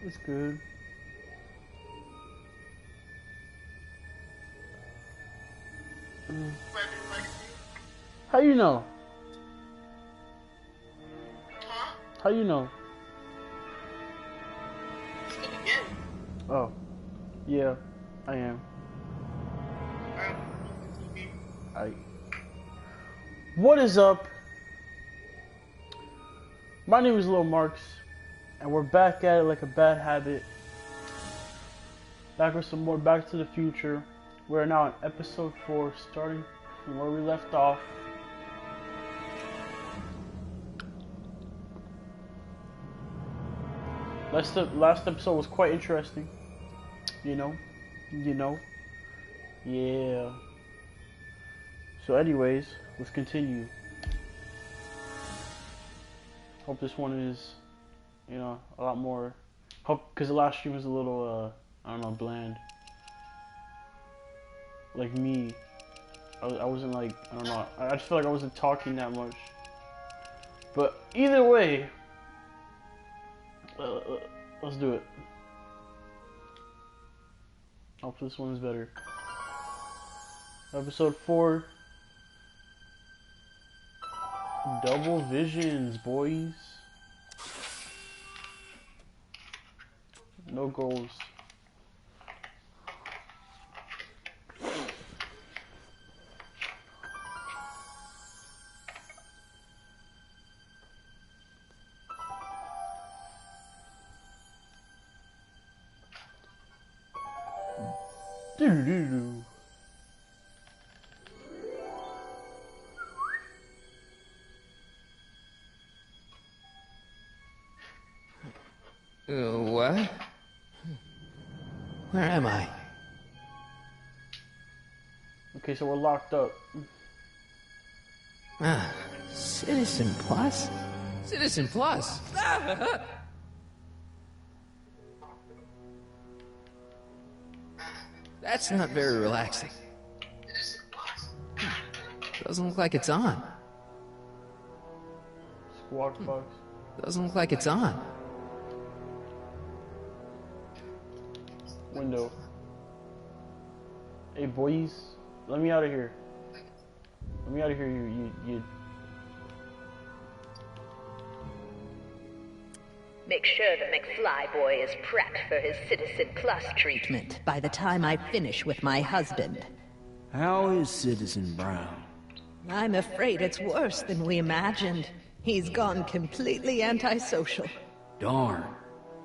It's good. How you know? Huh? How you know? Yeah. Oh, yeah, I am. What is up? My name is Lil Marks, and we're back at it like a bad habit. Back with some more Back to the Future. We're now on episode 4, starting from where we left off. Last episode was quite interesting. You know. Yeah. So anyways, let's continue. Hope this one is, you know, a lot more. Hope, because the last stream was a little, I don't know, bland. Like me. I wasn't like, I don't know. I just feel like I wasn't talking that much. But either way, let's do it. Hope this one is better. Episode 4. Double visions, boys. No goals. Doo-doo-doo. What? Where am I? Okay, so we're locked up. Ah, Citizen Plus? Citizen Plus? That's not very relaxing. Doesn't look like it's on. Squawk box. Doesn't look like it's on. Window. Hey boys, let me out of here. Let me out of here, you. Make sure the McFly boy is prepped for his Citizen Plus treatment by the time I finish with my husband. How is Citizen Brown? I'm afraid it's worse than we imagined. He's gone completely antisocial. Darn.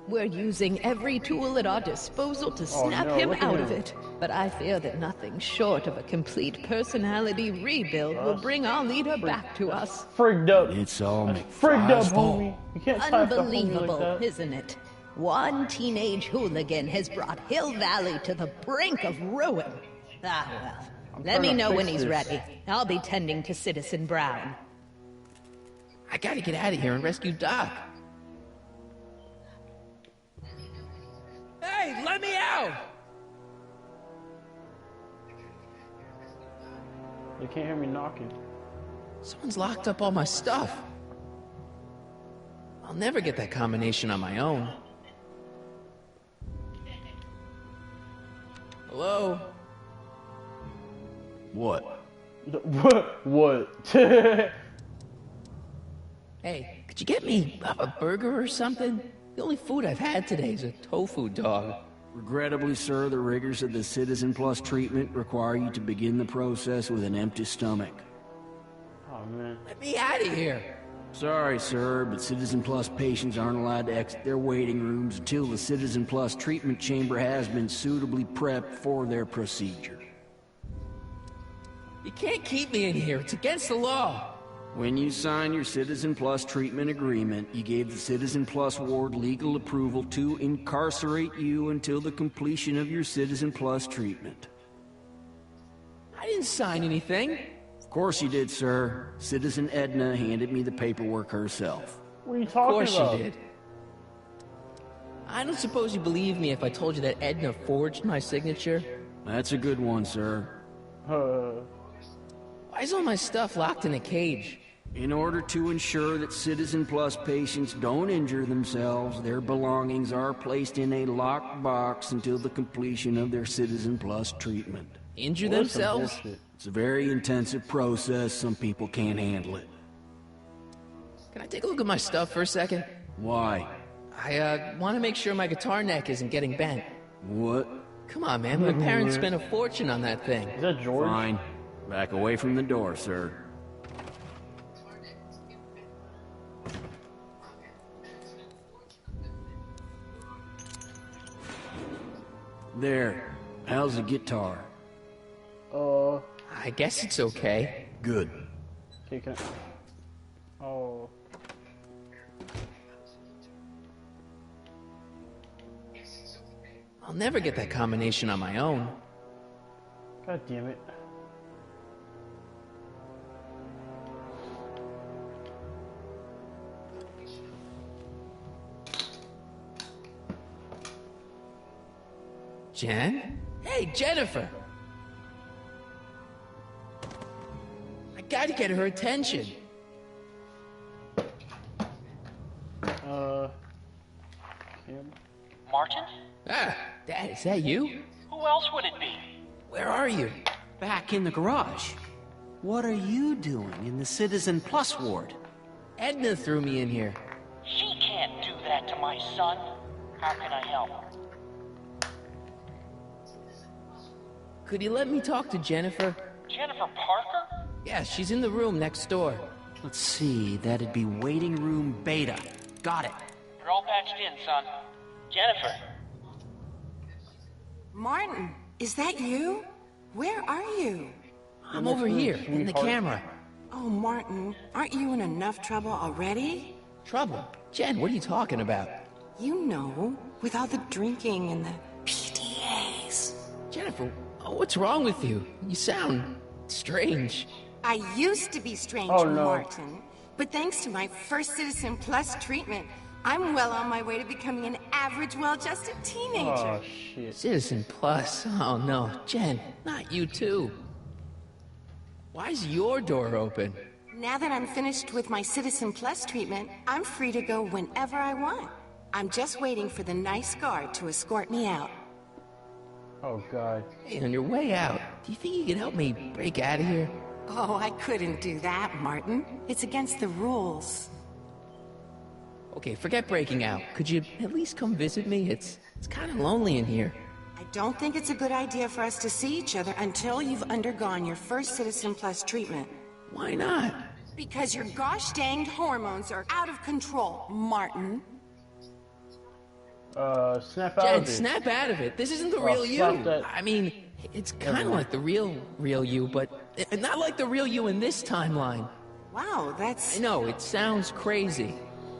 We're using every tool at our disposal to snap him out of it. But I fear that nothing short of a complete personality rebuild will bring our leader back to us. Frigged up. It's all Frigged up, McFly's fault. homie. You can't type the homie Unbelievable, like that. isn't it? One teenage hooligan has brought Hill Valley to the brink of ruin. Ah, well. Let me know when he's ready. I'll be tending to Citizen Brown. I gotta get out of here and rescue Doc. Hey, let me out! They can't hear me knocking. Someone's locked up all my stuff. I'll never get that combination on my own. Hello? What? What? Hey, could you get me a burger or something? The only food I've had today is a tofu dog. Regrettably, sir, the rigors of the Citizen Plus treatment require you to begin the process with an empty stomach. Oh man. Let me out of here. Sorry, sir, but Citizen Plus patients aren't allowed to exit their waiting rooms until the Citizen Plus treatment chamber has been suitably prepped for their procedure. You can't keep me in here. It's against the law. When you signed your Citizen Plus treatment agreement, you gave the Citizen Plus ward legal approval to incarcerate you until the completion of your Citizen Plus treatment. I didn't sign anything. Of course you did, sir. Citizen Edna handed me the paperwork herself. What are you Of talking course about? you did. I don't suppose you believe me if I told you that Edna forged my signature. That's a good one, sir. Why is all my stuff locked in a cage? In order to ensure that Citizen Plus patients don't injure themselves, their belongings are placed in a locked box until the completion of their Citizen Plus treatment. Injure What's some themselves? bullshit? It's a very intensive process. Some people can't handle it. Can I take a look at my stuff for a second? Why? I want to make sure my guitar neck isn't getting bent. What? Come on, man. My parents spent a fortune on that thing. Is that George? Fine. Back away from the door, sir. There. How's the guitar? I guess it's okay. Good. Okay, can I... Oh. I'll never get that combination on my own. God damn it. Jen? Hey, Jennifer! I gotta get her attention. Cam? Martin? Ah, Dad, is that you? Who else would it be? Where are you? Back in the garage. What are you doing in the Citizen Plus ward? Edna threw me in here. She can't do that to my son. How can I help? Could you let me talk to Jennifer? Jennifer Parker? Yeah, she's in the room next door. Let's see, that'd be waiting room beta. Got it. You're all patched in, son. Jennifer. Martin, is that you? Where are you? I'm over here, in the camera. Oh, Martin, aren't you in enough trouble already? Trouble? Jen, what are you talking about? You know, with all the drinking and the PDAs. Jennifer, what's wrong with you? You sound strange. I used to be strange, Oh, no. Martin. But thanks to my first Citizen Plus treatment, I'm well on my way to becoming an average, well-adjusted teenager. Oh, shit. Citizen Plus? Oh no, Jen, not you too. Why's your door open? Now that I'm finished with my Citizen Plus treatment, I'm free to go whenever I want. I'm just waiting for the nice guard to escort me out. Oh, God. Hey, on your way out, do you think you could help me break out of here? Oh, I couldn't do that, Martin. It's against the rules. Okay, forget breaking out. Could you at least come visit me? It's kind of lonely in here. I don't think it's a good idea for us to see each other until you've undergone your first Citizen Plus treatment. Why not? Because your gosh danged hormones are out of control, Martin. Snap out Jen, of it. snap out of it. This isn't the Oh, real you. stop that. I mean, it's kind of like the real you, but not like the real you in this timeline. Wow, that's... I know, it sounds crazy.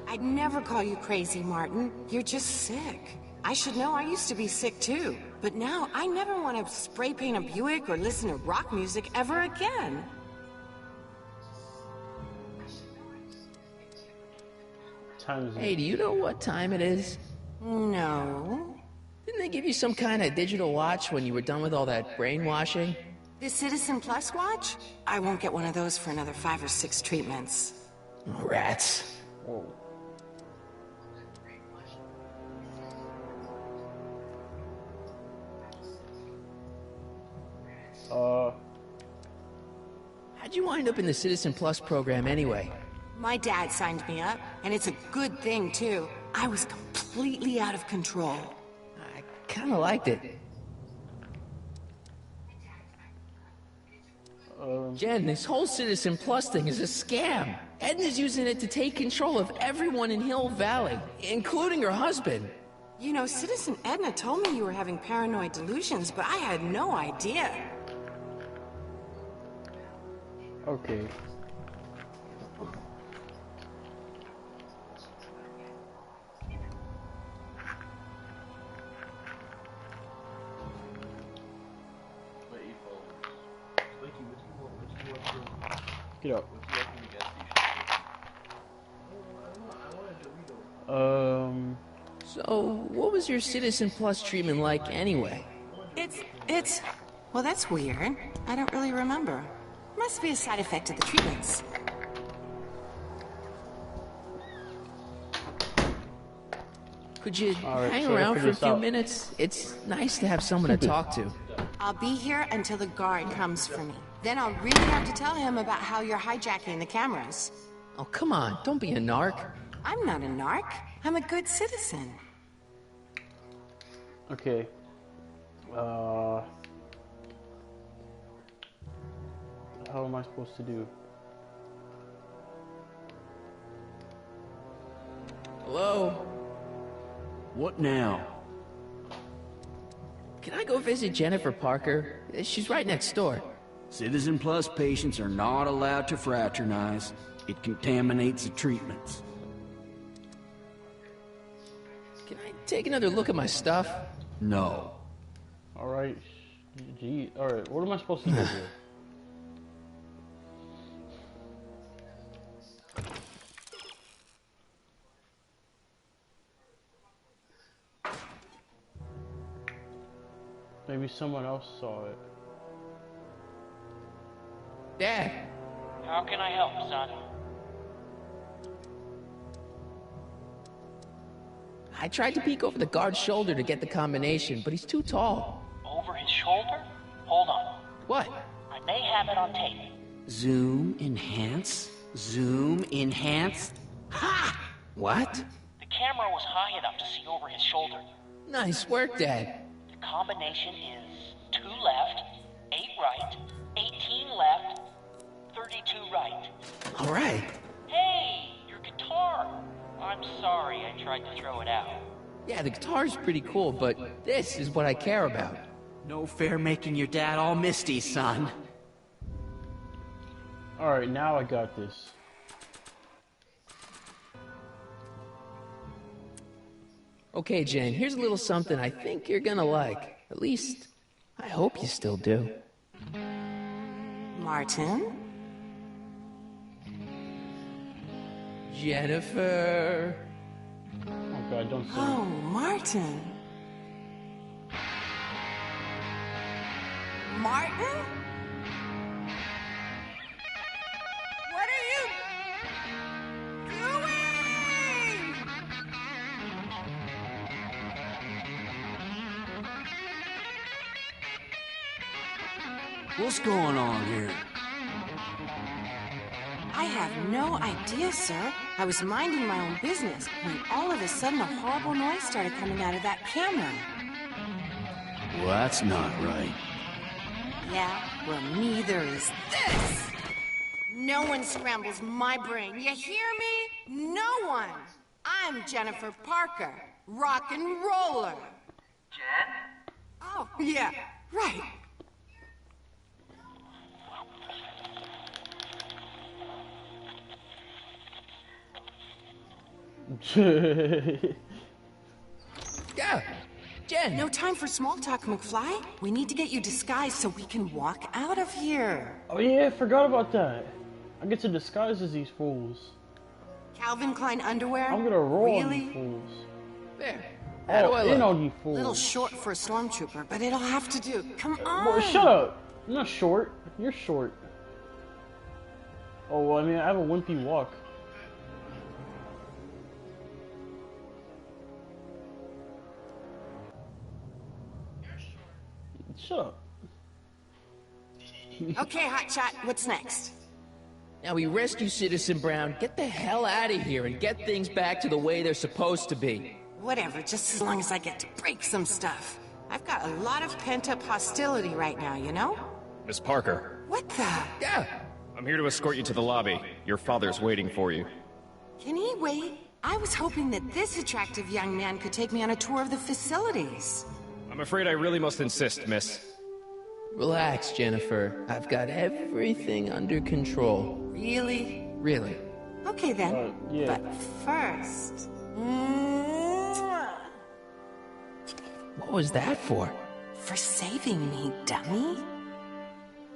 I'd never call you crazy, Martin. You're just sick. I should know, I used to be sick too. But now, I never want to spray paint a Buick or listen to rock music ever again. Time is it? Hey, do you know what time it is? No. Didn't they give you some kind of digital watch when you were done with all that brainwashing? The Citizen Plus watch? I won't get one of those for another 5 or 6 treatments. Oh, rats. Whoa. How'd you wind up in the Citizen Plus program anyway? My dad signed me up, and it's a good thing, too. I was completely out of control. I kind of liked it. Jen, this whole Citizen Plus thing is a scam. Edna's using it to take control of everyone in Hill Valley, including her husband. You know, Citizen Edna told me you were having paranoid delusions, but I had no idea. Okay. Get up. So, what was your Citizen Plus treatment like anyway? It's... Well, that's weird. I don't really remember. Must be a side effect of the treatments. Could you Alright, hang so I around for a figured this few out. minutes? It's nice to have someone to talk to. I'll be here until the guard comes for me. Then I'll really have to tell him about how you're hijacking the cameras. Oh, come on, don't be a narc. I'm not a narc. I'm a good citizen. Okay. What the hell am I supposed to do? Hello? What now? Can I go visit Jennifer Parker? She's right next door. Citizen Plus patients are not allowed to fraternize. It contaminates the treatments. Can I take another look at my stuff? No. Alright. Gee. Alright, what am I supposed to do here? Maybe someone else saw it. Dad, How can I help, son? I tried to peek over the guard's shoulder to get the combination, but he's too tall. Over his shoulder? Hold on. What? I may have it on tape. Zoom, enhance, zoom, enhance. Ha! What? The camera was high enough to see over his shoulder. Nice work, Dad. The combination is 2 left, 8 right, 18 left, 32 right. All right. Hey, your guitar! I'm sorry I tried to throw it out. Yeah, the guitar's pretty cool, but this is what I care about. No fair making your dad all misty, son. Alright, now I got this. Okay, Jane, here's a little something I think you're gonna like. At least, I hope you still do. Martin? Jennifer. Oh god, don't say Oh, Martin. Martin? What are you doing? What's going on here? I have no idea, sir. I was minding my own business when all of a sudden a horrible noise started coming out of that camera. Well, that's not right. Yeah, well, neither is this. No one scrambles my brain. You hear me? No one. I'm Jennifer Parker, rock and roller. Jen? Oh, yeah, right. Yeah, Jen. No time for small talk, McFly. We need to get you disguised so we can walk out of here. Oh yeah, I forgot about that. I get to disguise as these fools. Calvin Klein underwear? I'm gonna roll on Really? these fools. There. How do I Oh, in look? on you fools. Little short for a stormtrooper, but it'll have to do. Come on. Boy, shut up. I'm not short. You're short. Oh, well, I mean, I have a wimpy walk. Shut up. Okay, hotshot, what's next? Now we rescue Citizen Brown, get the hell out of here, and get things back to the way they're supposed to be. Whatever, just as long as I get to break some stuff. I've got a lot of pent-up hostility right now, you know? Miss Parker, What the? Yeah. I'm here to escort you to the lobby. Your father's waiting for you. Can he wait? I was hoping that this attractive young man could take me on a tour of the facilities. I'm afraid I really must insist, miss. Relax, Jennifer. I've got everything under control. Really? Really. Okay then. Yeah. But first... Mwah. What was that for? For saving me, dummy.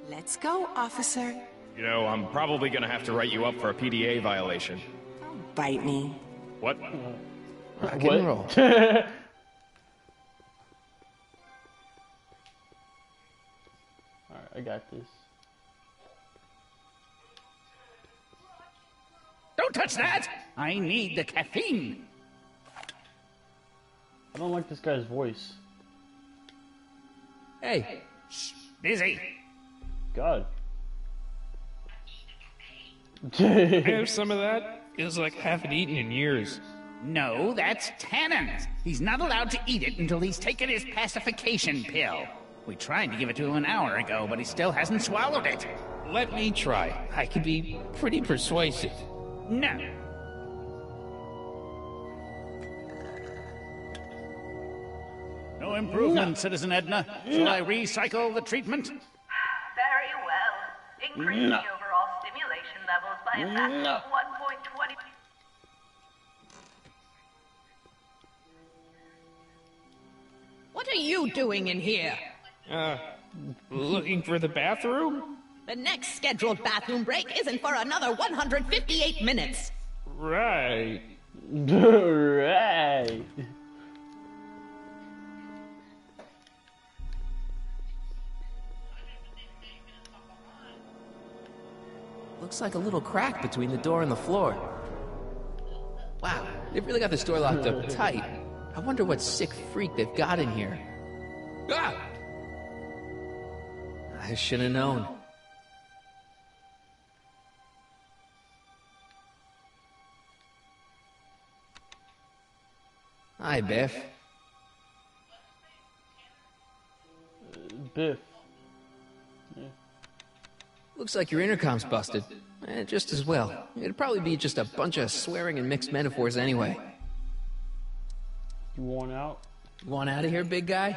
Let's go, officer. You know, I'm probably gonna have to write you up for a PDA violation. Don't bite me. What? Rock What? and roll. Alright, I got this. Don't touch that! I need the caffeine. I don't like this guy's voice. Hey, Busy. God. Have some of that? Feels like I haven't eaten in years. No, that's Tannen's. He's not allowed to eat it until he's taken his pacification pill. We tried to give it to him an hour ago, but he still hasn't swallowed it. Let me try. I could be pretty persuasive. No. No improvement, Citizen Edna. Shall I recycle the treatment? Very well. Increase the overall stimulation levels by a factor of 1.20. What are you doing in here? Looking for the bathroom? The next scheduled bathroom break isn't for another 158 minutes. Right. Right. looks like a little crack between the door and the floor. Wow, they've really got this door locked up tight. I wonder what sick freak they've got in here. Ah! I should have known. Hi, Biff. Biff. Yeah. Looks like your intercom's busted. Just as well. It'd probably be just a bunch of swearing and mixed metaphors anyway. You want out? Want out of here, big guy?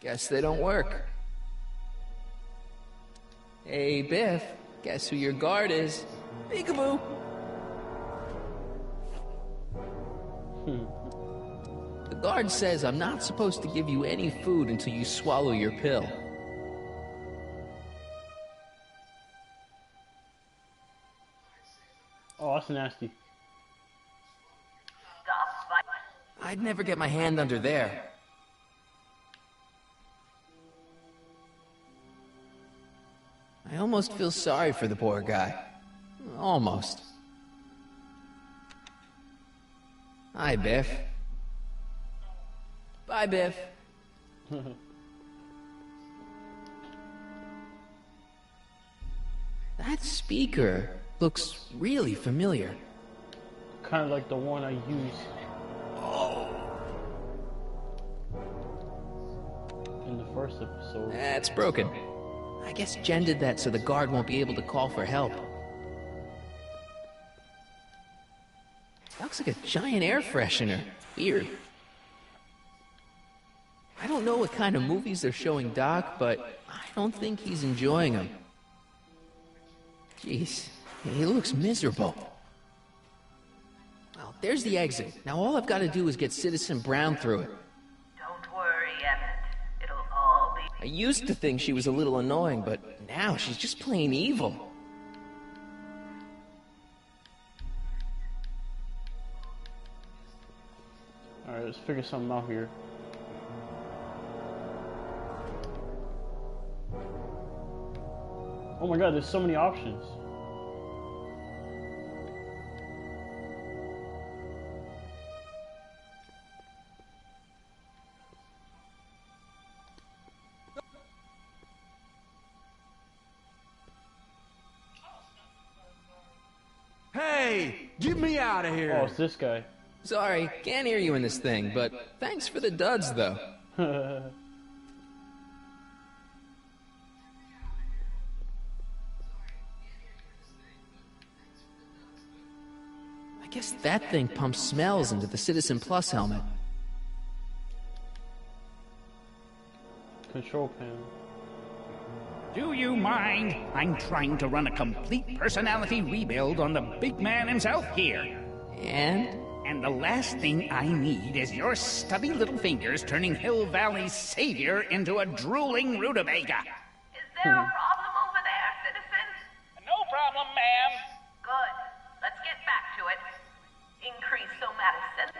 Guess they don't work. Hey, Biff. Guess who your guard is? Peekaboo. The guard says I'm not supposed to give you any food until you swallow your pill. Oh, that's nasty. I'd never get my hand under there. I almost feel sorry for the poor guy. Almost. Hi, Biff. Bye, Biff. That speaker looks really familiar. Kind of like the one I use. In the first episode. It's broken. I guess Jen did that so the guard won't be able to call for help. That looks like a giant air freshener. Weird. I don't know what kind of movies they're showing Doc, but I don't think he's enjoying them. Jeez, he looks miserable. Well, there's the exit. Now all I've got to do is get Citizen Brown through it. Don't worry, Emmett. It'll all be... I used to think she was a little annoying, but now she's just plain evil. Alright, let's figure something out here. Oh my god, there's so many options. Hey, get me out of here. Oh, it's this guy. Sorry, can't hear you in this thing, but thanks for the duds, though. I guess that thing pumps smells into the Citizen Plus helmet. Control panel. Do you mind? I'm trying to run a complete personality rebuild on the big man himself here. And? And the last thing I need is your stubby little fingers turning Hill Valley's savior into a drooling rutabaga. Is there a problem over there, citizen? No problem, ma'am. Good. Let's get back to it. Increase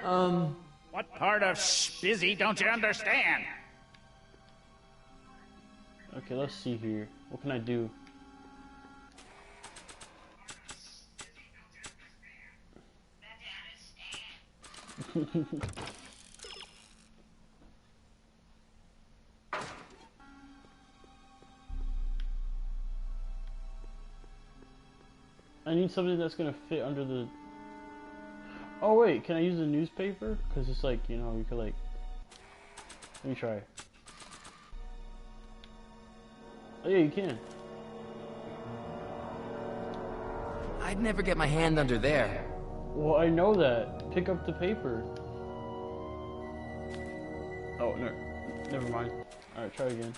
somatosense. What part of spizzy don't you understand? Okay, let's see here. What can I do? I need something that's gonna fit under the... Oh wait, can I use the newspaper? Because it's like, you know, you could like... Let me try. Oh yeah, you can. I'd never get my hand under there. Well, I know that. Pick up the paper. Oh, no. Never mind. Alright, try again.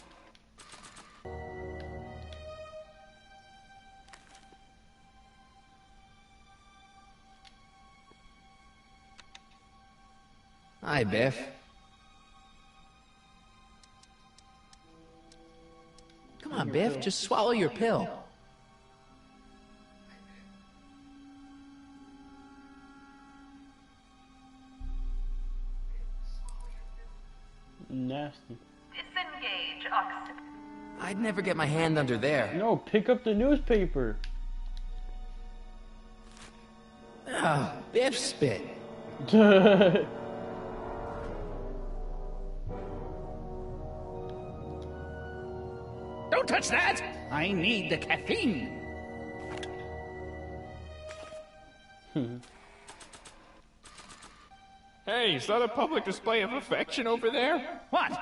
Hi, Biff. Come on, Biff, just swallow your pill. Nasty. Disengage oxygen. I'd never get my hand under there. No, pick up the newspaper. Oh, Biff spit. Don't touch that! I need the caffeine. Hey, is that a public display of affection over there? What?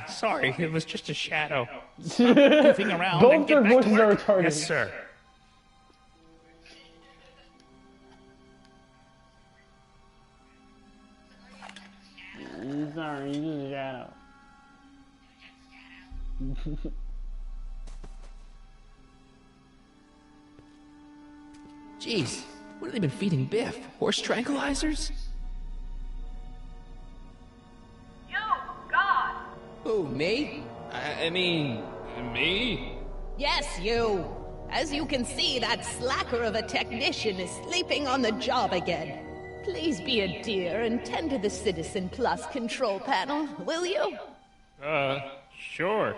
Sorry, it was just a shadow. Goofing around Both and their get back to voices are work. retarded. Yes, sir. Sorry, he's just a shadow. Jeez, what have they been feeding Biff? Horse tranquilizers? You, God! Who, me? I mean, me? Yes, you. As you can see, that slacker of a technician is sleeping on the job again. Please be a dear and tend to the Citizen Plus control panel, will you? Sure.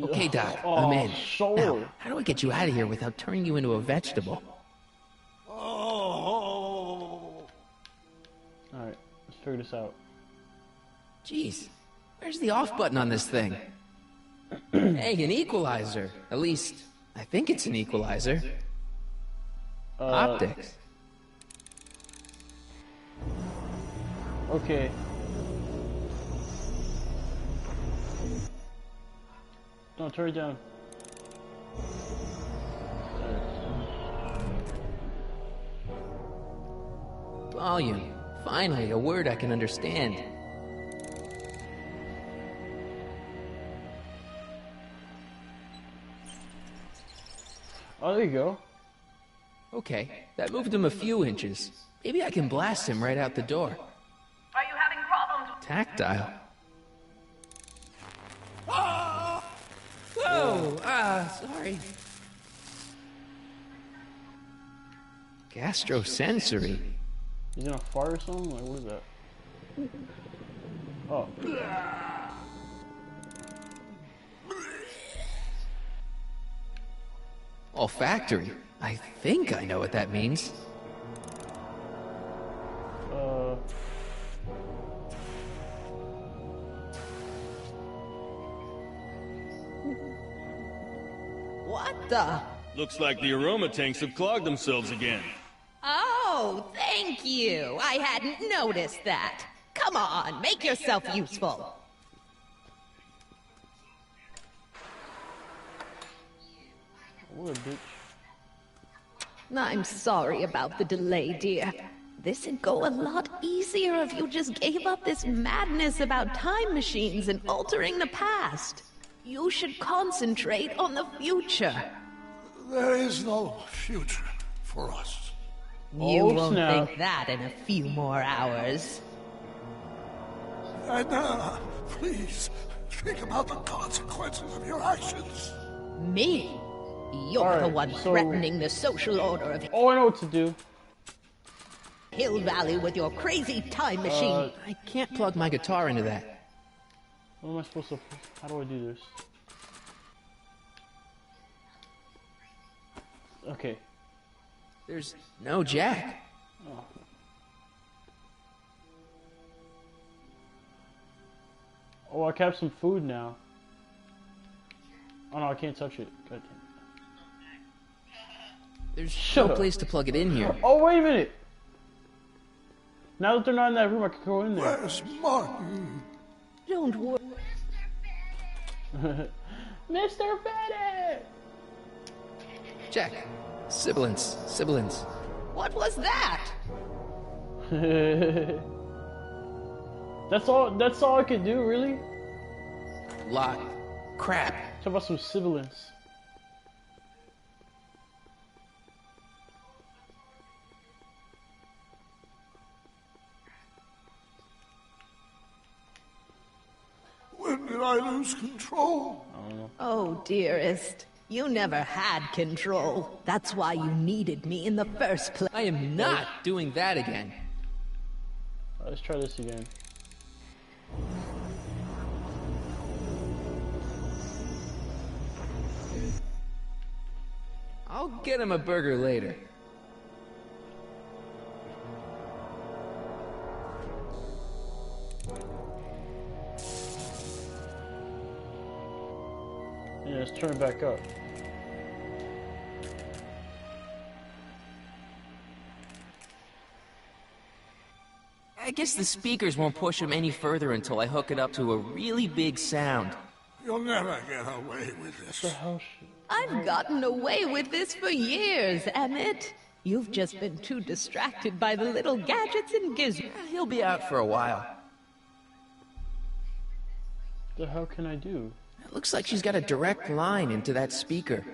Okay, Doc, Oh, I'm in. sure. Now, how do I get you out of here without turning you into a vegetable? Alright, let's figure this out. Jeez, where's the off button on this thing? Hey, an equalizer. At least, I think it's an equalizer. Optics. Okay. No, turn it down. Volume. Finally, a word I can understand. Oh, there you go. Okay, that moved him a few inches. Maybe I can blast him right out the door. Are you having problems? Tactile. Whoa! Sorry. Gastrosensory. He's gonna fart or something? Like, what is that? Oh. Olfactory. I think I know what that means. What the? Looks like the aroma tanks have clogged themselves again. Oh, thank you. I hadn't noticed that. Come on, make yourself useful. What a bitch. I'm sorry about the delay, dear. This'd go a lot easier if you just gave up this madness about time machines and altering the past. You should concentrate on the future. There is no future for us. You Oh, won't snap. think that in a few more hours. Edna, please, think about the consequences of your actions. Me? You're the Alright, one so- threatening the social order of Oh, I know what to do. Hill Valley with your crazy time machine. I can't plug my guitar into that. What am I supposed to... How do I do this? Okay. There's no jack. Oh. Oh, I have some food now. Oh no, I can't touch it. God damn. There's no place to plug it in here. Oh, wait a minute! Now that they're not in that room, I can go in there. Where's Martin? Don't worry. Mr. Bennett! Check. Sibilance. Sibilance. What was that? That's all I could do, really? Lock. Crap. Talk about some sibilance. When did I lose control? I don't know. Oh, dearest. You never had control. That's why you needed me in the first place. I am not doing that again. Let's try this again. I'll get him a burger later. Yeah, let's turn it back up. I guess the speakers won't push him any further until I hook it up to a really big sound. You'll never get away with this. I've gotten away with this for years, Emmett. You've just been too distracted by the little gadgets and gizmos. He'll be out for a while. What the hell can I do? It looks like she's got a direct line into that speaker.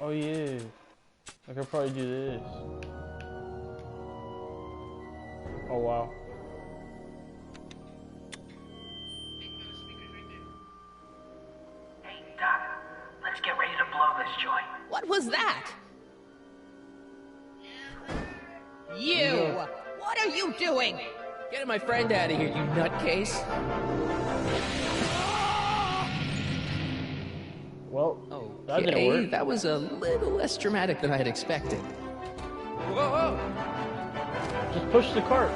Oh yeah, I could probably do this. Oh wow. Hey, Doc, let's get ready to blow this joint. What was that? You! What are you doing? Get my friend out of here, you nutcase. Well, that didn't work. That was a little less dramatic than I had expected. Whoa! Just push the cart.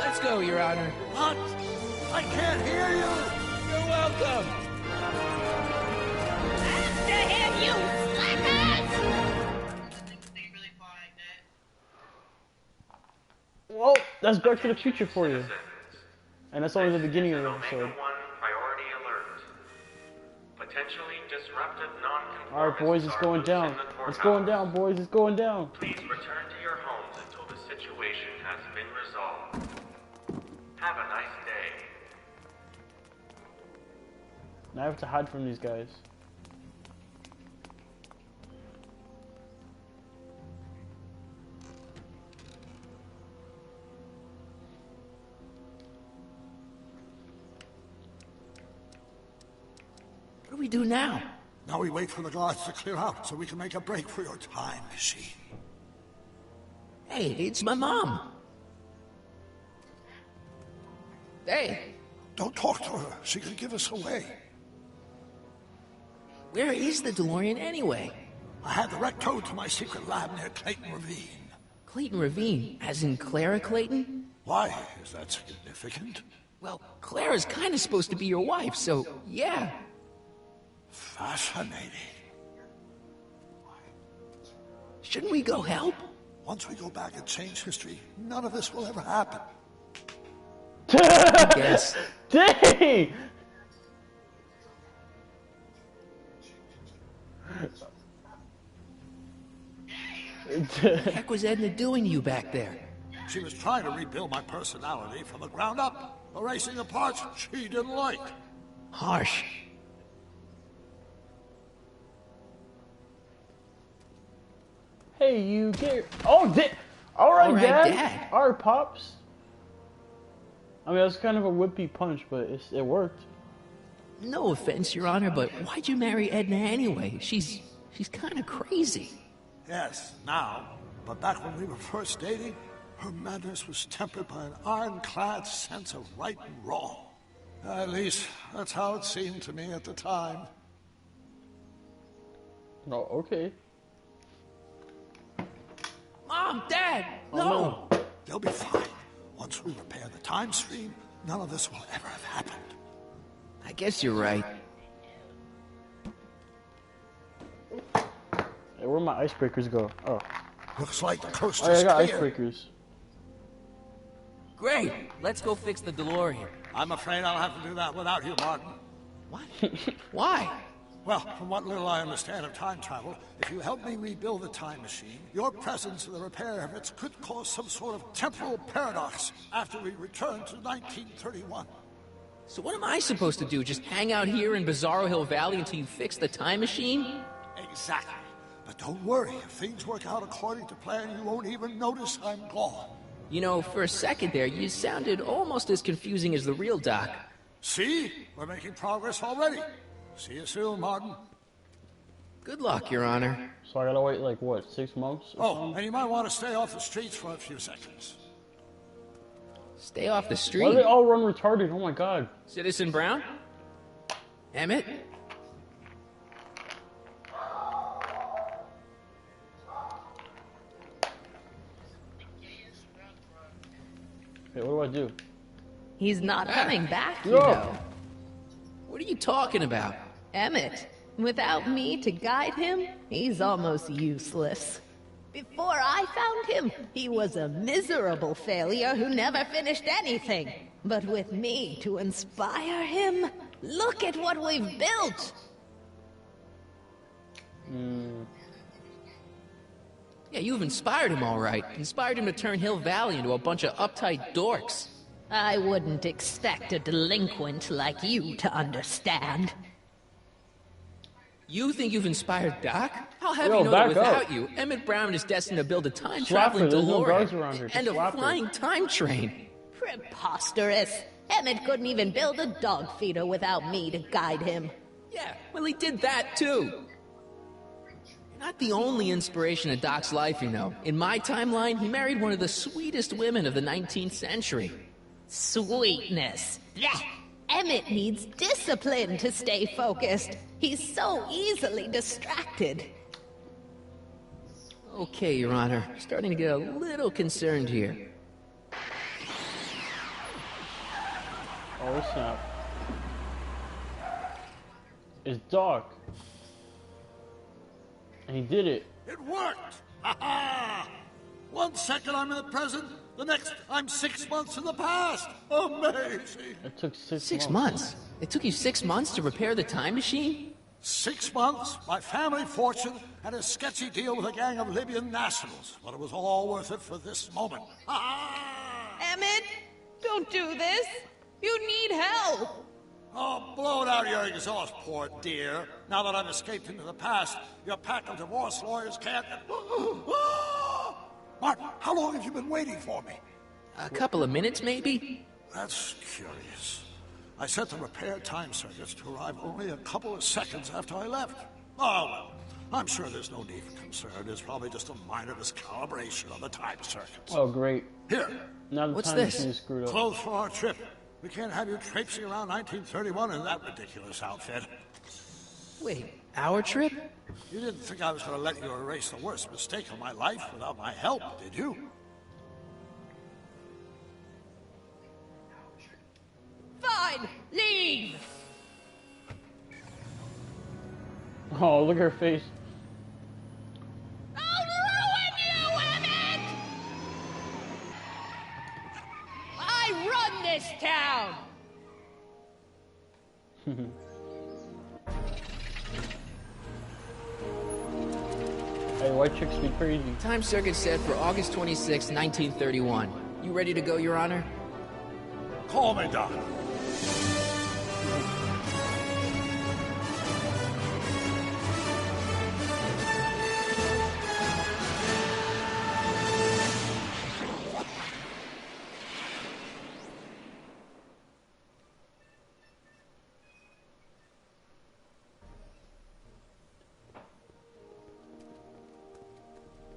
Let's go, Your Honor. What? I can't hear you. You're welcome. Well, that's Back to the Future for you. And that's only the beginning of the episode. Priority alert. Potentially disruptive non-conformist. Alright boys, it's going down. It's going down, boys, it's going down. Please return to your homes until the situation has been resolved. Have a nice day. Now I have to hide from these guys. What do we do now? Now we wait for the guards to clear out so we can make a break for your time machine. Hey, it's my mom. Hey. Don't talk to her. She could give us away. Where is the DeLorean anyway? I had the wreck towed to my secret lab near Clayton Ravine. Clayton Ravine? As in Clara Clayton? Why? Is that significant? Well, Clara's kind of supposed to be your wife, so yeah. Fascinating. Shouldn't we go help? Once we go back and change history, none of this will ever happen. Yes. Dang! What the heck was Edna doing to you back there? She was trying to rebuild my personality from the ground up, erasing the parts she didn't like. Harsh. Hey, you get... Oh, Alright, Dad. Alright, Pops. I mean, that was kind of a whippy punch, but it worked. No offense, Your Honor, but why'd you marry Edna anyway? She's kind of crazy. Yes, now. But back when we were first dating, her madness was tempered by an ironclad sense of right and wrong. At least, that's how it seemed to me at the time. Oh, okay. Mom, Dad, no! No. They'll be fine. Once we repair the time stream, none of this will ever have happened. I guess you're right. Hey, where'd my icebreakers go? Oh. Looks like the coast Oh, yeah, is I got clear. icebreakers. Great. Let's go fix the DeLorean. I'm afraid I'll have to do that without you, Martin. What? Why? Well, from what little I understand of time travel, if you help me rebuild the time machine, your presence in the repair of it could cause some sort of temporal paradox after we return to 1931. So what am I supposed to do? Just hang out here in Bizarro Hill Valley until you fix the time machine? Exactly. But don't worry, if things work out according to plan, you won't even notice I'm gone. You know, for a second there, you sounded almost as confusing as the real Doc. See? We're making progress already. See you soon, Martin. Good luck, Your Honor. So I gotta wait, like, what, 6 months? Oh, and you might want to stay off the streets for a few seconds. Stay off the street. Why do they all run retarded? Oh my god. Citizen Brown? Emmett? Hey, what do? He's not coming back, you No. know. What are you talking about? Emmett, without me to guide him, he's almost useless. Before I found him, he was a miserable failure who never finished anything. But with me to inspire him, look at what we've built! Yeah, you've inspired him all right. Inspired him to turn Hill Valley into a bunch of uptight dorks. I wouldn't expect a delinquent like you to understand. You think you've inspired Doc? I'll have Yo, you know that back without up. you, Emmett Brown is destined to build a Slap time-traveling her, there's no guards around DeLorean her. Just and a slap her. flying time train. Preposterous! Emmett couldn't even build a dog feeder without me to guide him. Yeah, well, he did that too. You're not the only inspiration in Doc's life, you know. In my timeline, he married one of the sweetest women of the 19th century. Sweetness. Blech. Emmett needs discipline to stay focused. He's so easily distracted. Okay, Your Honor. Starting to get a little concerned here. Oh snap. It's Doc. And he did it. It worked! Ha ha! 1 second I'm in the present, the next I'm 6 months in the past. Amazing! It took 6 months. 6 months? It took you 6 months to repair the time machine? 6 months, my family fortune, and a sketchy deal with a gang of Libyan nationals. But it was all worth it for this moment. Ha ha! Emmett, don't do this. You need help. Oh, blow it out of your exhaust port, dear. Now that I've escaped into the past, your pack of divorce lawyers can't... Martin, how long have you been waiting for me? A couple of minutes, maybe? That's curious. I set the repair time circuits to arrive only a couple of seconds after I left. Oh, well, I'm sure there's no need for concern. It's probably just a minor miscalibration of the time circuits. Oh great. Here. Now the What's time this? machine is screwed up. Clothes for our trip. We can't have you traipsing around 1931 in that ridiculous outfit. Wait, our trip? You didn't think I was going to let you erase the worst mistake of my life without my help, did you? Fine, leave. Oh, look at her face. I'll ruin you, Emmett! I run this town! Hey, white chicks be crazy. Time circuit set for August 26, 1931. You ready to go, Your Honor? Call me, Doc.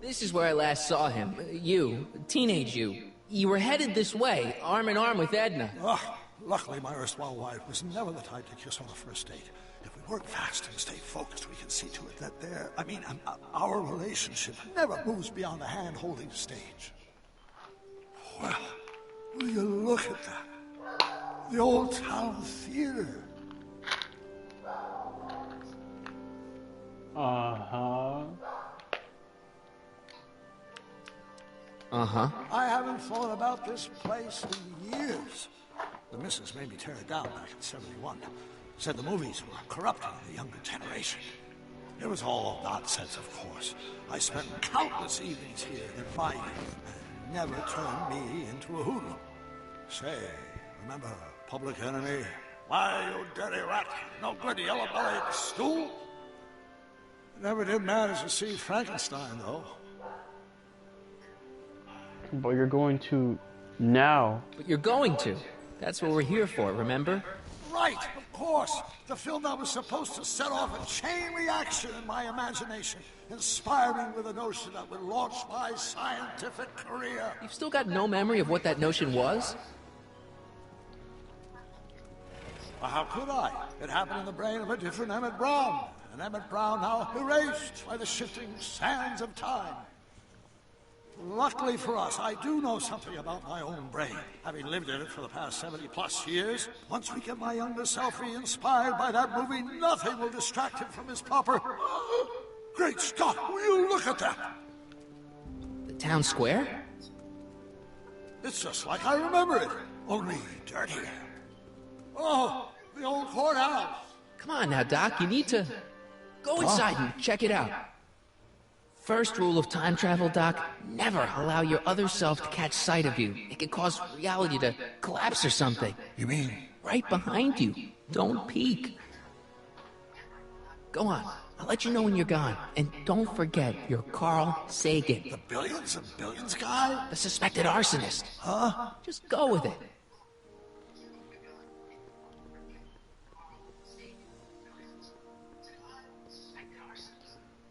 This is where I last saw him. You, teenage you. You were headed this way, arm in arm with Edna. Luckily, my erstwhile wife was never the type to kiss on a first date. If we work fast and stay focused, we can see to it that our relationship never moves beyond the hand-holding stage. Well, will you look at that? The old town theater. Uh-huh. Uh-huh. I haven't thought about this place in years. The missus made me tear it down back in '71. Said the movies were corrupting the younger generation. It was all nonsense, of course. I spent countless evenings here in my youth, and never turned me into a hoodlum. Say, remember Public Enemy? Why, you dirty rat, no good yellow-bellied stool? Never did manage to see Frankenstein, though. But you're going to now. But you're going to. That's what we're here for, remember? Right, of course. The film that was supposed to set off a chain reaction in my imagination, inspiring with a notion that would launch my scientific career. You've still got no memory of what that notion was? Well, how could I? It happened in the brain of a different Emmett Brown. An Emmett Brown now erased by the shifting sands of time. Luckily for us, I do know something about my own brain, having lived in it for the past 70-plus years. Once we get my younger self re-inspired by that movie, nothing will distract him from his proper... Great Scott, will you look at that? The town square? It's just like I remember it, only dirtier. Oh, the old courthouse. Come on now, Doc, you need to... Go inside and check it out. First rule of time travel, Doc, never allow your other self to catch sight of you. It could cause reality to collapse or something. You mean? Right behind you. Don't peek. Go on. I'll let you know when you're gone. And don't forget, you're Carl Sagan. The billions and billions guy? The suspected arsonist. Huh? Just go with it.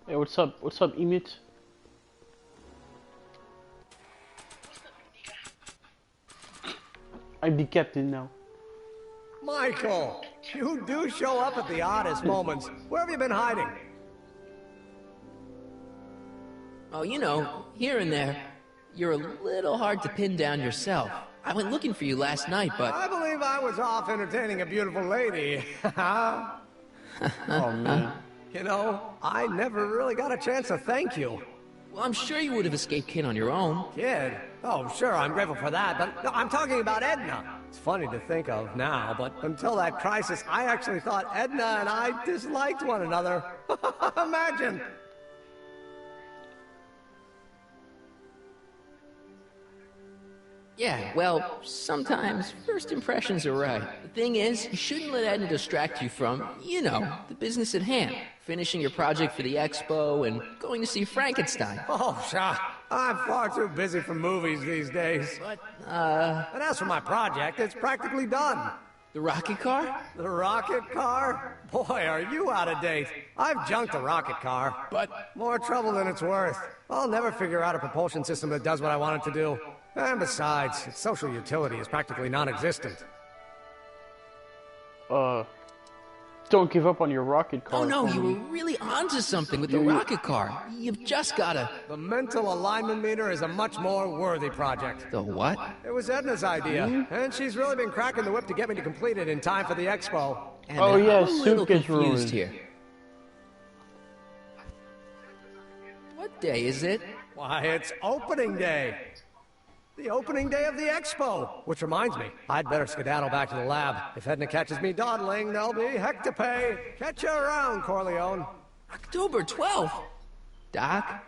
Hey, what's up? What's up, Emit? I'm the captain now. Michael, you do show up at the oddest moments. Where have you been hiding? Oh, you know, here and there. You're a little hard to pin down yourself. I went looking for you last night, but... I believe I was off entertaining a beautiful lady. Oh, man. You know, I never really got a chance to thank you. Well, I'm sure you would have escaped Kid on your own. Kid? Oh, sure, I'm grateful for that, but no, I'm talking about Edna. It's funny to think of now, but until that crisis, I actually thought Edna and I disliked one another. Imagine! Yeah, well, sometimes first impressions are right. The thing is, you shouldn't let Edna distract you from, you know, the business at hand. Finishing your project for the expo and going to see Frankenstein. Oh, sure. I'm far too busy for movies these days. But, And as for my project, it's practically done. The rocket car? The rocket car? Boy, are you out of date. I've junked the rocket car. But... More trouble than it's worth. I'll never figure out a propulsion system that does what I want it to do. And besides, its social utility is practically non-existent. Don't give up on your rocket car. Oh no, you were really onto something with the rocket car. You've just gotta... The mental alignment meter is a much more worthy project. The what? It was Edna's idea, and she's really been cracking the whip to get me to complete it in time for the expo. And oh yeah, I'm a little suit gets confused ruined. here. What day is it? Why, it's opening day. The opening day of the expo. Which reminds me, I'd better skedaddle back to the lab. If Edna catches me dawdling, there'll be heck to pay. Catch you around, Corleone. October 12th? Doc?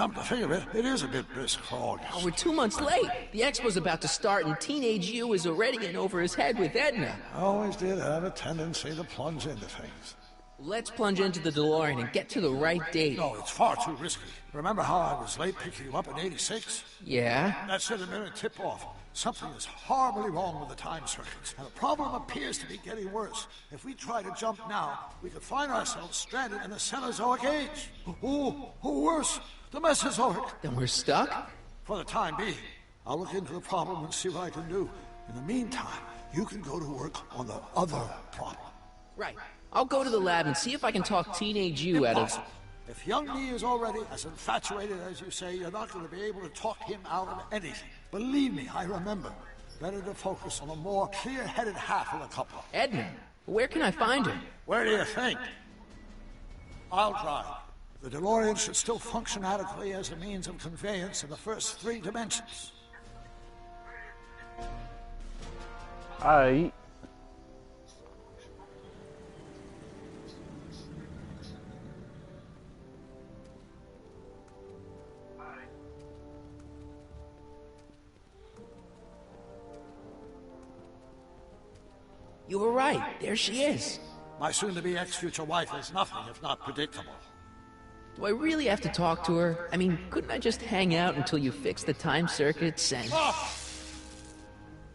Come to think of it, it is a bit brisk for August. Oh, we're 2 months late. The expo's about to start, and teenage you is already in over his head with Edna. I always did have a tendency to plunge into things. Let's plunge into the DeLorean and get to the right date. No, it's far too risky. Remember how I was late picking you up in '86? Yeah? That should have been a tip-off. Something is horribly wrong with the time circuits, and the problem appears to be getting worse. If we try to jump now, we could find ourselves stranded in the Cenozoic age. Or worse, the Mesozoic. Then we're stuck? For the time being. I'll look into the problem and see what I can do. In the meantime, you can go to work on the other problem. Right. I'll go to the lab and see if I can talk teenage you out of... If young me is already as infatuated as you say, you're not going to be able to talk him out of anything. Believe me, I remember. Better to focus on the more clear-headed half of the couple. Edna, where can I find her? Where do you think? I'll drive. The DeLorean should still function adequately as a means of conveyance in the first 3 dimensions. Aight. You were right. There she is. My soon-to-be ex-future wife is nothing if not predictable. Do I really have to talk to her? I mean, couldn't I just hang out until you fix the time circuits and...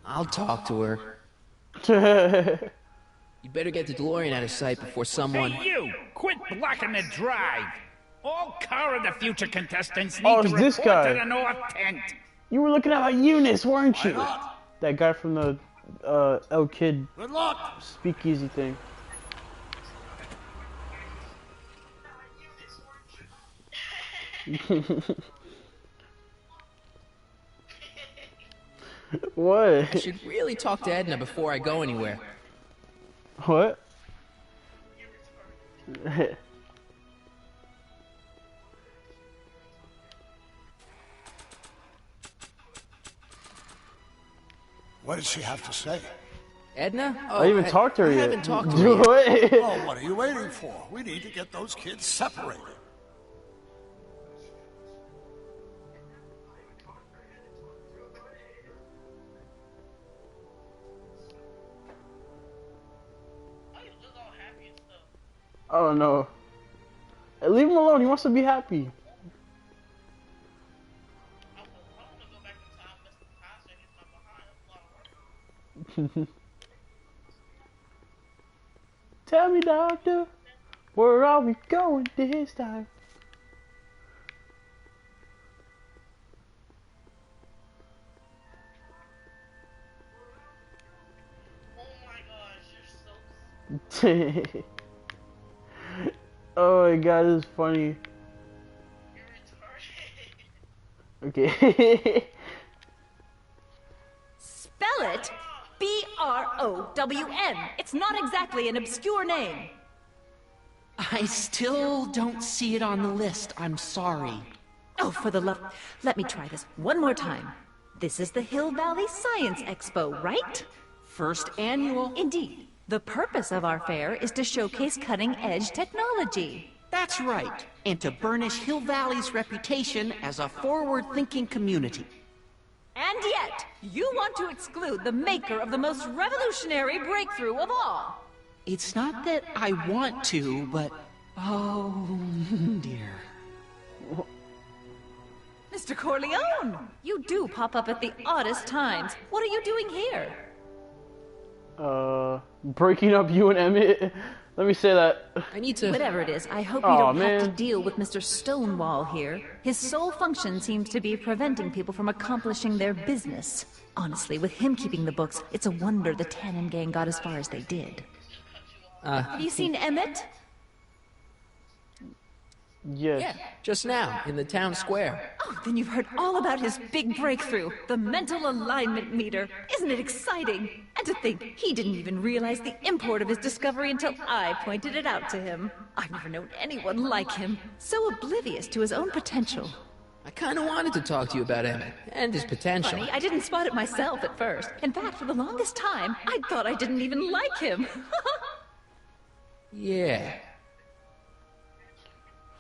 I'll talk to her. You better get the DeLorean out of sight before someone... Hey, you! Quit blocking the drive! All Car of the Future contestants need Oh, to it's this report guy. to the North Tent. You were looking at my Eunice, weren't you? That guy from the El Kid speakeasy thing. What? I should really talk to Edna before I go anywhere. What? What did she have to say? Edna? I didn't even talk to her I yet. haven't talked to her yet. Oh, what are you waiting for? We need to get those kids separated. I don't know. Leave him alone. He wants to be happy. Tell me, doctor, where are we going this time? Oh my god, this is funny. Okay. Spell it B-R-O-W-N. It's not exactly an obscure name. I still don't see it on the list. I'm sorry. Oh, for the love... Let me try this one more time. This is the Hill Valley Science Expo, right? First annual. Indeed. The purpose of our fair is to showcase cutting-edge technology. That's right. And to burnish Hill Valley's reputation as a forward-thinking community. And yet, you want to exclude the maker of the most revolutionary breakthrough of all. It's not that I want to, but... oh, dear. Mr. Corleone, you do pop up at the oddest times. What are you doing here? Breaking up you and Emmett. Let me say that. I need to... Whatever it is, I hope you don't have to deal with Mr. Stonewall here. His sole function seems to be preventing people from accomplishing their business. Honestly, with him keeping the books, it's a wonder the Tannen gang got as far as they did. Have you seen Emmett? Yes. Yeah, just now, in the town square. Oh, then you've heard all about his big breakthrough, the mental alignment meter. Isn't it exciting? And to think, he didn't even realize the import of his discovery until I pointed it out to him. I've never known anyone like him, so oblivious to his own potential. I kind of wanted to talk to you about Emmett, and his potential. Funny, I didn't spot it myself at first. In fact, for the longest time, I thought I didn't even like him. Yeah.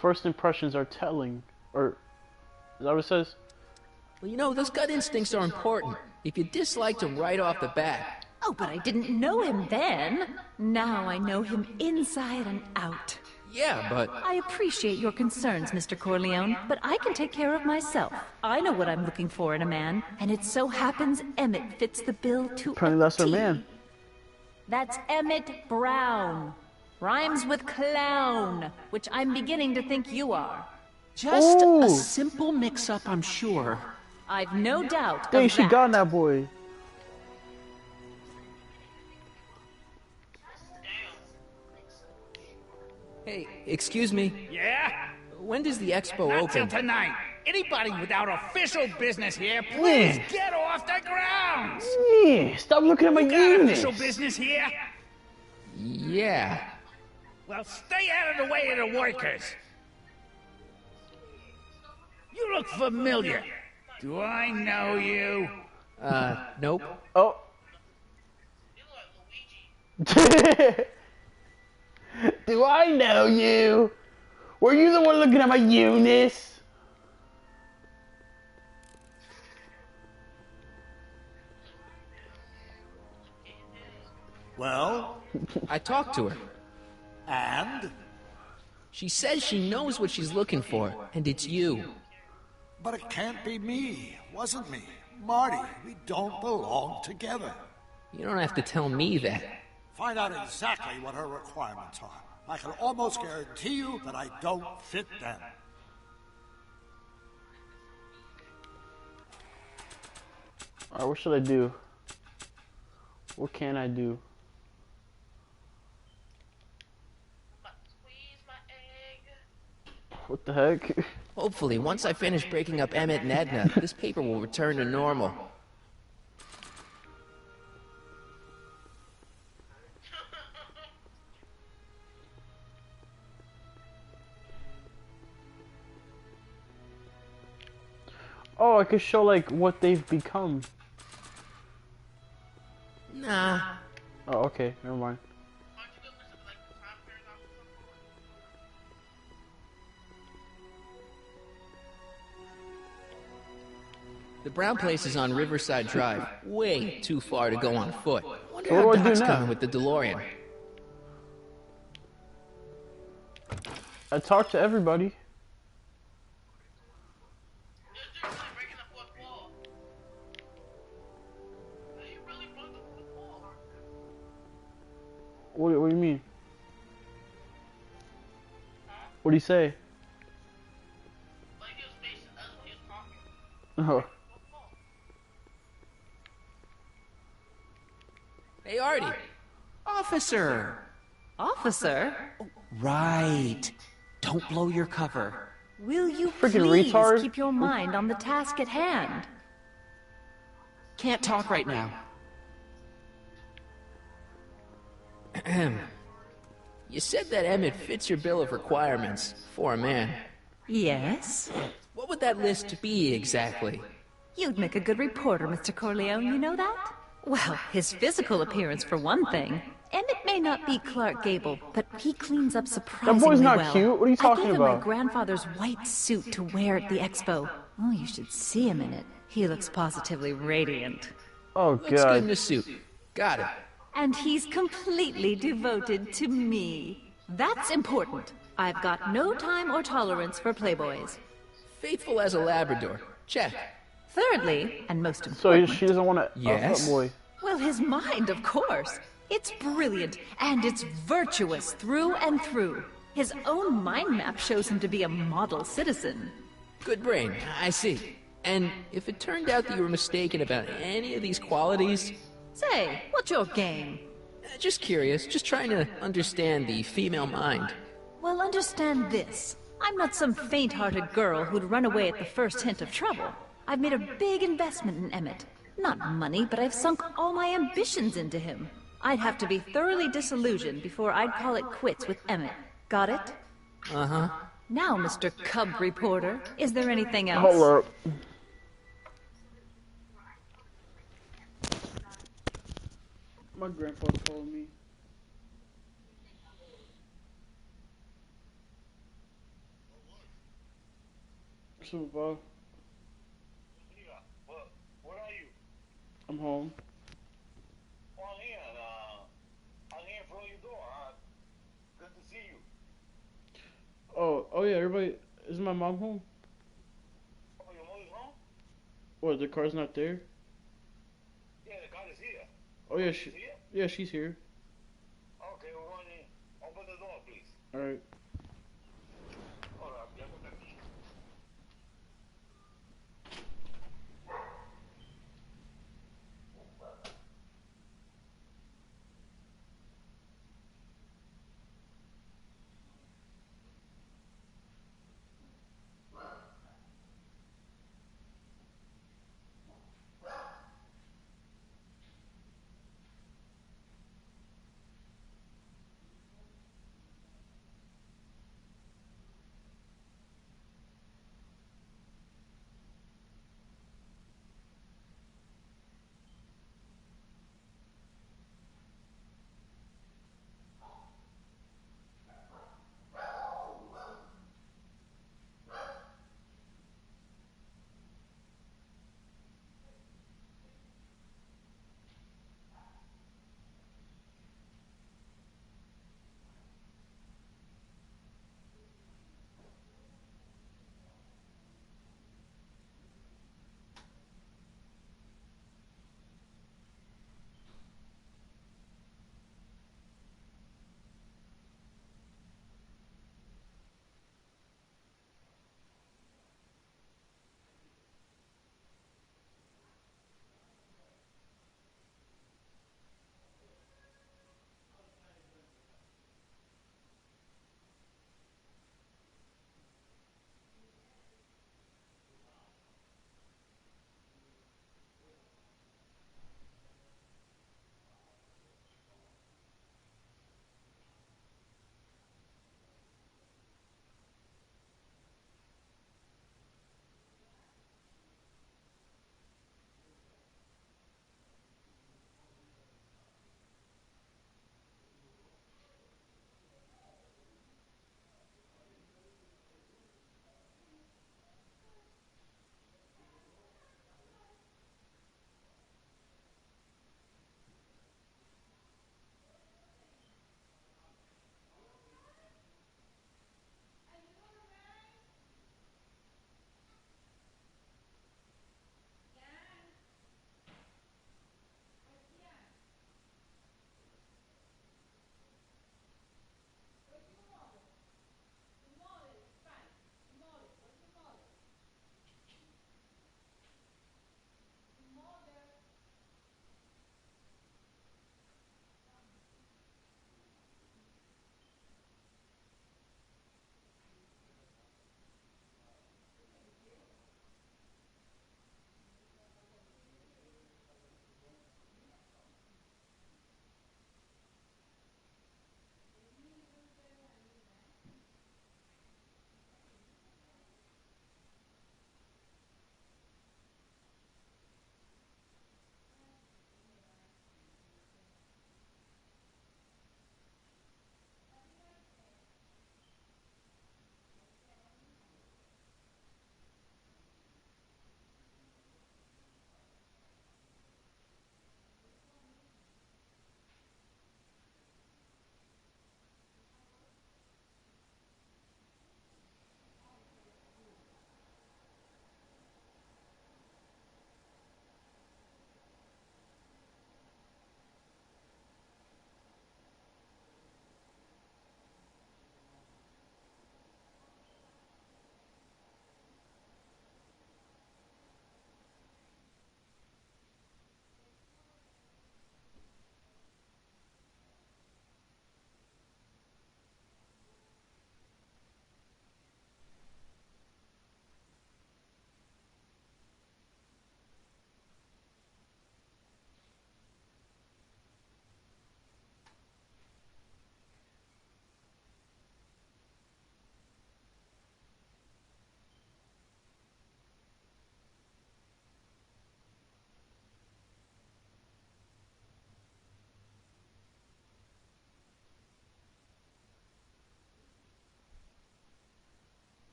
First impressions are telling, or Is that what it says? Well, you know, those gut instincts are important. If you disliked him right off the bat. Oh, but I didn't know him then. Now I know him inside and out. Yeah, but... I appreciate your concerns, Mr. Corleone, but I can take care of myself. I know what I'm looking for in a man, and it so happens Emmett fits the bill to Apparently that's her man. That's Emmett Brown. Rhymes with clown, which I'm beginning to think you are. Just a simple mix-up, I'm sure. I've no doubt Dang, of she that. got that boy. Hey, excuse me. Yeah? When does the expo Not till open? tonight. Anybody without official business here, please get off the grounds! Yeah, stop looking at my You got units. official business here? Yeah. Well, stay out of the way of the workers. You look familiar. Do I know you? Nope. Oh. Do I know you? Were you the one looking at my Eunice? Well? I talked to her. And? She says she knows what she's looking for, and it's you. But it can't be me. Wasn't me. Marty, we don't belong together. You don't have to tell me that. Find out exactly what her requirements are. I can almost guarantee you that I don't fit them. Alright, what should I do? What can I do? What the heck? Hopefully, once I finish breaking up Emmett and Edna, this paper will return to normal. Oh, I could show like what they've become. Nah. Oh, okay, never mind. The Brown place is on Riverside Drive. Way too far to go on foot. Wonder So how what do I do Doc's now? coming with the DeLorean. I talked to everybody. What do you mean? What do you say? Oh. Hey, Artie. Officer! Officer? Right. Don't blow your cover. Will you Freaking please retard. keep your mind on the task at hand? Can't talk right now. You said that Emmett fits your bill of requirements for a man. Yes? What would that list be exactly? You'd make a good reporter, Mr. Corleone, you know that? Well, his physical appearance for one thing. Emmett may not be Clark Gable, but he cleans up surprisingly well. That boy's not cute. What are you talking I gave him about? my grandfather's white suit to wear at the expo. Oh, you should see him in it. He looks positively radiant. Oh, Looks good in God. the suit. Got it. And he's completely devoted to me. That's important. I've got no time or tolerance for playboys. Faithful as a Labrador. Check. Thirdly, and most So important, she doesn't want a Yes? boy. well, his mind, of course. It's brilliant, and it's virtuous through and through. His own mind map shows him to be a model citizen. Good brain. I see. And if it turned out that you were mistaken about any of these qualities... Say, what's your game? Just curious. Just trying to understand the female mind. Well, understand this. I'm not some faint-hearted girl who'd run away at the first hint of trouble. I've made a big investment in Emmett. Not money, but I've sunk all my ambitions into him. I'd have to be thoroughly disillusioned before I'd call it quits with Emmett. Got it? Uh-huh. Now, Mr. Cub Reporter, is there anything else? Hold up. My grandpa called me. Super Bowl. I'm home. Well, Ian, I'm here for your door. Good to see you. Oh yeah, everybody. Is my mom home? Oh, your mother's home? What? The car's not there? Yeah, the car is here. Oh yeah, She's here? yeah, she's here. Okay, well, run in. Open the door, please. All right. Hold up, yeah, open the key.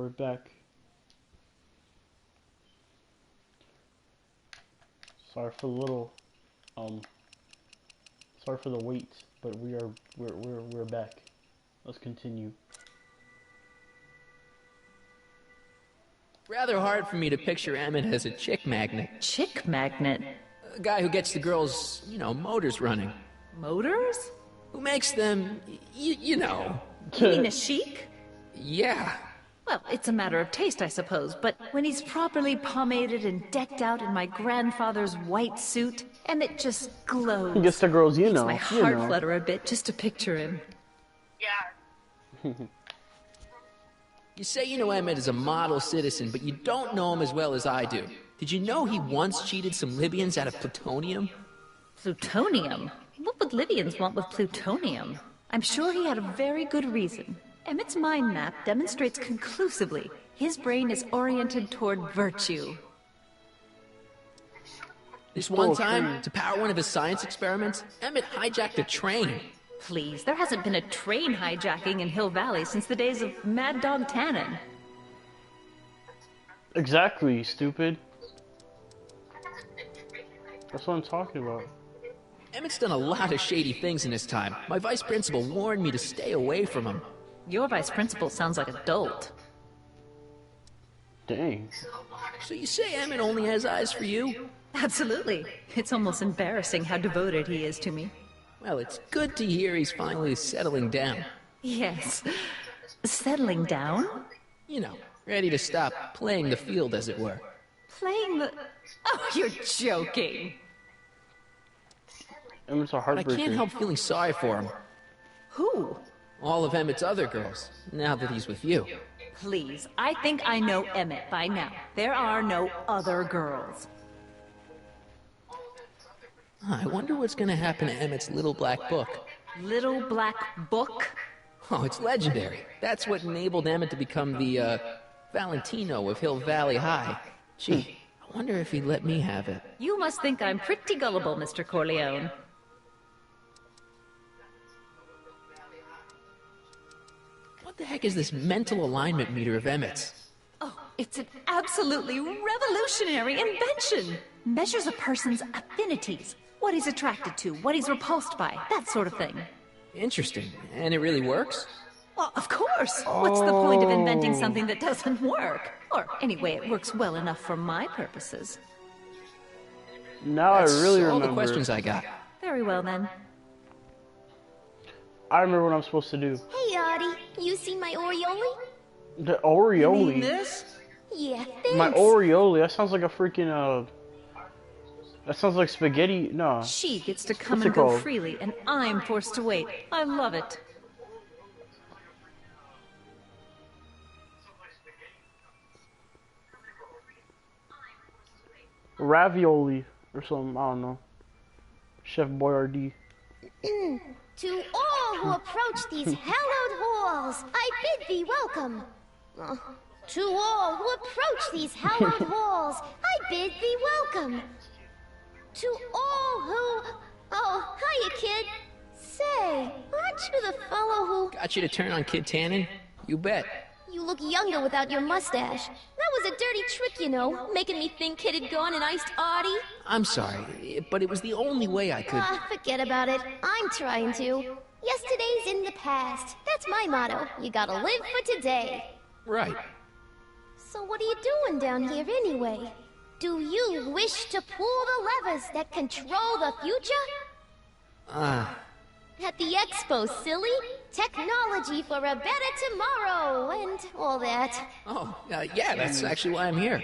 we're back. Sorry for the little, sorry for the wait, but we're back. Let's continue. Rather hard for me to picture Emmett as a chick magnet. Chick magnet? A guy who gets the girls, you know, motors running. Motors? Who makes them, you know. You mean a chic? Yeah. Well, it's a matter of taste, I suppose, but when he's properly pomaded and decked out in my grandfather's white suit, Emmett just glows. He gets the girls, you know. Makes my heart flutter a bit just to picture him. You say you know Emmett is a model citizen, but you don't know him as well as I do. Did you know he once cheated some Libyans out of plutonium? Plutonium? What would Libyans want with plutonium? I'm sure he had a very good reason. Emmett's mind map demonstrates conclusively his brain is oriented toward virtue. This one time, to power one of his science experiments, Emmett hijacked a train. Please, there hasn't been a train hijacking in Hill Valley since the days of Mad Dog Tannen. Exactly, stupid. That's what I'm talking about. Emmett's done a lot of shady things in his time. My vice principal warned me to stay away from him. Your vice principal sounds like a dolt. Dang. So you say Emmett only has eyes for you? Absolutely. It's almost embarrassing how devoted he is to me. Well, it's good to hear he's finally settling down. Yes. Settling down? You know, ready to stop playing the field, as it were. Playing the... Oh, you're joking. Emmett's a heartbreaker. I can't help feeling sorry for him. Who? All of Emmett's other girls, now that he's with you. Please, I think I know Emmett by now. There are no other girls. I wonder what's gonna happen to Emmett's little black book. Little black book? Oh, it's legendary. That's what enabled Emmett to become the, Valentino of Hill Valley High. Gee, I wonder if he'd let me have it. You must think I'm pretty gullible, Mr. Corleone. What the heck is this mental alignment meter of Emmett's? Oh, it's an absolutely revolutionary invention! Measures a person's affinities. What he's attracted to, what he's repulsed by, that sort of thing. Interesting. And it really works? Well, of course! What's the point of inventing something that doesn't work? Or, anyway, it works well enough for my purposes. Now That's I really remember. all the questions I got. Very well, then. I remember what I'm supposed to do. Hey, Artie. You seen my Orioli? The Orioli? You mean this? Yeah, thanks. My Orioli? That sounds like a freaking, that sounds like spaghetti. No. She gets to come What's and it go called? freely, and I'm forced to wait. I love it. Ravioli or something. I don't know. Chef Boyardee. To all who approach these hallowed halls, I bid thee welcome. To all who approach these hallowed halls, I bid thee welcome. To all who... Oh, hiya, kid. Say, aren't you the fellow who... Got you to turn on Kid Tannen? You bet. You look younger without your mustache. That was a dirty trick, you know, making me think Kid had gone and iced Artie. I'm sorry, but it was the only way I could... Forget about it. I'm trying to. Yesterday's in the past. That's my motto. You gotta live for today. Right. So what are you doing down here anyway? Do you wish to pull the levers that control the future? At the expo, silly. Technology for a better tomorrow, and all that. Oh, yeah, that's actually why I'm here.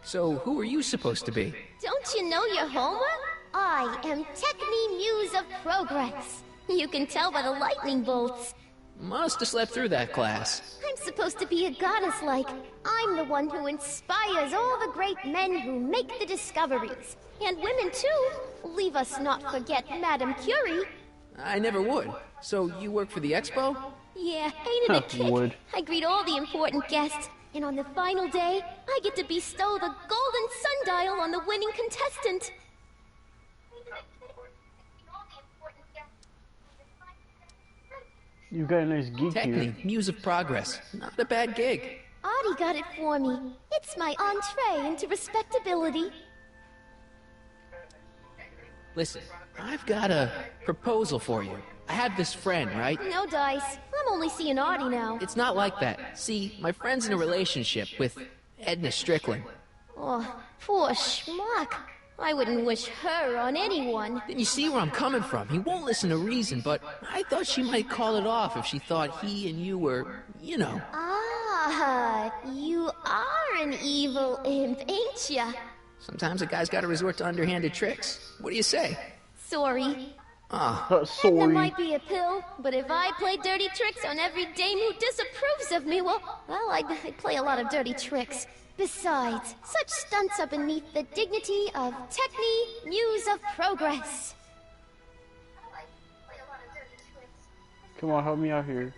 So, who are you supposed to be? Don't you know your Homer? I am Techni Muse of Progress. You can tell by the lightning bolts. Must have slept through that class. I'm supposed to be a goddess-like. I'm the one who inspires all the great men who make the discoveries. And women, too. Leave us not forget Madame Curie. I never would. So, you work for the expo? Yeah, ain't it a kick? Would. I greet all the important guests. And on the final day, I get to bestow the golden sundial on the winning contestant. You got a nice geek Technically, here. Muse of Progress. Not a bad gig. Audie got it for me. It's my entree into respectability. Listen, I've got a proposal for you. I have this friend, right? No dice. I'm only seeing Audie now. It's not like that. See, my friend's in a relationship with Edna Strickland. Oh, poor schmuck. I wouldn't wish her on anyone. Then you see where I'm coming from. He won't listen to reason, but I thought she might call it off if she thought he and you were, you know. Ah, you are an evil imp, ain't ya? Sometimes a guy's gotta resort to underhanded tricks. What do you say? Sorry. Ah, sorry. Edna might be a pill, but if I play dirty tricks on every dame who disapproves of me, well, I'd play a lot of dirty tricks. Besides, such stunts are beneath the dignity of Techne, Muse of Progress. Come on, help me out here.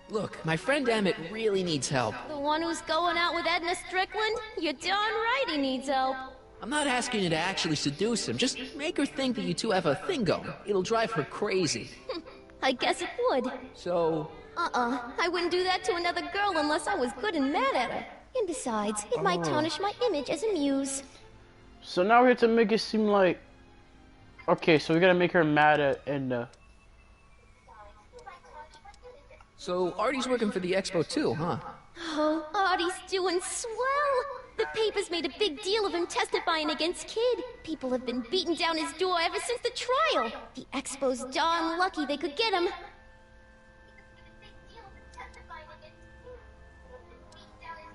Look, my friend Emmett really needs help. The one who's going out with Edna Strickland? You're darn right he needs help. I'm not asking you to actually seduce him. Just make her think that you two have a thing going. It'll drive her crazy. I guess it would. So... I wouldn't do that to another girl unless I was good and mad at her. And besides, it might tarnish my image as a muse. So now we have to make it seem like... Okay, so we gotta make her mad at Edna. So Artie's working for the expo too, huh? Oh, Artie's doing swell. The papers made a big deal of him testifying against Kid. People have been beating down his door ever since the trial. The expo's darn lucky they could get him.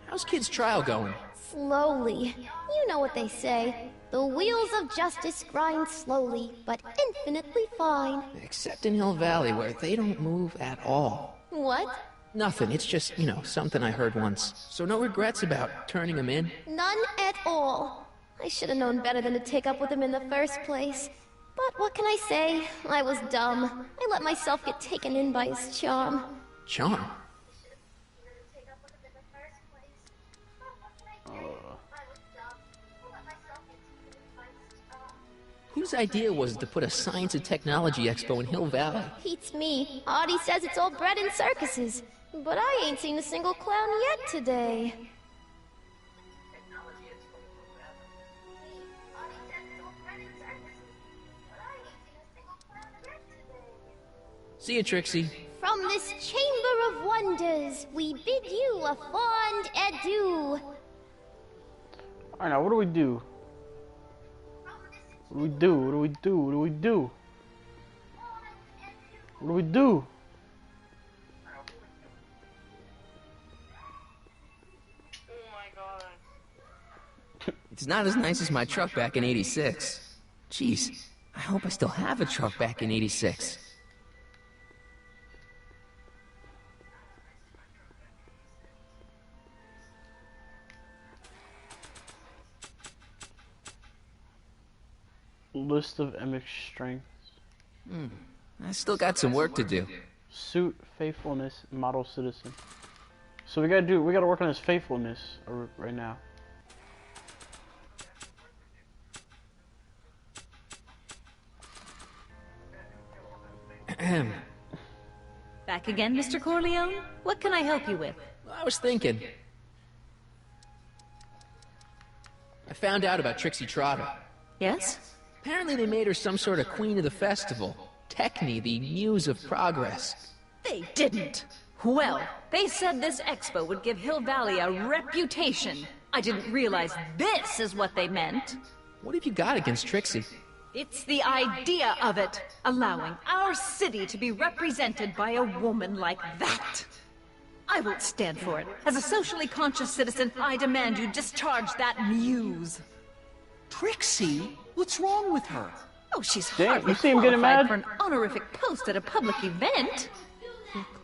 How's Kid's trial going? Slowly. You know what they say. The wheels of justice grind slowly, but infinitely fine. Except in Hill Valley, where they don't move at all. What? Nothing. It's just, you know, something I heard once. So no regrets about turning him in? None at all. I should have known better than to take up with him in the first place. But what can I say? I was dumb. I let myself get taken in by his charm. Charm? Whose idea was it to put a science and technology expo in Hill Valley? Beats me. Audie says it's all bred in circuses. But I ain't seen a single clown yet today. See you, Trixie. From this chamber of wonders, we bid you a fond adieu. Alright, now what do we do? What do we do? What do we do? What do we do? What do we do? It's not as nice as my truck back in '86. Jeez, I hope I still have a truck back in '86. List of MX strengths. I still got some work to do. Suit, faithfulness, model citizen. So we gotta work on his faithfulness right now. Back again, Mr. Corleone? What can I help you with? I was thinking. I found out about Trixie Trotter. Yes? Apparently they made her some sort of queen of the festival. Techne, the muse of progress. They didn't. Well, they said this expo would give Hill Valley a reputation. I didn't realize this is what they meant. What have you got against Trixie? It's the idea of it, allowing our city to be represented by a woman like that. I won't stand for it. As a socially conscious citizen, I demand you discharge that muse. Trixie? What's wrong with her? Oh, she's Damn, hardly you see him getting qualified mad? for an honorific post at a public event.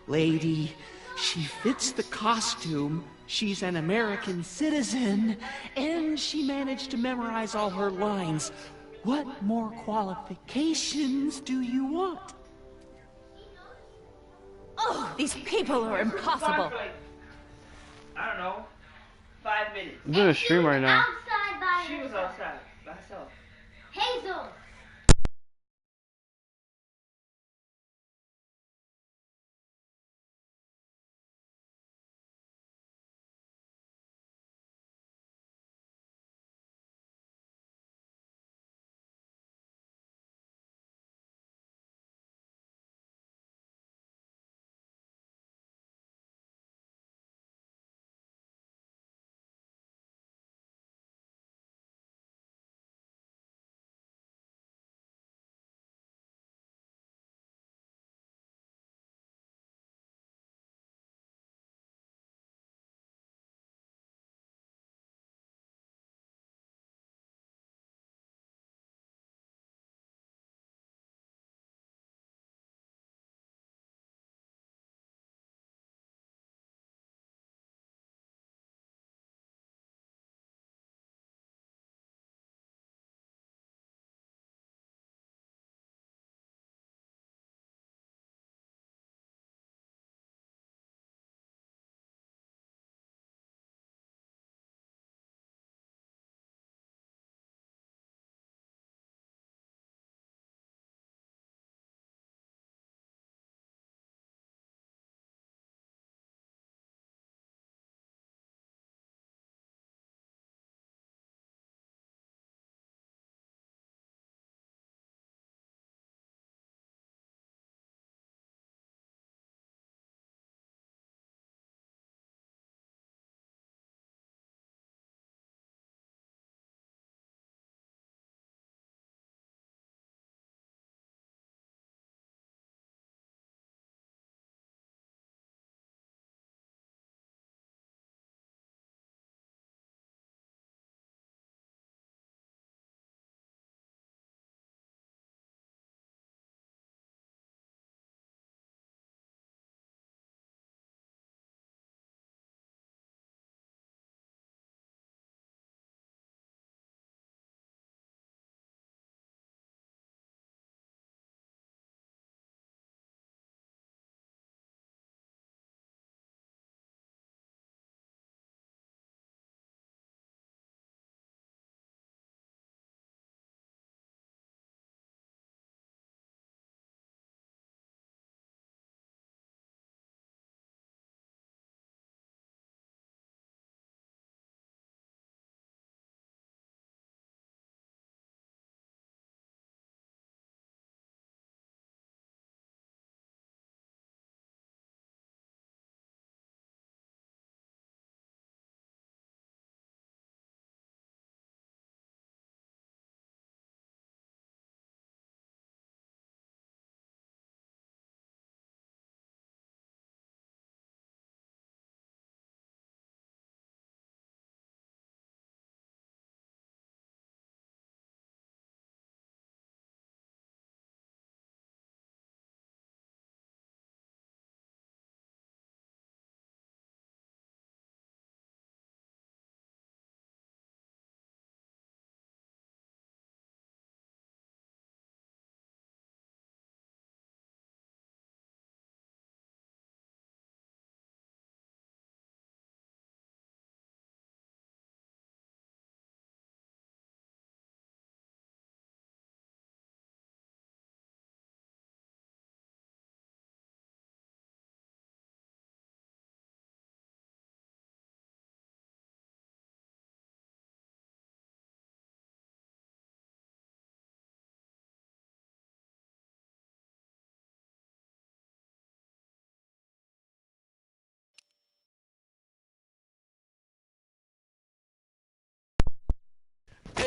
Lady, she fits the costume, she's an American citizen, and she managed to memorize all her lines. What more qualifications do you want? Oh, these people are impossible. I don't know. 5 minutes. I'm doing a stream right now. Outside by She was outside by herself. Hazel.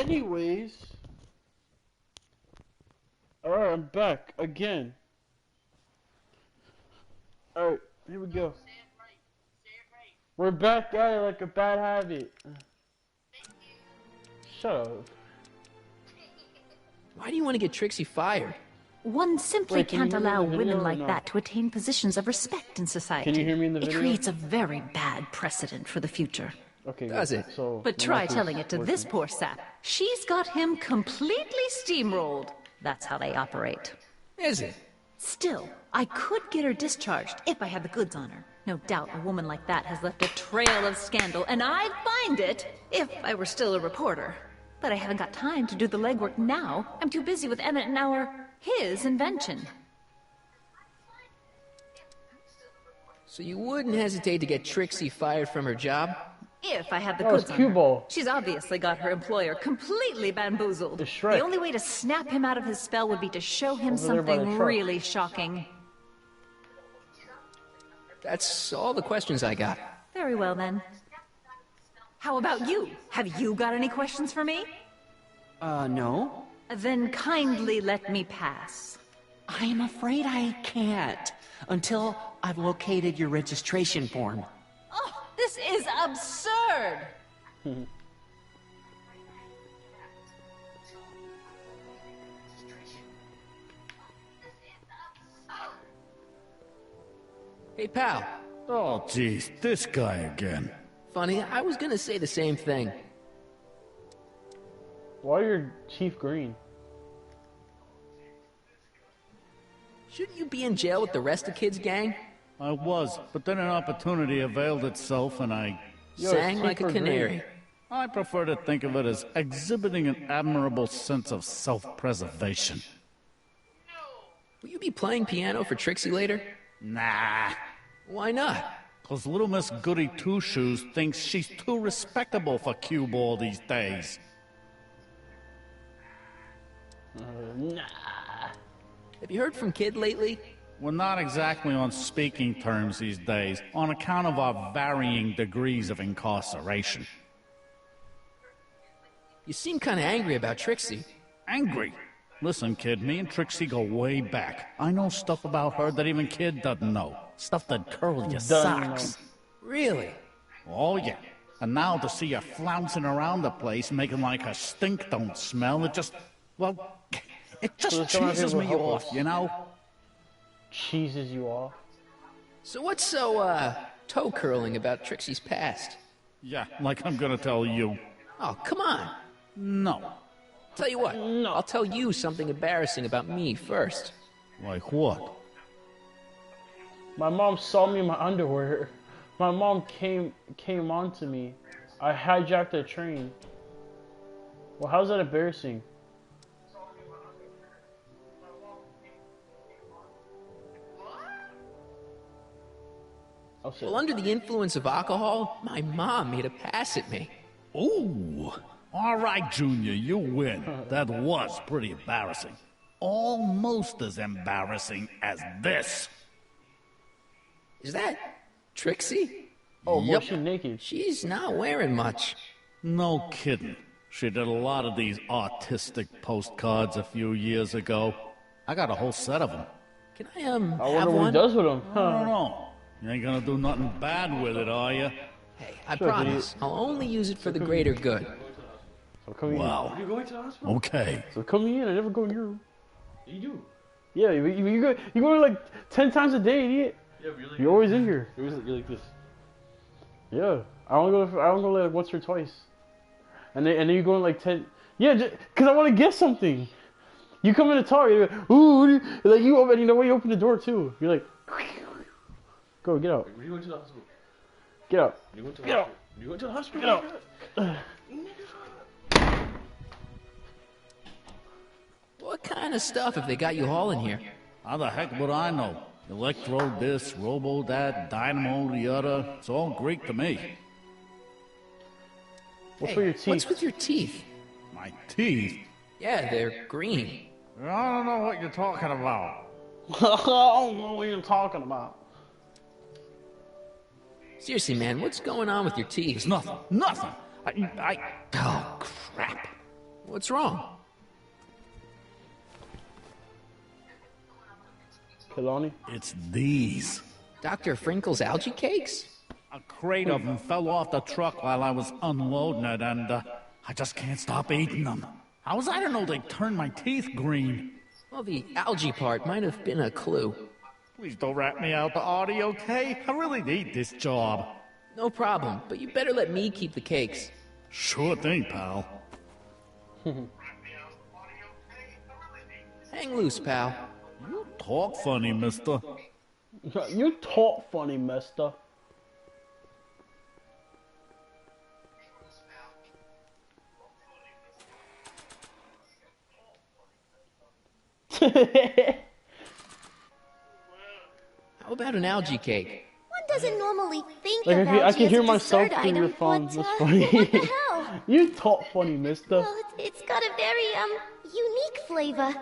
Anyways. Alright, I'm back again. Alright, here we go. We're back at it like a bad habit. Shut up. Why do you want to get Trixie fired? One simply Wait, can you can't hear me in allow the video women or like no? that to attain positions of respect in society. Can you hear me in the It video? creates a very bad precedent for the future. Okay, Does good. it? So, But my try mic is telling it to working. this poor sap. She's got him completely steamrolled. That's how they operate. Is it? Still, I could get her discharged if I had the goods on her. No doubt a woman like that has left a trail of scandal, and I'd find it if I were still a reporter. But I haven't got time to do the legwork now. I'm too busy with Emmett and his invention. So you wouldn't hesitate to get Trixie fired from her job? If I had the Oh, it's goods on cue her. ball. She's obviously got her employer completely bamboozled. It's Shrek. The only way to snap him out of his spell would be to show him Over there by the something truck. really shocking. That's all the questions I got. Very well, then. How about you? Have you got any questions for me? No. Then kindly let me pass. I'm afraid I can't. Until I've located your registration form. Oh, this is absurd! Hey, pal. Oh, jeez, this guy again. Funny, I was gonna say the same thing. Why are your teeth green? Shouldn't you be in jail with the rest of kids' gang? I was, but then an opportunity availed itself and I... Sang like a canary. I prefer to think of it as exhibiting an admirable sense of self-preservation. Will you be playing piano for Trixie later? Nah. Why not? Cause little Miss Goody Two-Shoes thinks she's too respectable for cue ball these days. Nah. Have you heard from Kid lately? We're not exactly on speaking terms these days, on account of our varying degrees of incarceration. You seem kinda angry about Trixie. Angry? Listen, kid, me and Trixie go way back. I know stuff about her that even Kid doesn't know. Stuff that curl your socks. Really? Oh, yeah. And now to see her flouncing around the place, making like her stink don't smell, it just... Well, it just So some cheeses people me help off, us. you know? Cheeses you off. So what's so, toe curling about Trixie's past? Yeah, like I'm gonna tell you. Oh, come on. No. Tell you what, I'll tell you something embarrassing about me first. Like what? My mom saw me in my underwear. My mom came on to me. I hijacked a train. Well, how's that embarrassing? Well, under the influence of alcohol, my mom made a pass at me. Ooh. All right, Junior, you win. That was pretty embarrassing. Almost as embarrassing as this. Is that Trixie? Oh, Yep. boy, she's naked. She's not wearing much. No kidding. She did a lot of these artistic postcards a few years ago. I got a whole set of them. Can I, I have wonder what he one? does with them. I don't know. You ain't gonna do nothing bad with it, are you? Hey, I Sure, promise. I'll only use it for the greater good. So come Wow. in. You going to the hospital? Okay. So come in. I never go in your room. You do. Yeah, you go like 10 times a day, idiot. Yeah, but You're always in here. You're like this. Yeah, I don't go like once or twice, and then you go in like 10. Yeah, cause I want to get something. You come in to talk, you're like, ooh, like you open, you know when you open the door too. You're like, go get out, When you going to the hospital? get out, You going to the get out, hospital? You going to the hospital? get out. What kind of stuff have they got you hauling here? How the heck would I know? Electro this, robo that, dynamo the other. It's all Greek to me. What's Hey, with your teeth? What's with your teeth? My teeth? Yeah, they're green. I don't know what you're talking about. I don't know what you're talking about. Seriously, man, what's going on with your teeth? It's nothing. Nothing. Oh, crap. What's wrong? Kalani? It's these. Dr. Frinkle's algae cakes? A crate of them fell off the truck while I was unloading it, and I just can't stop eating them. How was I to know they turned my teeth green? Well, the algae part might have been a clue. Please don't rat me out, Artie, okay? I really need this job. No problem, but you better let me keep the cakes. Sure thing, pal. Hang loose, pal. You talk funny, mister. You talk funny, mister. How about an algae cake? One doesn't normally think Like of I algae can as hear a myself dessert through your item, phone. but, That's funny. what the hell? You talk funny, mister. Well, it's got a very, unique flavor.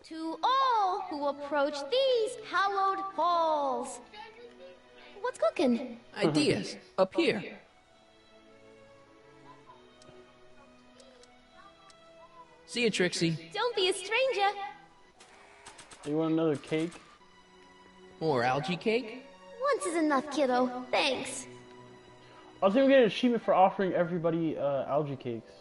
To all who approach these hallowed halls. What's cooking? Ideas. Up here. See you, Trixie. Don't be a stranger. You want another cake? More algae cake? Once is enough, kiddo. Thanks. I think we get an achievement for offering everybody algae cakes.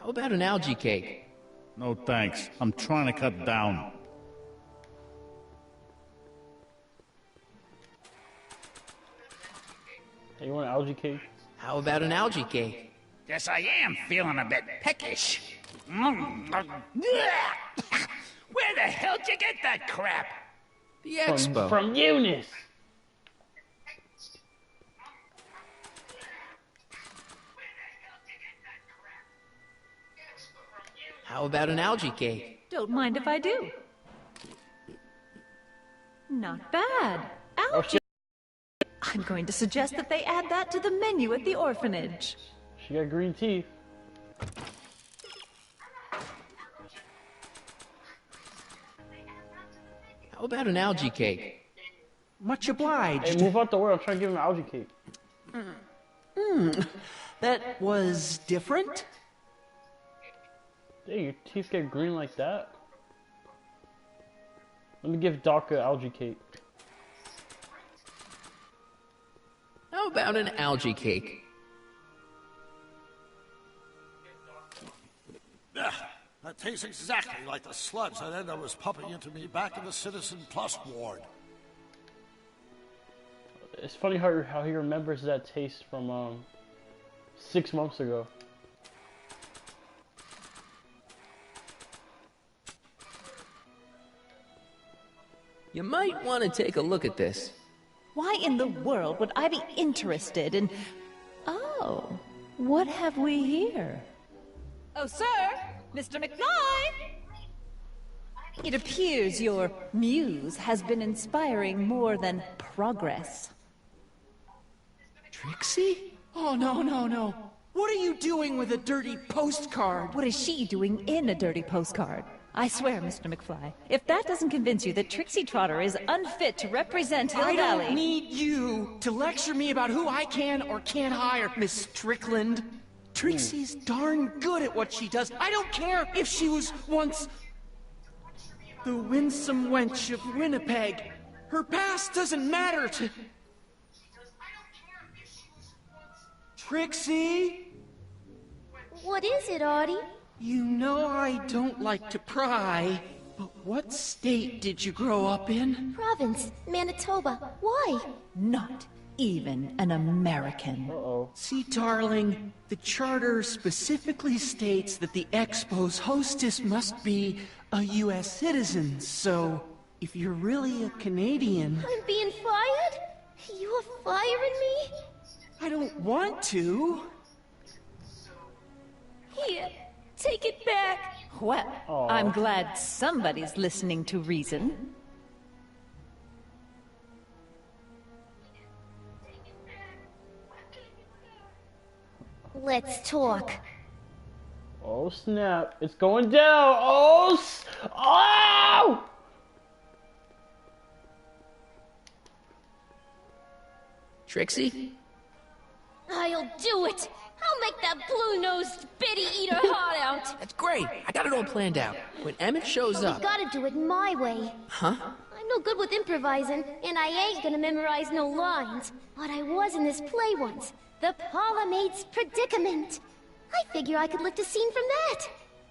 How about an algae cake? No thanks. I'm trying to cut down. Hey, you want an algae cake? How about an algae cake? Yes, I am feeling a bit peckish. Where the hell did you get that crap? The expo. From Eunice. How about an algae cake? Don't mind if I do. Not bad. Algae. I'm going to suggest that they add that to the menu at the orphanage. She got green teeth. How about an algae cake? Much obliged. Hey, move out the way. I'm trying to give him an algae cake. That was different? Dang, your teeth get green like that? Let me give Doc an algae cake. How about an algae cake? That tastes exactly like the sludge that Edna was pumping into me back in the Citizen Plus ward. It's funny how he remembers that taste from 6 months ago. You might want to take a look at this. Why in the world would I be interested in... Oh, what have we here? Oh, sir! Mr. McFly! It appears your muse has been inspiring more than progress. Trixie? Oh, no, no, no. What are you doing with a dirty postcard? What is she doing in a dirty postcard? I swear, Mr. McFly, if that doesn't convince you that Trixie Trotter is unfit to represent Hill Valley... I don't need you to lecture me about who I can or can't hire, Miss Strickland. Trixie's darn good at what she does. I don't care if she was once the winsome wench of Winnipeg. Her past doesn't matter to... Trixie? What is it, Artie? You know I don't like to pry, but what state did you grow up in? Province, Manitoba. Why? Not even an American. Uh-oh. See, darling, the charter specifically states that the Expo's hostess must be a U.S. citizen, so if you're really a Canadian... I'm being fired? You're firing me? I don't want to. Here, take it back. Well, I'm glad somebody's listening to reason. Let's talk. Oh snap! It's going down. Oh! Ah! Trixie? I'll do it! I'll make that blue-nosed bitty eat her heart out! That's great. I got it all planned out. When Emmett shows But up... we gotta do it my way. Huh? I'm no good with improvising, and I ain't gonna memorize no lines. But I was in this play once. The Parlor-Maid's Predicament. I figure I could lift a scene from that.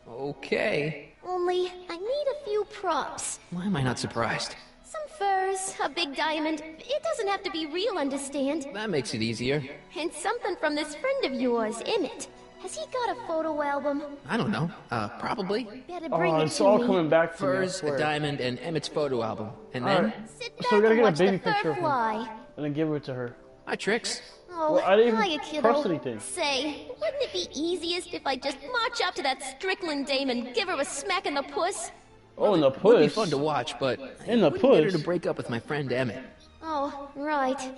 Okay. Only, I need a few props. Why am I not surprised? Some furs, a big diamond. It doesn't have to be real, understand? That makes it easier. And something from this friend of yours, Emmett. Has he got a photo album? I don't know. Probably. Better bring it it's to all me. coming back to me. I Furs, a swear. diamond, and Emmett's photo album. And All then... right. Sit So we back gotta and get a watch baby the fur picture of him fly. and then give it to her. Hi, Trix. Oh, Well, I didn't hiya, even kiddo. press anything. Say, wouldn't it be easiest if I just march up to that Strickland dame and give her a smack in the puss? Oh, in the It would be puss. fun to watch, but In the I wouldn't get her puss. to break up with my friend Emmett. Oh, right.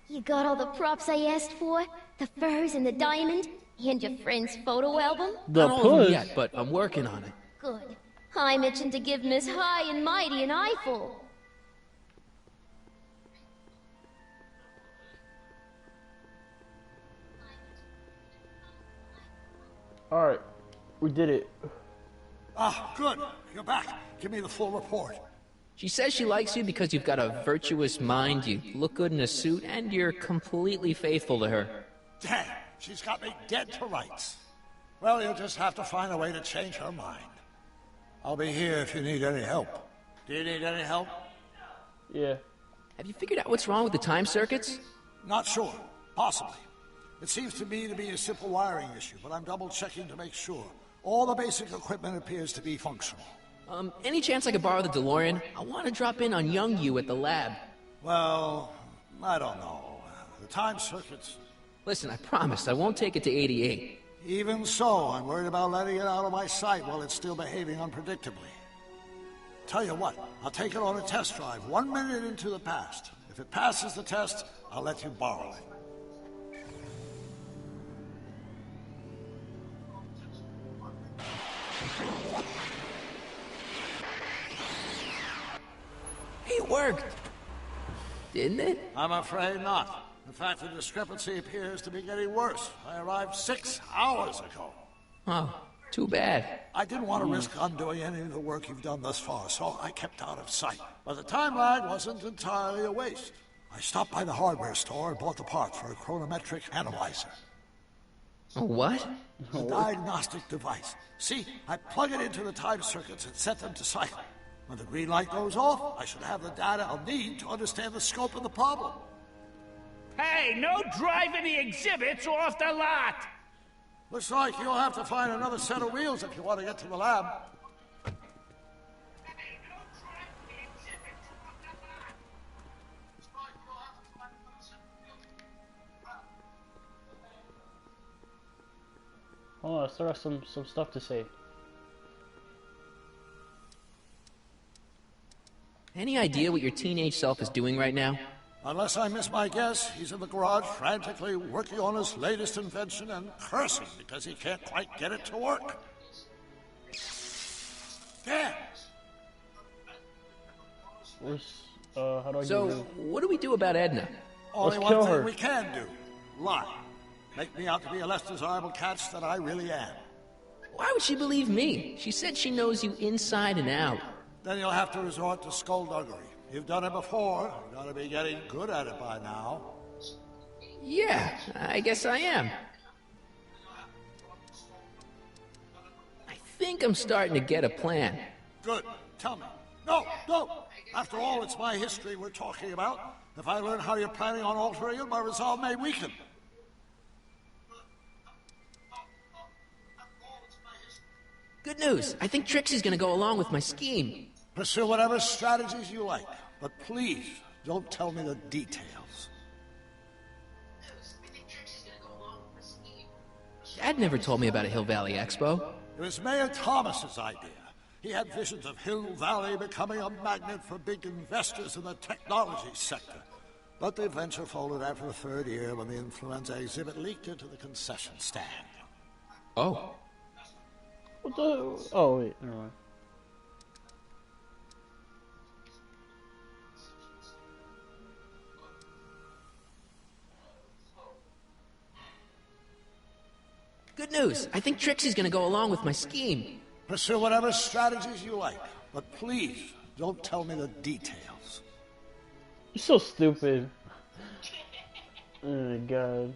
You got all the props I asked for? The furs and the diamond? And your friend's photo album? The Not all of them puss. yet, but I'm working on it. Good. I'm itching to give Miss High and Mighty an eyeful. All right, we did it. Ah, good. You're back. Give me the full report. She says she likes you because you've got a virtuous mind, you look good in a suit, and you're completely faithful to her. Damn, she's got me dead to rights. Well, you'll just have to find a way to change her mind. I'll be here if you need any help. Do you need any help? Yeah. Have you figured out what's wrong with the time circuits? Not sure. Possibly. It seems to me to be a simple wiring issue, but I'm double-checking to make sure. All the basic equipment appears to be functional. Any chance I could borrow the DeLorean? I want to drop in on young you at the lab. Well, I don't know. The time circuits... Listen, I promise I won't take it to 88. Even so, I'm worried about letting it out of my sight while it's still behaving unpredictably. Tell you what, I'll take it on a test drive 1 minute into the past. If it passes the test, I'll let you borrow it. It worked. Didn't it? I'm afraid not. In fact, the discrepancy appears to be getting worse. I arrived 6 hours ago. Oh, too bad. I didn't want to risk undoing any of the work you've done thus far, so I kept out of sight. But the time lag wasn't entirely a waste. I stopped by the hardware store and bought the parts for a chronometric analyzer. A what? A diagnostic device. See, I plug it into the time circuits and set them to cycle. When the green light goes off, I should have the data I'll need to understand the scope of the problem. Hey, no driving the exhibits off the lot! Looks like you'll have to find another set of wheels if you want to get to the lab. Hold on, I still have some stuff to say. Any idea what your teenage self is doing right now? Unless I miss my guess, he's in the garage frantically working on his latest invention and cursing because he can't quite get it to work. Damn! How do I So, get rid what do we do about Edna? Only Let's one kill thing her. we can do. Lie. Make me out to be a less desirable catch than I really am. Why would she believe me? She said she knows you inside and out. Then you'll have to resort to skullduggery. You've done it before. You gotta be getting good at it by now. Yeah, I guess I am. I think I'm starting to get a plan. Good. Tell me. No, no. After all, it's my history we're talking about. If I learn how you're planning on altering it, my resolve may weaken. Good news. I think Trixie's gonna go along with my scheme. Pursue whatever strategies you like, but please don't tell me the details. Dad never told me about a Hill Valley Expo. It was Mayor Thomas's idea. He had visions of Hill Valley becoming a magnet for big investors in the technology sector. But the venture folded after the third year when the influenza exhibit leaked into the concession stand. Oh. What the? Oh wait, never mind. Good news. I think Trixie's gonna go along with my scheme. Pursue whatever strategies you like, but please don't tell me the details. You're so stupid. Oh my god.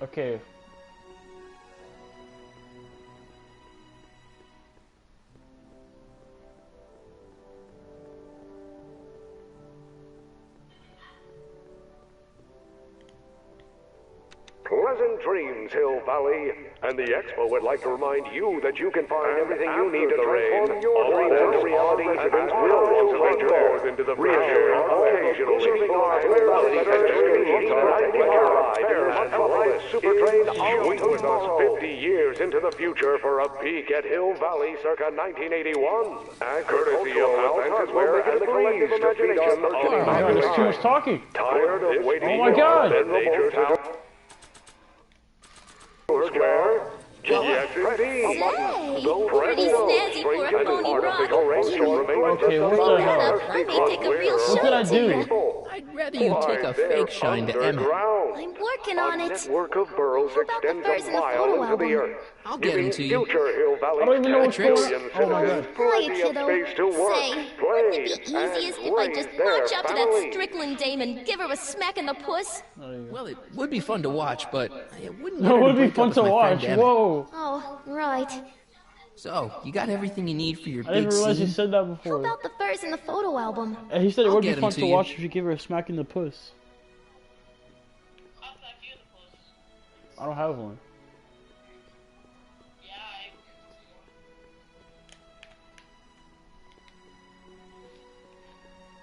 Okay. Pleasant dreams, Hill Valley. And the Expo would like to remind you that you can find everything you need to transform your dreams into reality and will to more into the future. Occasionally, Hill Valley has super train wait with us 50 years into the future for a peek at Hill Valley circa 1981. And courtesy of Adventures Wear and the collective imagination of the Oh my god, there's too much talking. Tired of waiting oh my god. for nature's house? Square? Yes, indeed. Pretty snazzy for a phony rock. Okay, what the hell? I may take a real What shine did I to do? you. I'd rather you take a fake shine to Emma. I'm working on it. Network of burrows extends a mile into the earth. I'll get him to you. Future Hill Valley I don't even know what's going on. Oh my god. Hiya, kiddo. Space to work, Say, wouldn't it be easiest if I just march up to that Strickland dame and give her a smack in the puss? Well, it would be fun to watch, but it wouldn't No, it would be fun to watch. Whoa. Oh, right. So, you got everything you need for your I big didn't realize scene? you said that How before. about the furs in the photo album? And he said it I'll would be get 'em fun to to you. watch if you give her a smack in the puss. I don't have one.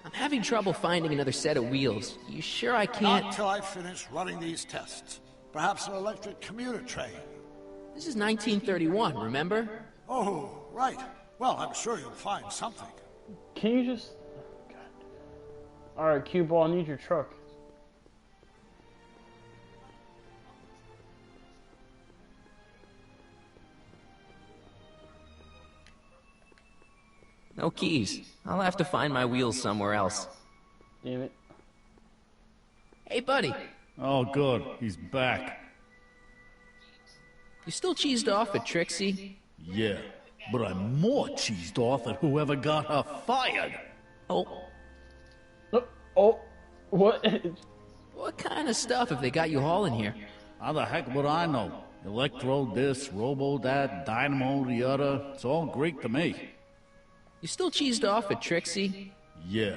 I'm having trouble finding another set of wheels. You sure I can't? Not till I finish running these tests. Perhaps an electric commuter train. This is 1931, remember? Oh, right. Well, I'm sure you'll find something. Can you just... Alright, Cue Ball, I need your truck. No keys. I'll have to find my wheels somewhere else. Damn it. Hey, buddy. Oh, good. He's back. You still cheesed off at Trixie? Yeah, but I'm more cheesed off at whoever got her fired. Oh. Oh. What? What kind of stuff have they got you hauling here? How the heck would I know? Electro this, robo that, dynamo the other. It's all Greek to me. You still cheesed off at Trixie? Yeah,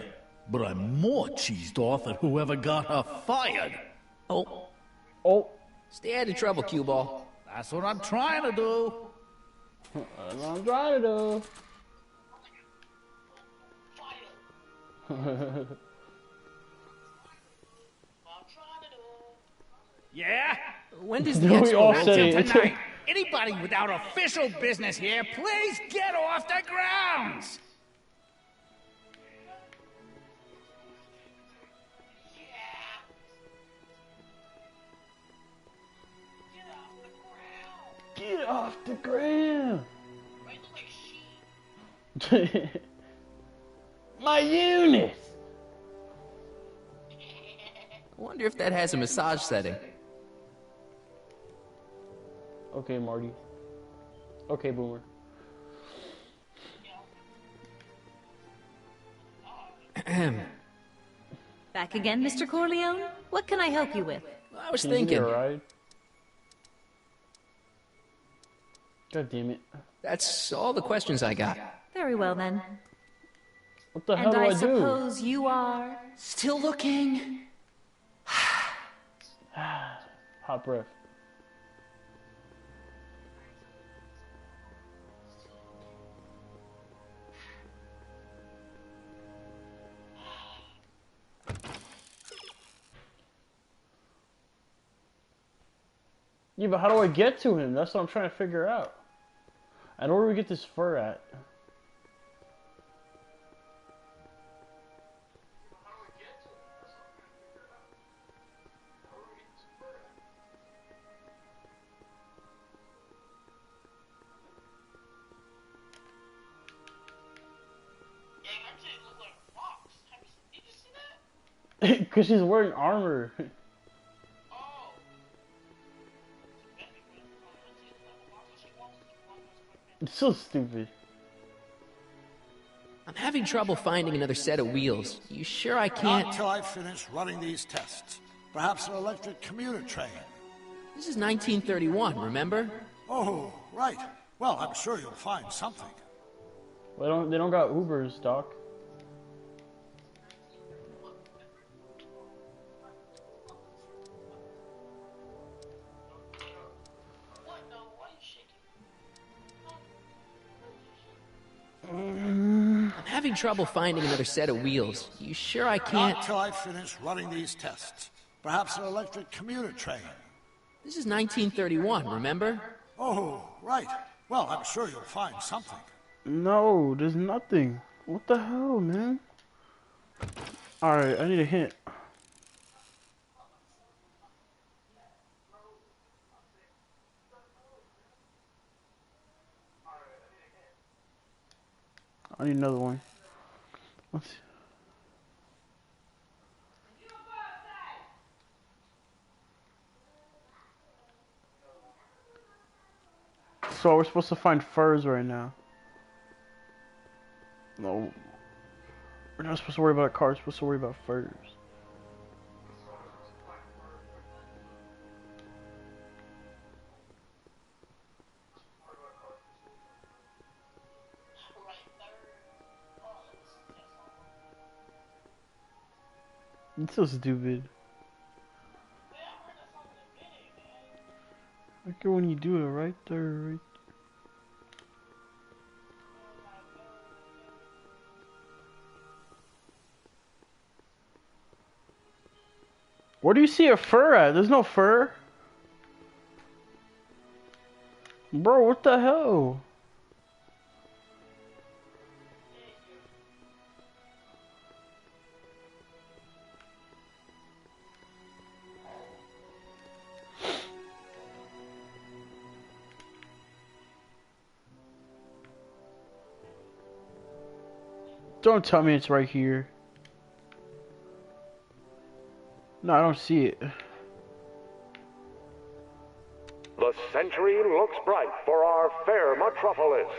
but I'm more cheesed off at whoever got her fired. Oh. Oh. Stay out of trouble, Cue Ball. That's what I'm trying to do. That's what I'm trying to do. Yeah? When does the We expo all roll said till it. Tonight. Anybody without official business here, please get off the grounds! Get off the ground! My unit! I wonder if that has a massage setting. Okay, Marty. Okay, Boomer. Back again, Mr. Corleone? What can I help you with? I was Can you give me thinking. a ride? God damn it. That's all the questions I got. Very well, then. What the hell And do I I do? suppose you are... Still looking? Hot breath. Yeah, but how do I get to him? That's what I'm trying to figure out. And where do we get this fur at? Because she's wearing armor. It's so stupid. I'm having trouble finding another set of wheels. You sure I can't? Not until I finish running these tests. Perhaps an electric commuter train. This is 1931, remember? Oh, right. Well, I'm sure you'll find something. Well, they don't got Ubers, Doc. I'm having trouble finding another set of wheels. You sure I can't? Not until I finish running these tests. Perhaps an electric commuter train. This is 1931, remember? Oh, right. Well, I'm sure you'll find something. No, there's nothing. What the hell, man? Alright, I need a hint. I need another one. Let's see. So we're supposed to find furs right now. No. We're not supposed to worry about cars, we're supposed to worry about furs. It's so stupid. Look at when you do it right there, right. Where do you see a fur at? There's no fur. Bro, what the hell? Don't tell me it's right here. No, I don't see it. The century looks bright for our fair metropolis.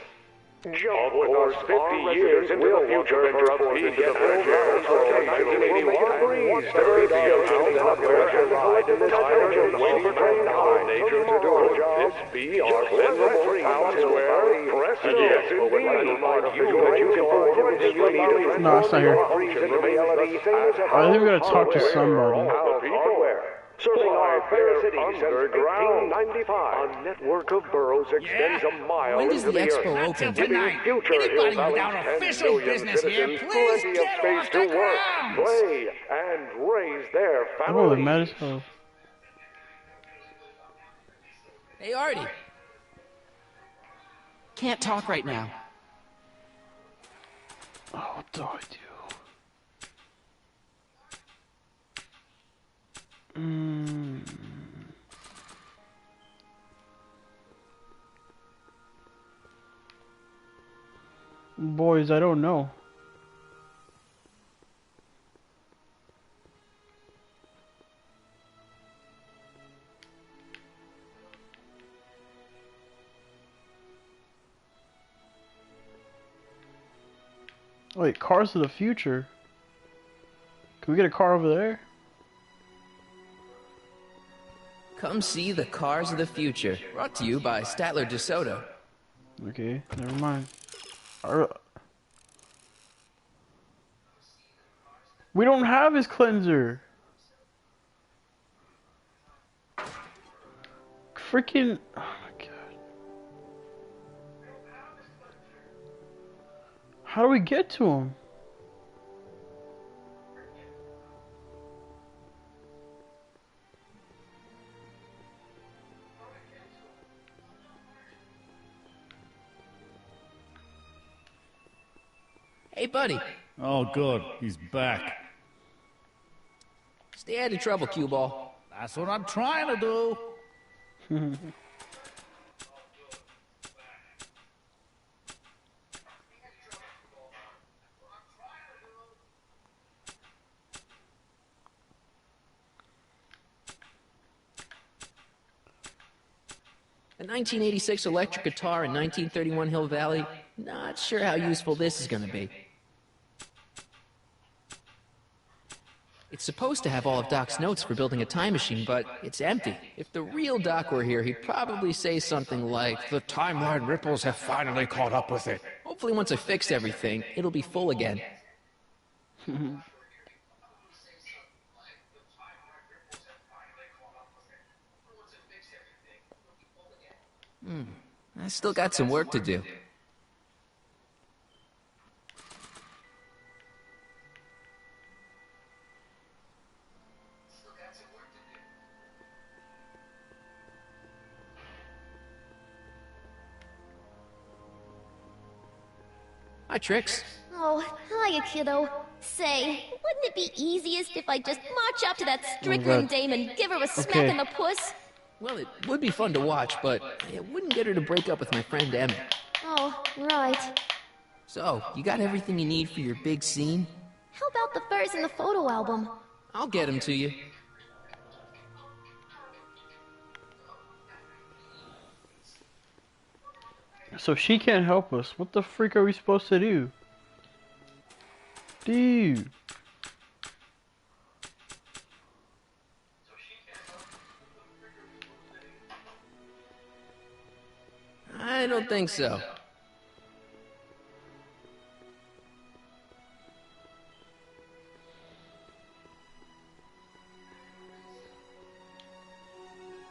Jump course 50 years into the future for a peek at the occasionally make a breeze to read the ocean where and ride in this engine supertrain high. Nature's to do her job. This be our venerable town square. Presto. Yes, indeed. No, it's not here. I think we gotta talk to somebody. Serving our fair city since 1895. A network of boroughs extends a mile When does into the the expo earth. open? Giving future Anybody Hill Valley's without 10 official million business here, citizens please plenty of get space off to the work, grounds. play, and raise their Oh, the families. mad as hell. Hey, Artie. Can't talk right now. Oh, what do I do? Boys, I don't know. Wait, cars of the future? Can we get a car over there? Come see the cars of the future. Brought to you by Statler DeSoto. Okay, never mind. We don't have his cleanser. Freaking. Oh my god. How do we get to him? Hey, buddy. Oh, good. He's back. Stay out of trouble, cue ball. That's what I'm trying to do. 1986 electric guitar in 1931 Hill Valley. Not sure how useful this is gonna be. It's supposed to have all of Doc's notes for building a time machine, but it's empty. If the real Doc were here, he'd probably say something like, The timeline ripples have finally caught up with it. hopefully once I fix everything, it'll be full again. I still got some work to do. Hi, Trix. Oh, hiya, kiddo. Say, wouldn't it be easiest if I just march up to that Strickland dame and give her a smack in the puss? Well, it would be fun to watch, but it wouldn't get her to break up with my friend Emmett. Oh, right. So, you got everything you need for your big scene? How about the furs in the photo album? I'll get them to you. So she can't help us. What the freak are we supposed to do? Dude. I don't think so.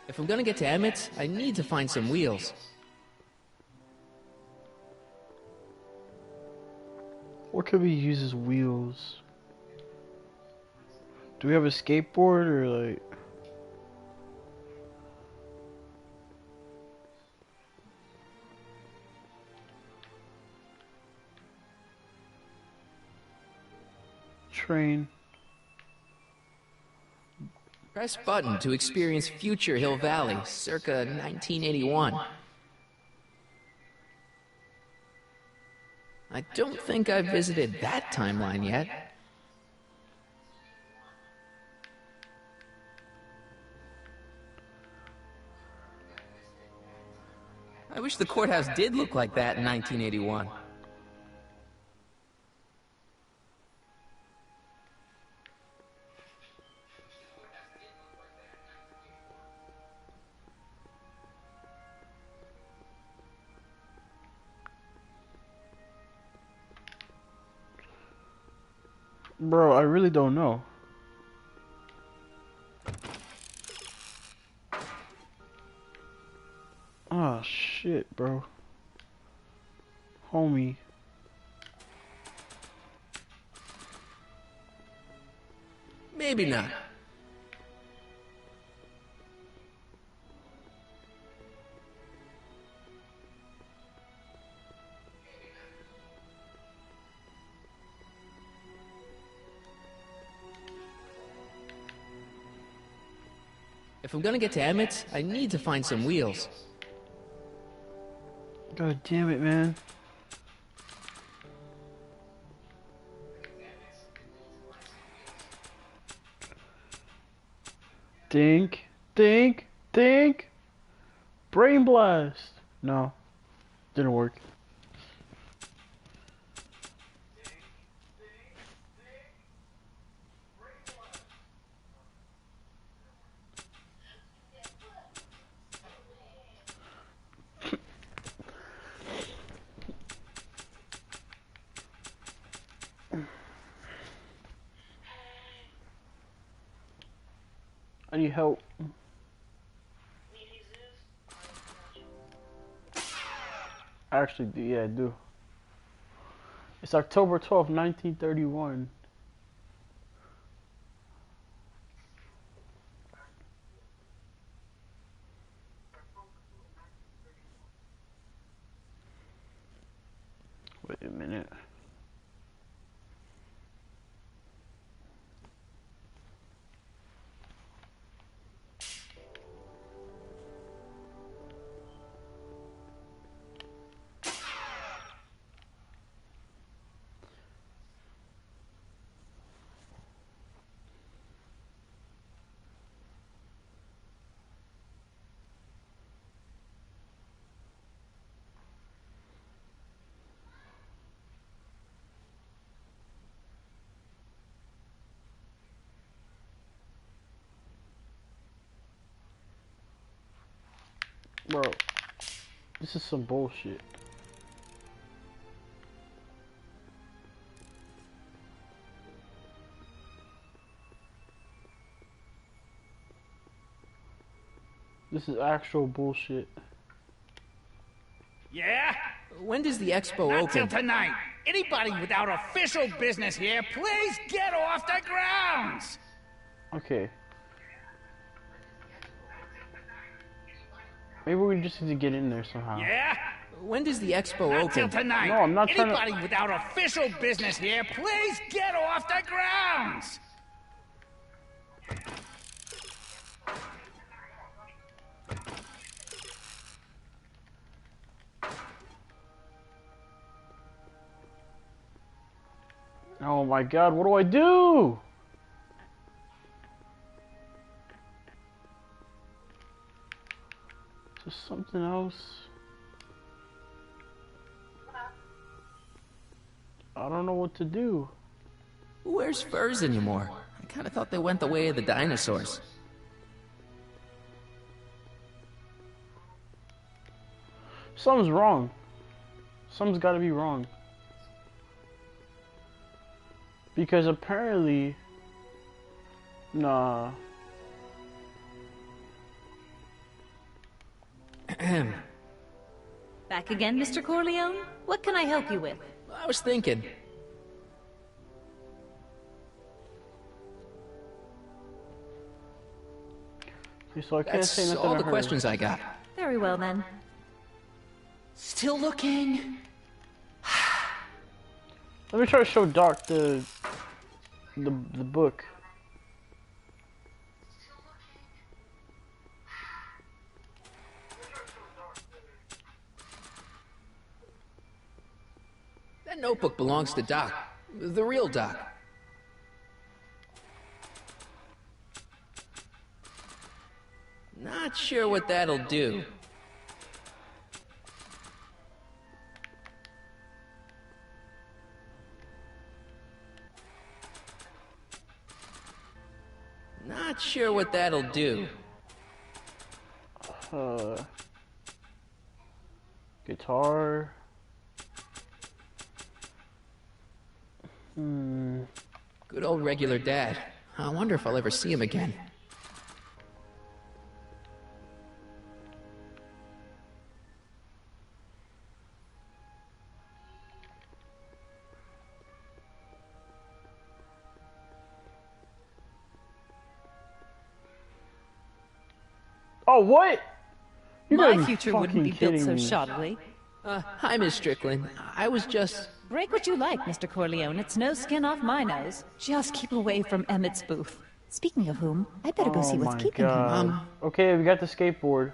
If I'm gonna get to Emmett's, I need to find some wheels. What could we use as wheels? Do we have a skateboard or like... Train. Press button to experience future Hill Valley, circa 1981. I don't think I've visited that timeline yet. I wish the courthouse did look like that in 1981. Bro, I really don't know. Oh shit, bro. Homie. Maybe not. If I'm gonna get to Emmett's, I need to find some wheels. God damn it, man. Think, think, think. Brain blast. No, didn't work. I need help. Actually, yeah, I do. It's October 12th, 1931. Wait a minute. Bro, this is some bullshit. This is actual bullshit. Yeah? When does the expo Not open? till tonight. Anybody without official business here, please get off the grounds! Okay. Maybe we just need to get in there somehow. Yeah? When does the expo Not open? till tonight. No, I'm not trying to... Anybody without official business here, please get off the grounds! Oh my god, what do I do? Is there something else? I don't know what to do. Who wears furs anymore? I kind of thought they went the way of the dinosaurs. Something's wrong. Something's gotta be wrong. Because apparently... Nah. Back again, Mr. Corleone? What can I help you with? I was thinking. Okay, so I can't say That's nothing all to the her. questions I got. Very well, then. Still looking? Let me try to show Doc the book. That notebook belongs to Doc. The real Doc. Not sure what that'll do. Not sure what that'll do. Guitar. Good old regular Dad. I wonder if I'll ever see him again. Oh, what? You gotta My be future wouldn't be fucking built so kidding me. shoddily. Hi, Miss Strickland. I was just... Break what you like, Mr. Corleone. It's no skin off my nose. Just keep away from Emmett's booth. Speaking of whom, I better go see what's keeping him. Okay, we got the skateboard.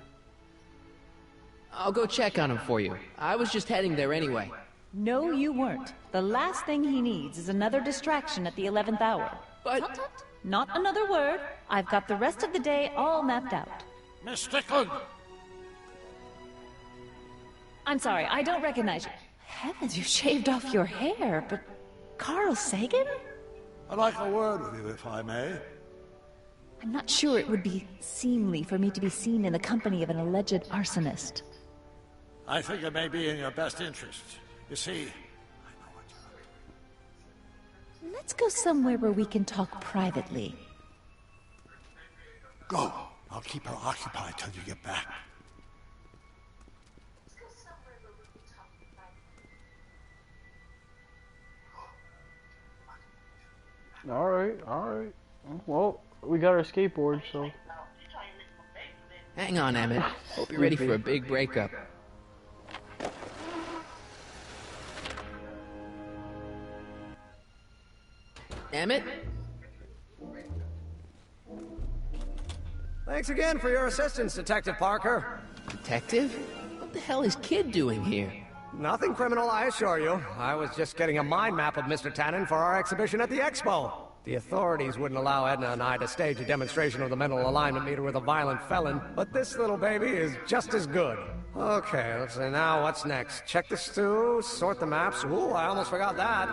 I'll go check on him for you. I was just heading there anyway. No, you weren't. The last thing he needs is another distraction at the 11th hour. But... Tut, tut. Not another word. I've got the rest of the day all mapped out. Miss Strickland! I'm sorry, I don't recognize you. Heavens, you shaved off your hair, but... Carl Sagan? I'd like a word with you, if I may. I'm not sure it would be seemly for me to be seen in the company of an alleged arsonist. I think it may be in your best interest. You see, Let's go somewhere where we can talk privately. go. I'll keep her occupied till you get back. Alright. Well, we got our skateboard, so... Hang on, Emmett. Hope you're ready for a big breakup. Emmett? Thanks again for your assistance, Detective Parker. Detective? What the hell is Kid doing here? Nothing criminal, I assure you. I was just getting a mind map of Mr. Tannen for our exhibition at the Expo. The authorities wouldn't allow Edna and I to stage a demonstration of the mental alignment meter with a violent felon, but this little baby is just as good. Okay, let's see, now what's next? Check the stew, sort the maps. Ooh, I almost forgot that.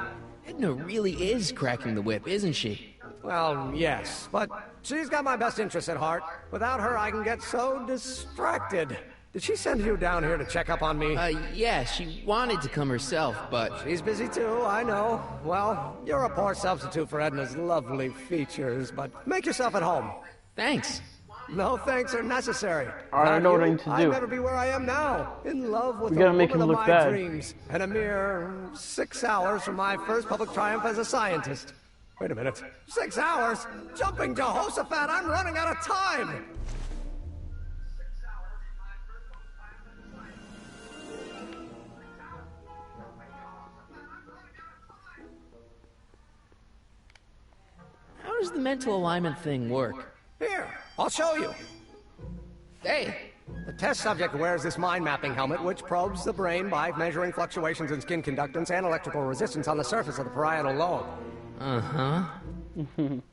Edna really is cracking the whip, isn't she? Well, yes, but she's got my best interests at heart. Without her, I can get so distracted. Did she send you down here to check up on me? Yeah, she wanted to come herself, but... She's busy too, I know. Well, you're a poor substitute for Edna's lovely features, but make yourself at home. Thanks. No thanks are necessary. I know what I need to do. I'd never be where I am now. In love with We the gotta make woman him of look my bad. dreams. And a mere 6 hours from my first public triumph as a scientist. Wait a minute. 6 hours? Jumping Jehoshaphat, I'm running out of time! How does the mental alignment thing work? Here, I'll show you. Hey! The test subject wears this mind mapping helmet, which probes the brain by measuring fluctuations in skin conductance and electrical resistance on the surface of the parietal lobe. Uh-huh.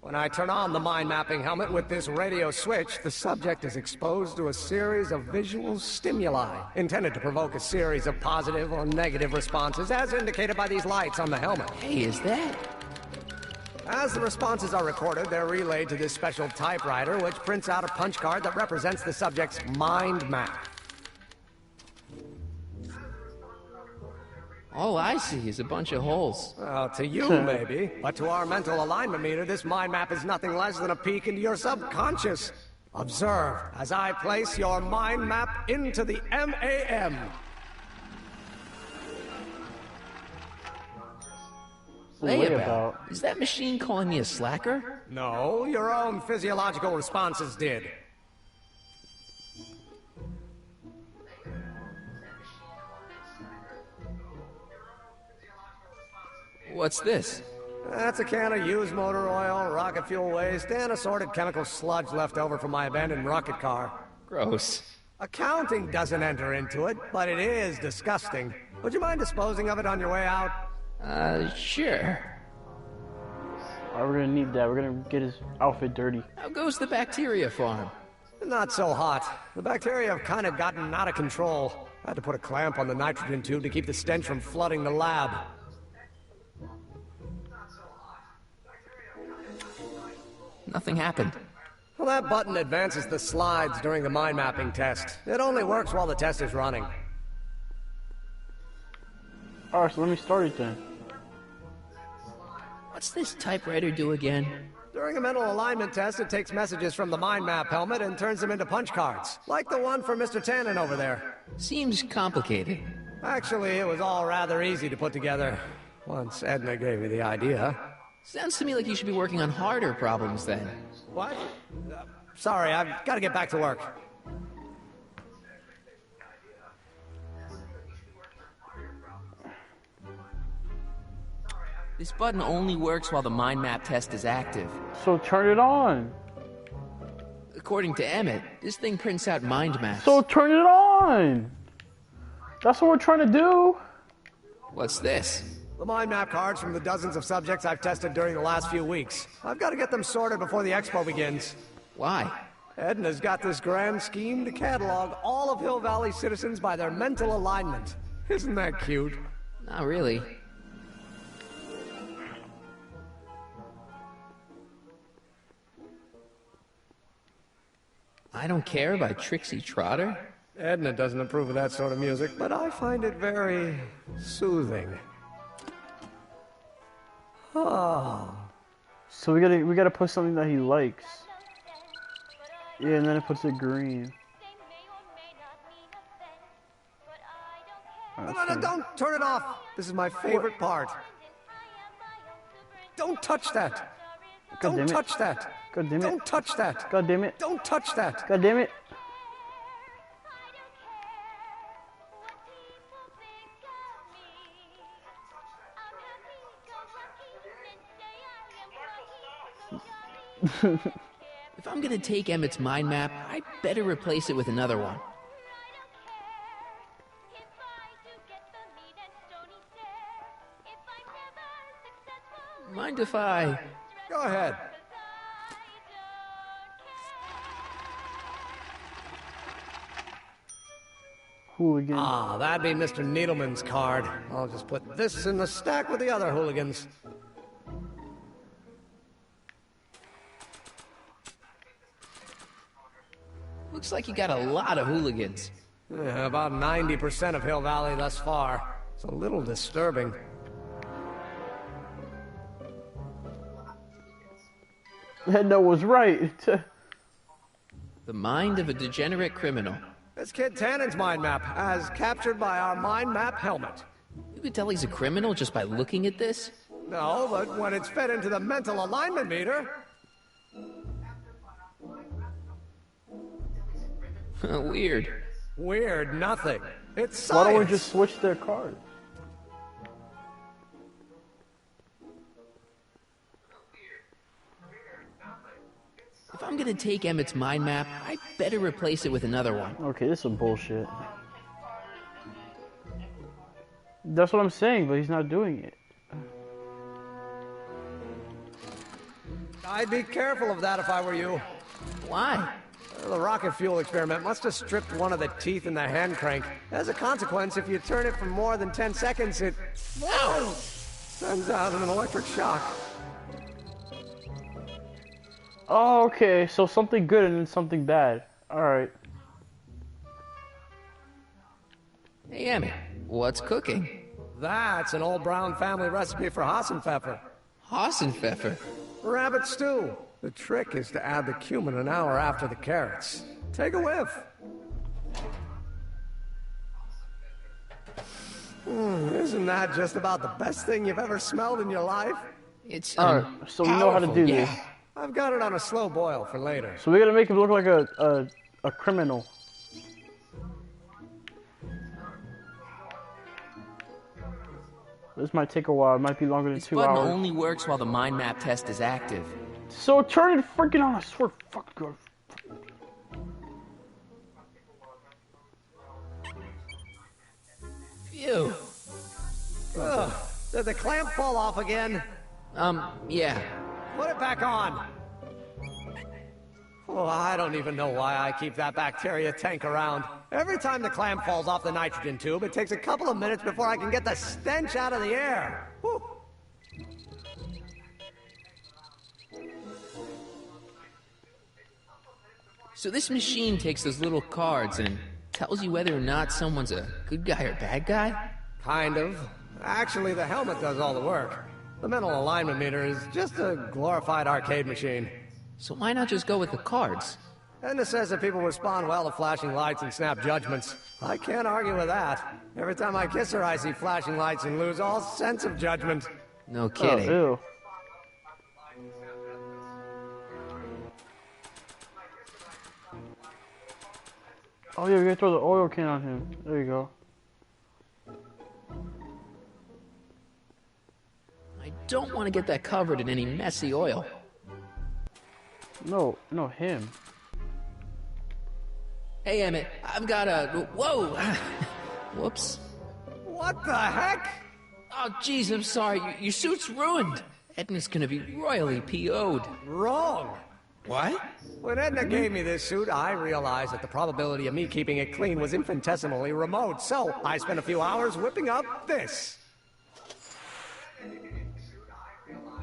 When I turn on the mind mapping helmet with this radio switch, the subject is exposed to a series of visual stimuli, intended to provoke a series of positive or negative responses, as indicated by these lights on the helmet. Hey, is that... As the responses are recorded, they're relayed to this special typewriter, which prints out a punch card that represents the subject's mind map. All I see is a bunch of holes. Well, to you, maybe. But to our mental alignment meter, this mind map is nothing less than a peek into your subconscious. Observe as I place your mind map into the MAM. Layabout? Is that machine calling me a slacker? No, your own physiological responses did. What's this? That's a can of used motor oil, rocket fuel waste, and assorted chemical sludge left over from my abandoned rocket car. Gross. Accounting doesn't enter into it, but it is disgusting. Would you mind disposing of it on your way out? Sure. Alright, we're gonna need that. We're gonna get his outfit dirty. How goes the bacteria farm? Not so hot. The bacteria have kind of gotten out of control. I had to put a clamp on the nitrogen tube to keep the stench from flooding the lab. Nothing happened. Well, that button advances the slides during the mind mapping test. It only works while the test is running. Alright, so let me start it then. What's this typewriter do again? During a mental alignment test, it takes messages from the mind map helmet and turns them into punch cards. Like the one for Mr. Tannen over there. Seems complicated. Actually, it was all rather easy to put together. Once Edna gave me the idea. Sounds to me like you should be working on harder problems then. What? Sorry, I've got to get back to work. This button only works while the mind map test is active. So turn it on. According to Emmett, this thing prints out mind maps. So turn it on. That's what we're trying to do. What's this? The mind map cards from the dozens of subjects I've tested during the last few weeks. I've got to get them sorted before the expo begins. Why? Edna's got this grand scheme to catalog all of Hill Valley citizens by their mental alignment. Isn't that cute? Not really. I Don't Care by Trixie Trotter? Edna doesn't approve of that sort of music, but I find it very soothing. Oh. So we gotta put something that he likes. Yeah, and then it puts it green. No, don't turn it off. This is my favorite part. Don't touch that. Don't touch that. God damn it. Don't touch that. God damn it. Don't touch that. God damn it. If I'm gonna take Emmett's mind map, I better replace it with another one. Mind if I... Go ahead. Hooligan. Ah, that'd be Mr. Needleman's card. I'll just put this in the stack with the other hooligans. Looks like you got a lot of hooligans. About 90% of Hill Valley thus far. It's a little disturbing. Edna was right. The mind of a degenerate criminal. This kid Tannen's mind map, as captured by our mind map helmet. You could tell he's a criminal just by looking at this? No, but when it's fed into the mental alignment meter... Weird. Weird nothing. It's science. Why don't we just switch their cards? If I'm gonna take Emmett's mind map, I better replace it with another one. Okay, this is some bullshit. That's what I'm saying, but he's not doing it. I'd be careful of that if I were you. Why? The rocket fuel experiment must have stripped one of the teeth in the hand crank. As a consequence, if you turn it for more than 10 seconds, it... Whoa! Sends out an electric shock. Oh, okay. So something good and then something bad. Alright. Hey, Emmett. What's cooking? That's an old Brown family recipe for Hassenpfeffer. Hassenpfeffer? Rabbit stew. The trick is to add the cumin an hour after the carrots. Take a whiff. Isn't that just about the best thing you've ever smelled in your life? It's Alright, so we know how to do this. I've got it on a slow boil for later. So we're gonna make him look like a criminal. This might take a while. It might be longer than 2 hours. This button only works while the mind map test is active. So turn it freaking on! I swear, fuck God. Phew. Ugh. Did the clamp fall off again? Yeah. Put it back on. Oh, I don't even know why I keep that bacteria tank around. Every time the clamp falls off the nitrogen tube, it takes a couple of minutes before I can get the stench out of the air. Whew. So this machine takes those little cards and tells you whether or not someone's a good guy or bad guy? Kind of. Actually, the helmet does all the work. The mental alignment meter is just a glorified arcade machine. So why not just go with the cards? Edna says that people respond well to flashing lights and snap judgments. I can't argue with that. Every time I kiss her, I see flashing lights and lose all sense of judgment. No kidding. Oh, ew. Oh yeah, we gotta throw the oil can on him. There you go. I don't want to get that covered in any messy oil. No, him. Hey, Emmett, I've got a... Whoa! Whoops. What the heck? Oh, jeez, I'm sorry. Your suit's ruined. Edna's gonna be royally PO'd. Wrong. What? When Edna gave me this suit, I realized that the probability of me keeping it clean was infinitesimally remote, so I spent a few hours whipping up this.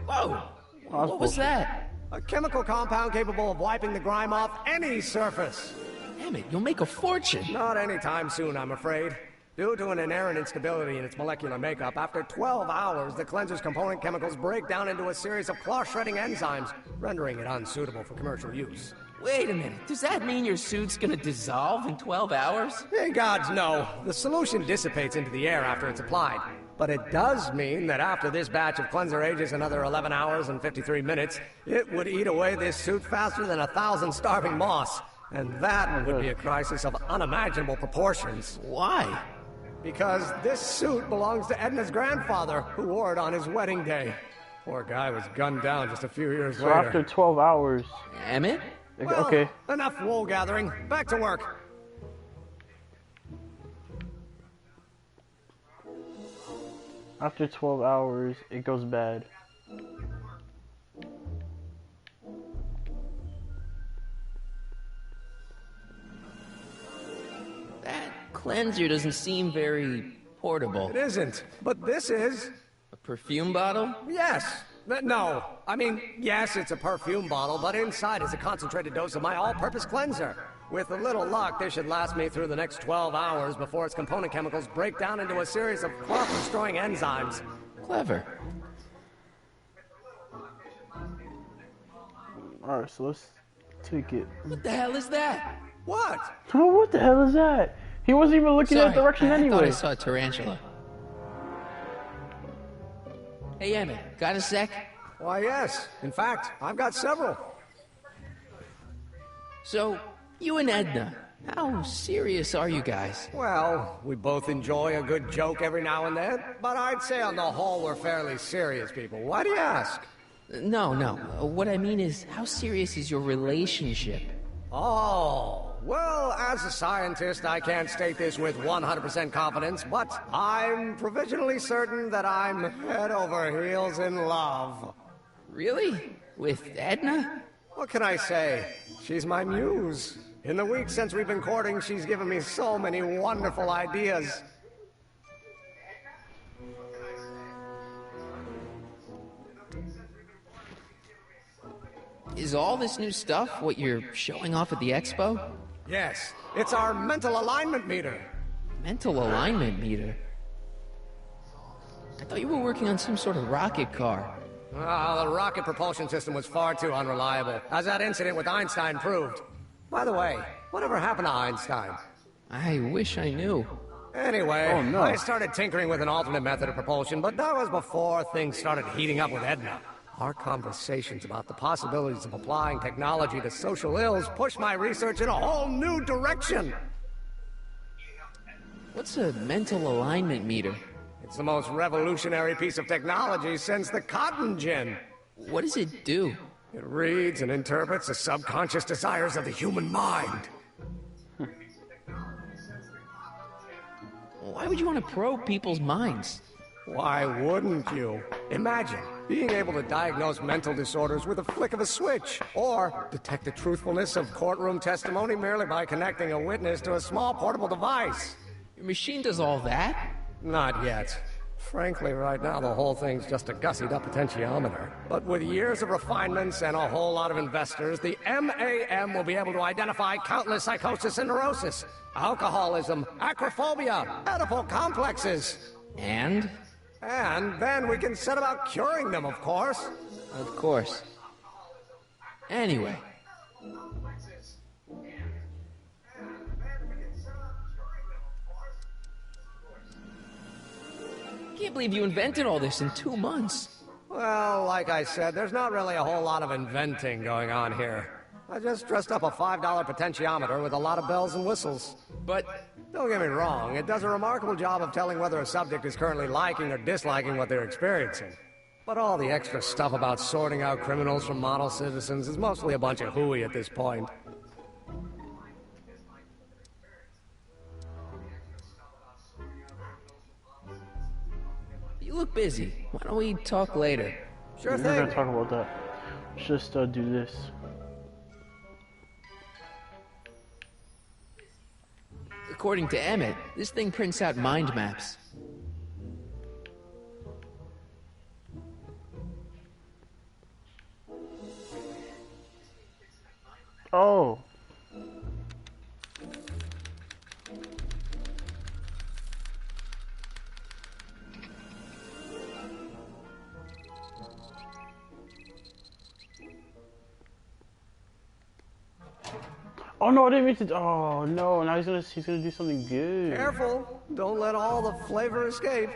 Whoa! What was that? A chemical compound capable of wiping the grime off any surface. Damn it, you'll make a fortune. Not anytime soon, I'm afraid. Due to an inherent instability in its molecular makeup, after 12 hours, the cleanser's component chemicals break down into a series of cloth-shredding enzymes, rendering it unsuitable for commercial use. Wait a minute, does that mean your suit's gonna dissolve in 12 hours? Hey, gods, no. The solution dissipates into the air after it's applied. But it does mean that after this batch of cleanser ages another 11 hours and 53 minutes, it would eat away this suit faster than 1,000 starving moths. And that would be a crisis of unimaginable proportions. Why? Because this suit belongs to Edna's grandfather, who wore it on his wedding day. Poor guy was gunned down just a few years later. So after 12 hours... Emmett? Well, okay. Enough wool gathering. Back to work. After 12 hours, it goes bad. That cleanser doesn't seem very portable. It isn't, but this is. A perfume bottle? Yes. No. I mean, yes, it's a perfume bottle, but inside is a concentrated dose of my all-purpose cleanser. With a little luck, this should last me through the next 12 hours before its component chemicals break down into a series of clot-destroying enzymes. Clever. Alright, so let's take it. What the hell is that? What? Oh, what the hell is that? He wasn't even looking that direction I anyway. thought I saw a tarantula. Hey, Emmett, got a sec? Why, yes. In fact, I've got several. So, you and Edna, how serious are you guys? Well, we both enjoy a good joke every now and then, but I'd say on the whole we're fairly serious people. Why do you ask? No. What I mean is, how serious is your relationship? Oh, well, as a scientist, I can't state this with 100% confidence, but I'm provisionally certain that I'm head over heels in love. Really? With Edna? What can I say? She's my muse. In the weeks since we've been courting, she's given me so many wonderful ideas. Is all this new stuff what you're showing off at the expo? Yes, it's our mental alignment meter. Mental alignment meter? I thought you were working on some sort of rocket car. The rocket propulsion system was far too unreliable, as that incident with Einstein proved. By the way, whatever happened to Einstein? I wish I knew. Anyway, Oh, no. I started tinkering with an alternate method of propulsion, but that was before things started heating up with Edna. Our conversations about the possibilities of applying technology to social ills pushed my research in a whole new direction. What's a mental alignment meter? It's the most revolutionary piece of technology since the cotton gin. What does it do? It reads and interprets the subconscious desires of the human mind. Why would you want to probe people's minds? Why wouldn't you? Imagine being able to diagnose mental disorders with a flick of a switch, or detect the truthfulness of courtroom testimony merely by connecting a witness to a small portable device. Your machine does all that? Not yet. Frankly, right now the whole thing's just a gussied-up potentiometer. But with years of refinements and a whole lot of investors, the MAM will be able to identify countless psychosis and neurosis, alcoholism, acrophobia, Oedipal complexes. And then we can set about curing them, of course. Of course. Anyway. Can't believe you invented all this in 2 months. Well, like I said, there's not really a whole lot of inventing going on here. I just dressed up a $5 potentiometer with a lot of bells and whistles. But don't get me wrong, it does a remarkable job of telling whether a subject is currently liking or disliking what they're experiencing. But all the extra stuff about sorting out criminals from model citizens is mostly a bunch of hooey at this point. You look busy. Why don't we talk later? Sure thing. We're gonna talk about that. Let's just do this. According to Emmett, this thing prints out mind maps. Oh. Oh no, I didn't mean to. Oh no, now he's gonna do something good. Careful, don't let all the flavor escape.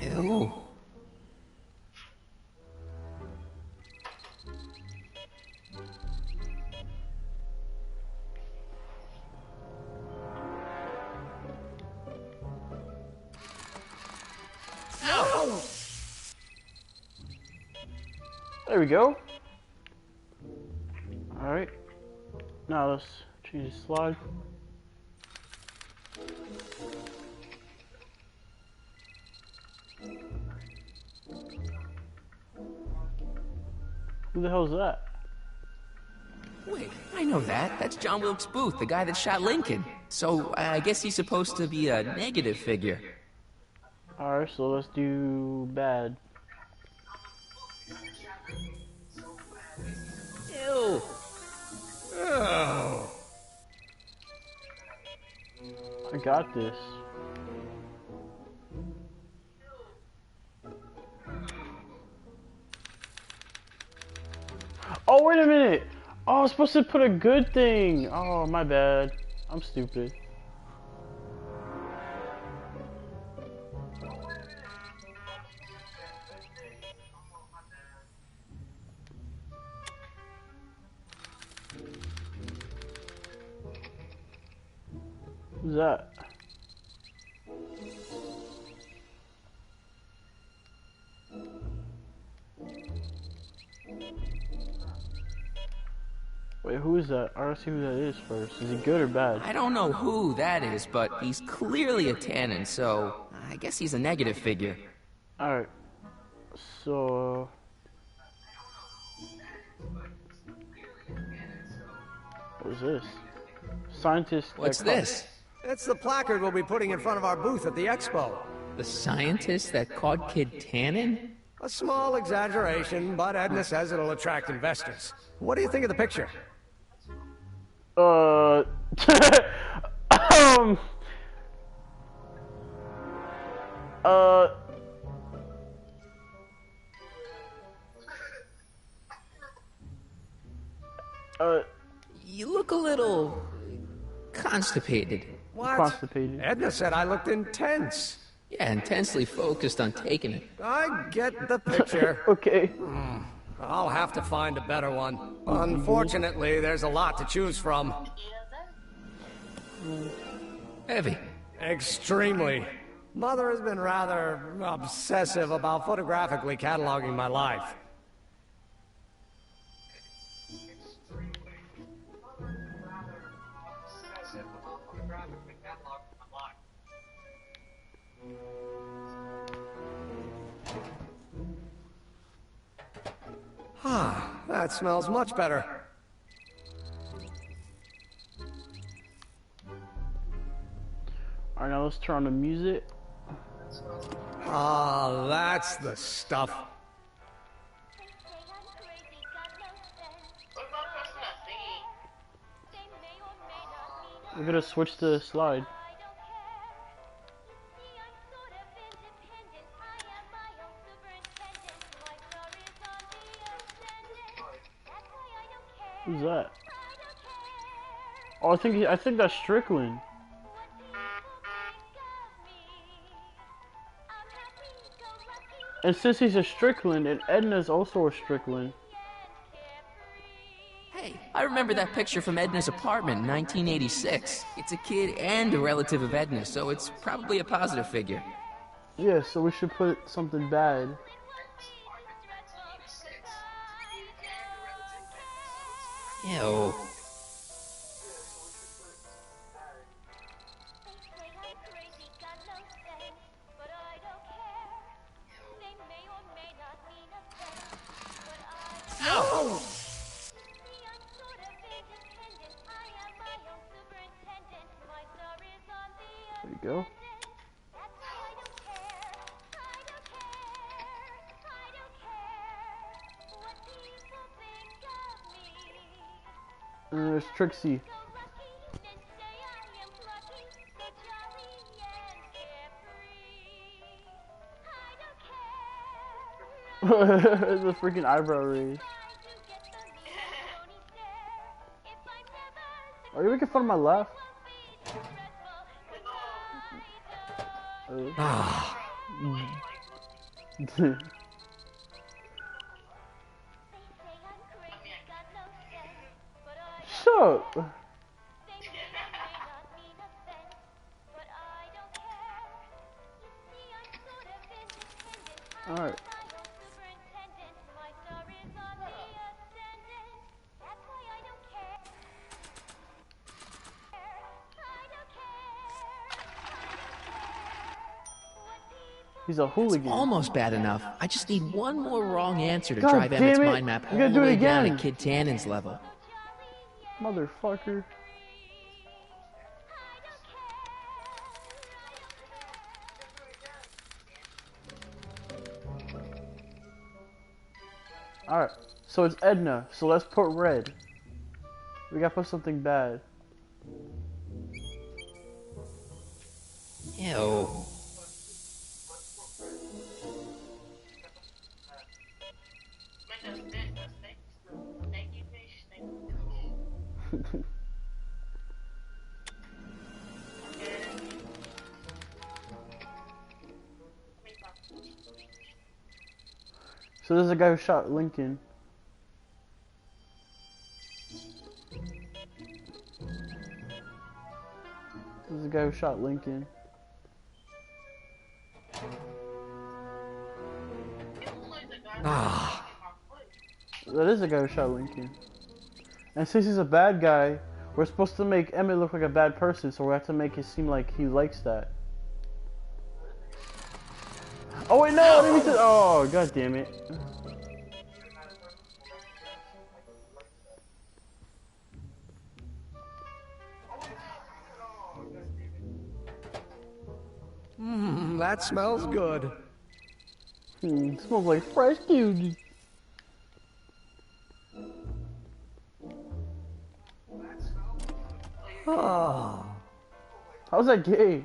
Ew. There we go. Alright. Now let's change the slide. Who the hell is that? Wait, I know that. That's John Wilkes Booth, the guy that shot Lincoln. So, I guess he's supposed to be a negative figure. Alright, so let's do bad. Ew. Oh. I got this. Oh, wait a minute. Oh, I was supposed to put a good thing. Oh, my bad. I'm stupid. Who's that? Wait, who is that? I gotta see who that is first. Is he good or bad? I don't know who that is, but he's clearly a Tannen, so I guess he's a negative figure. Alright. So... what is this? Scientist... What's this? It's the placard we'll be putting in front of our booth at the expo. The scientist that caught Kid Tannen? A small exaggeration, but Edna says it'll attract investors. What do you think of the picture? Um... You look a little... constipated. What? Constipated. Edna said I looked intense. Yeah, intensely focused on taking it. I get the picture. Okay. I'll have to find a better one. Unfortunately, there's a lot to choose from. Heavy. Extremely. Mother has been rather obsessive about photographically cataloging my life. Ah, that smells much better. Alright, now let's turn on the music. Ah, that's the stuff. We're gonna switch to the slide. Who's that? Oh, I think that's Strickland. And since he's a Strickland, and Edna's also a Strickland. Hey, I remember that picture from Edna's apartment in 1986. It's a kid and a relative of Edna, so it's probably a positive figure. Yeah, so we should put something bad. Ew. Oh! There you go. And there's Trixie. The freaking eyebrow raise. Are you making fun of my laugh? Shut up. Alright. He's a hooligan. It's almost bad enough. I just need one more wrong answer to God drive Emmett's damn it. mind map You all gotta the do it way down again. to Kid Tannen's level. Motherfucker. Alright, so it's Edna, so let's put red. We gotta put something bad. Ew. So there's a guy who shot Lincoln. There's a guy who shot Lincoln. Ah. That is the guy who shot Lincoln. And since he's a bad guy, we're supposed to make Emmett look like a bad person, so we have to make it seem like he likes that. Oh wait, no! I didn't mean to. Oh, god damn it! That smells good. Smells like fresh dude. Oh. How's that gay?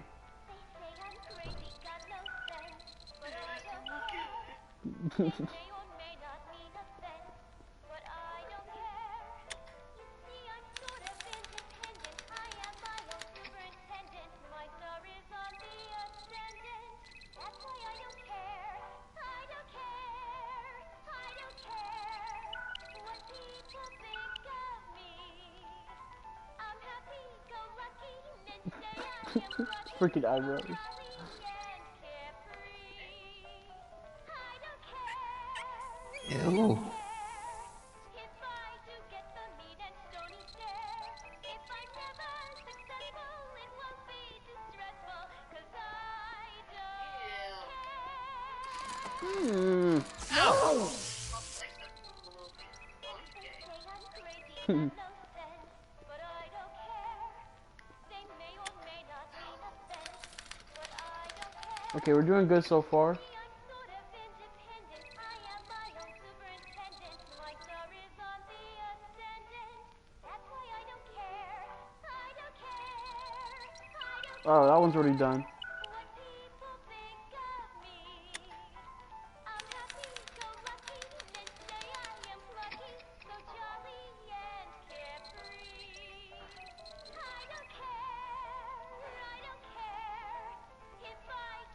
Freaking eyebrows. Ew. Okay, we're doing good so far. Oh, that one's already done.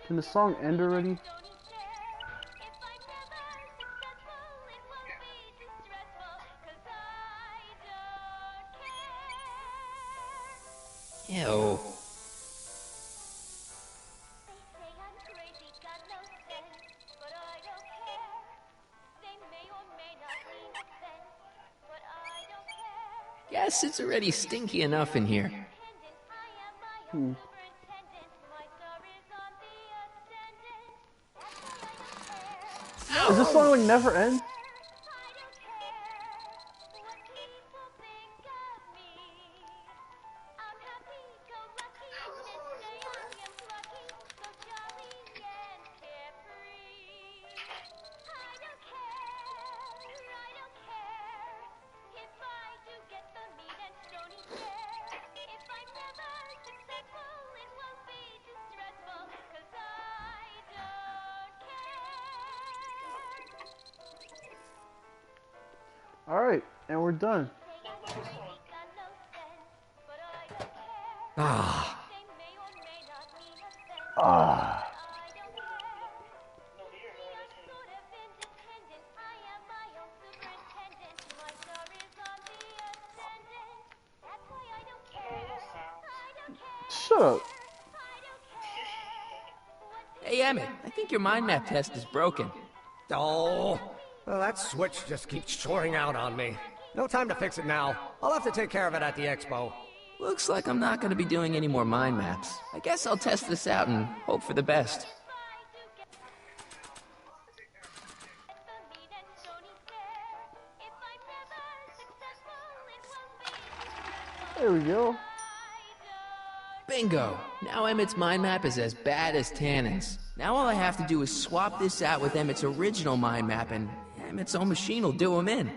Can the song end already? Ew. Guess it's already stinky enough in here. Does this song like never end? Alright, and we're done. Ah. Ah. Shut up. Hey, Emmett, I think your mind map test is broken. Oh. Well, that switch just keeps shorting out on me. No time to fix it now. I'll have to take care of it at the expo. Looks like I'm not going to be doing any more mind maps. I guess I'll test this out and hope for the best. There we go. Bingo! Now Emmett's mind map is as bad as Tannen's. Now all I have to do is swap this out with Emmett's original mind map and Emmett's own machine will do him in.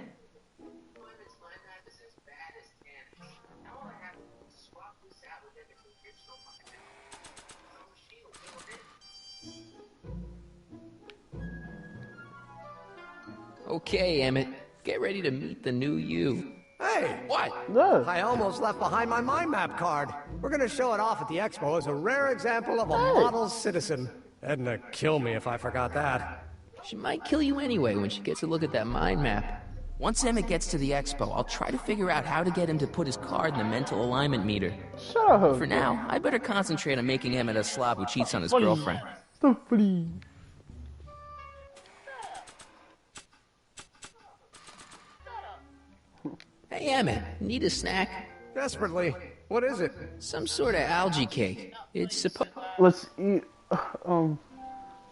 Okay, Emmett. Get ready to meet the new you. Hey! What? No. I almost left behind my mind map card. We're gonna show it off at the expo as a rare example of a model citizen. Edna kill me if I forgot that. She might kill you anyway when she gets a look at that mind map. Once Emmett gets to the expo, I'll try to figure out how to get him to put his card in the mental alignment meter. Shut up. For now, I better concentrate on making Emmett a slob who cheats on his girlfriend. So funny. Hey, Emmett, need a snack? Desperately. What is it? Some sort of algae cake. It's supposed... Let's eat,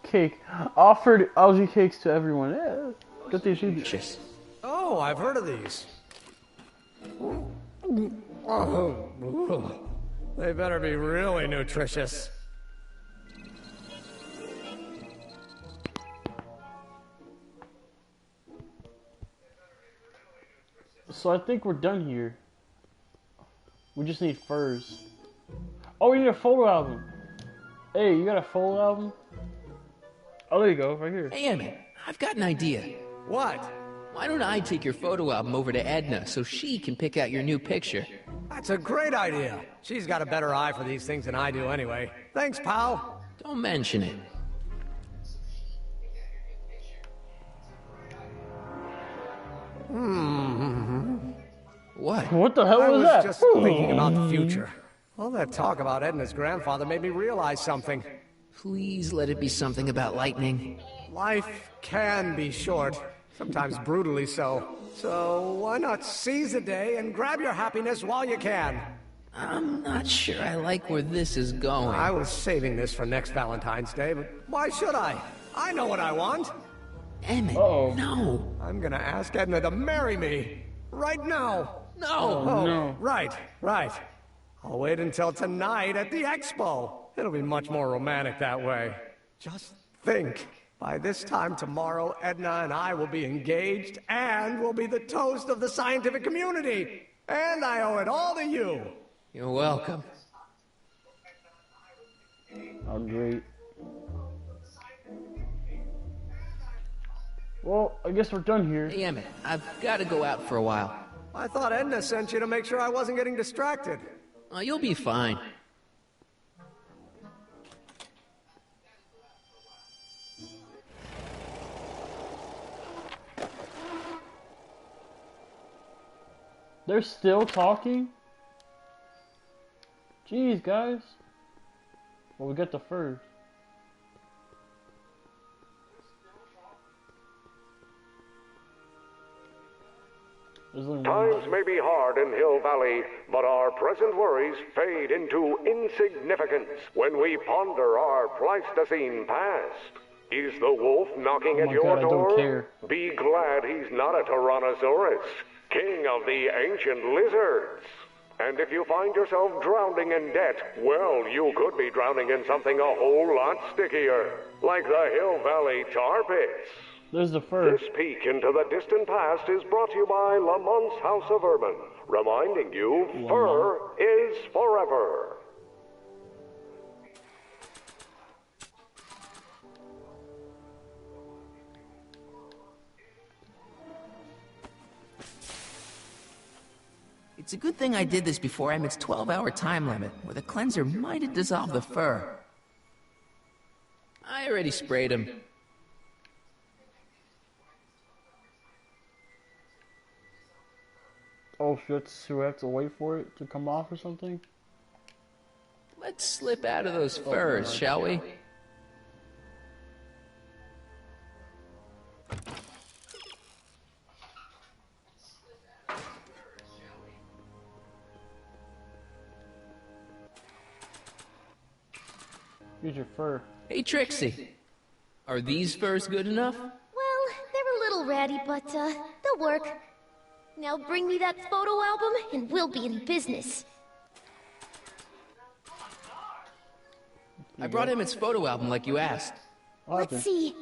cake. Offered algae cakes to everyone. Yeah, good thing she did. Oh, I've heard of these. Oh, they better be really nutritious. So I think we're done here. We just need furs. Oh, we need a photo album. Hey, you got a photo album? Oh, there you go, right here. Hey, Emmett, I've got an idea. What? Why don't I take your photo album over to Edna so she can pick out your new picture? That's a great idea. She's got a better eye for these things than I do anyway. Thanks, pal. Don't mention it. What? What the hell was that? I was just thinking about the future. All that talk about Edna's grandfather made me realize something. Please let it be something about lightning. Life can be short, sometimes brutally so. So why not seize the day and grab your happiness while you can? I'm not sure I like where this is going. I was saving this for next Valentine's Day, but why should I? I know what I want. Emmett, no. I'm gonna ask Edna to marry me. Right now. No. Oh, no. Right. I'll wait until tonight at the expo. It'll be much more romantic that way. Just think. By this time tomorrow, Edna and I will be engaged and will be the toast of the scientific community. And I owe it all to you. You're welcome. Oh, great. Well, I guess we're done here. Hey, Emmett, I've got to go out for a while. I thought Edna sent you to make sure I wasn't getting distracted. Oh, you'll be fine. They're still talking? Jeez, guys. Well, we got the furs. Times may be hard in Hill Valley, but our present worries fade into insignificance when we ponder our Pleistocene past. Is the wolf knocking at your door? Be glad he's not a Tyrannosaurus, king of the ancient lizards. And if you find yourself drowning in debt, well, you could be drowning in something a whole lot stickier, like the Hill Valley tar pits. There's the fur. This peek into the distant past is brought to you by Lamont's House of Urban, reminding you fur is forever. It's a good thing I did this before Emmett's 12-hour time limit, where the cleanser might have dissolved the fur. I already sprayed him. Oh shit, so we have to wait for it to come off or something? Let's slip out of those furs, shall we? Here's your fur. Hey, Trixie. Are these furs good enough? Well, they're a little ratty, but, they'll work. Now bring me that photo album, and we'll be in business. I brought Emmett's photo album like you asked. Let's see.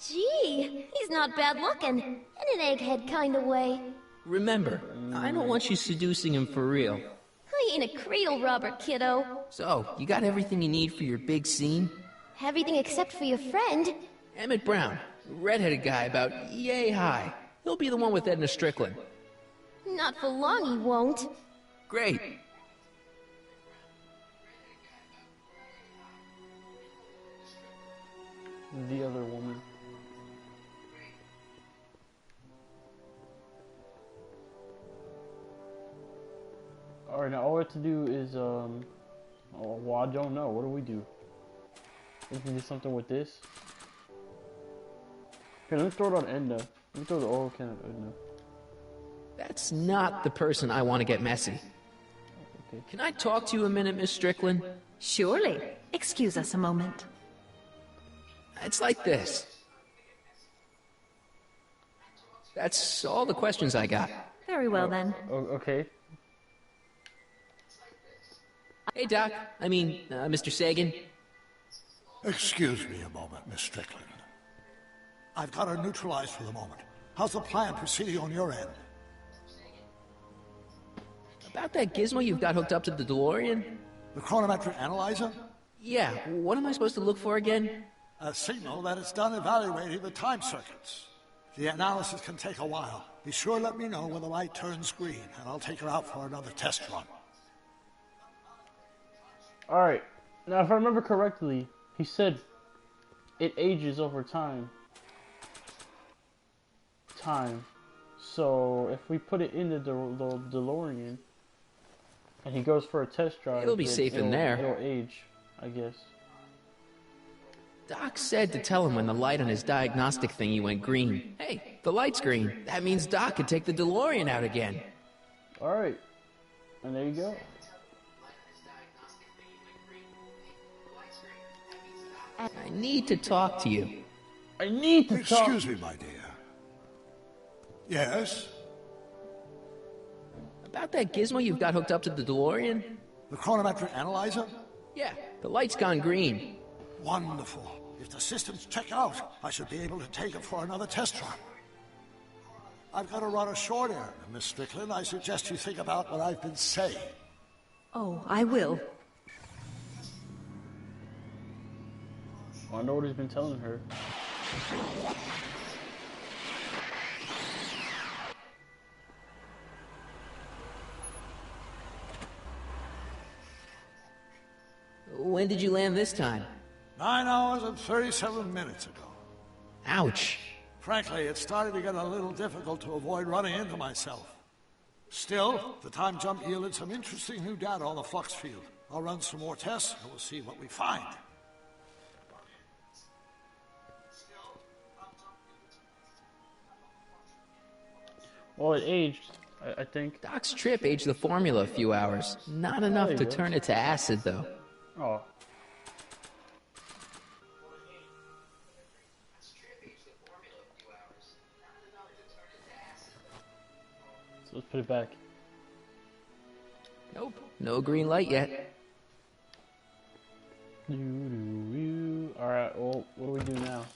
Gee, he's not bad looking. In an egghead kind of way. Remember, I don't want you seducing him for real. I ain't a cradle robber, kiddo. So, you got everything you need for your big scene? Everything except for your friend. Emmett Brown, redheaded guy about yay high. He'll be the one with Edna Strickland. Not for long, he won't. Great. The other woman. Alright, now all we have to do is, oh, well, I don't know. What do we do? We can do something with this. Okay, let me throw it on Edna. Let me throw the oil can at Edna. That's not the person I want to get messy. Okay. Can I talk to you a minute, Miss Strickland? Surely. Excuse us a moment. It's like this. That's all the questions I got. Very well, then. Okay. Hey, Doc. I mean, Mr. Sagan. Excuse me a moment, Miss Strickland. I've got her neutralized for the moment. How's the plan proceeding on your end? About that gizmo you've got hooked up to the DeLorean? The chronometric analyzer? Yeah, what am I supposed to look for again? A signal that it's done evaluating the time circuits. The analysis can take a while. Be sure to let me know when the light turns green, and I'll take her out for another test run. Alright. Now, if I remember correctly, he said it ages over time. So, if we put it in the DeLorean, and he goes for a test drive, it'll be safe in there. It'll age, I guess. Doc said to tell him when the light on his diagnostic thingy went green. Hey, the light's green. That means Doc could take the DeLorean out again. Alright. And there you go. I need to talk to you. I need to talk. Excuse me, my dear. Yes? About that gizmo you've got hooked up to the DeLorean? The chronometric analyzer? Yeah, the light's gone green. Wonderful. If the systems check out, I should be able to take it for another test run. I've got to run a short errand, Miss Strickland. I suggest you think about what I've been saying. Oh, I will. I wonder what he's been telling her. When did you land this time? 9 hours and 37 minutes ago. Ouch. Frankly, it started to get a little difficult to avoid running into myself. Still, the time jump yielded some interesting new data on the flux field. I'll run some more tests and we'll see what we find. Well, it aged, I think. Doc's trip aged the formula a few hours. Not enough to turn it to acid, though. Oh. So let's put it back. Nope. No green light yet. Alright, well, what do we do now?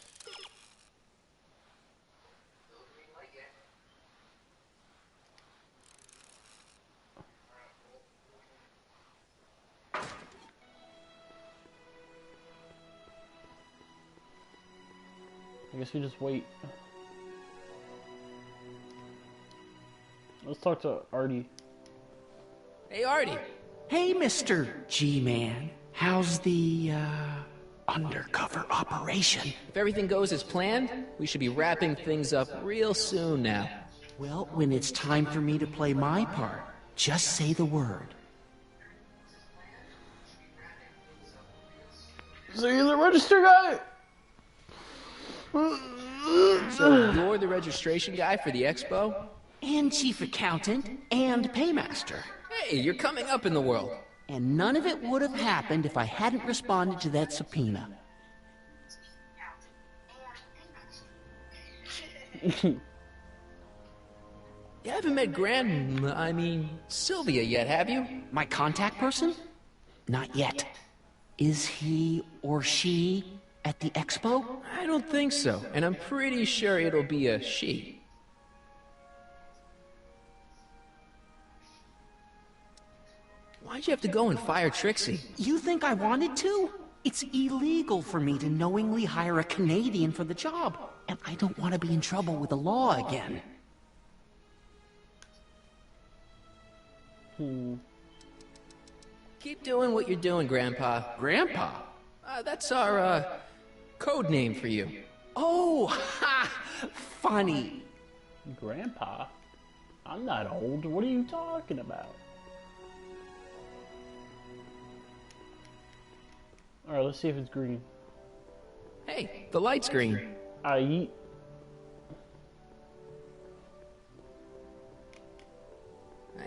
I guess we just wait. Let's talk to Artie. Hey, Artie. Hey, Mr. G-Man. How's the, undercover operation? If everything goes as planned, we should be wrapping things up real soon now. Well, when it's time for me to play my part, just say the word. So you're the register guy? So you're the registration guy for the expo? And chief accountant and paymaster. Hey, you're coming up in the world. And none of it would have happened if I hadn't responded to that subpoena. You haven't met Sylvia yet, have you? My contact person? Not yet. Is he or she at the expo? I don't think so, and I'm pretty sure it'll be a she. Why'd you have to go and fire Trixie? You think I wanted to? It's illegal for me to knowingly hire a Canadian for the job, and I don't want to be in trouble with the law again. Keep doing what you're doing, Grandpa. Grandpa? That's our, code name for you. Oh, ha! Funny. Grandpa? I'm not old. What are you talking about? Alright, let's see if it's green. Hey, the light's green. I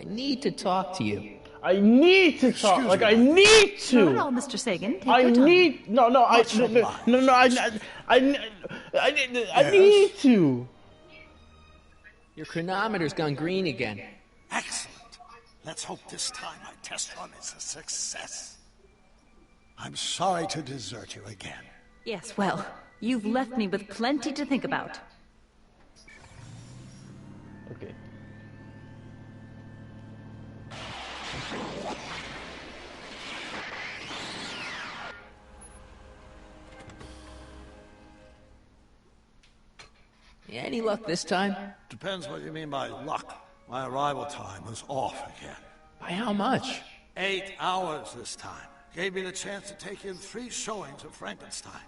need to talk to you. I need to talk. Like, I need to. Not at all, Mr. Sagan. Take your time. I need to. Your chronometer's gone green again. Excellent. Let's hope this time my test run is a success. I'm sorry to desert you again. Yes, well, you've left me with plenty to think about. Okay. Any luck this time? Depends what you mean by luck. My arrival time was off again. By how much? 8 hours this time. Gave me the chance to take in 3 showings of Frankenstein.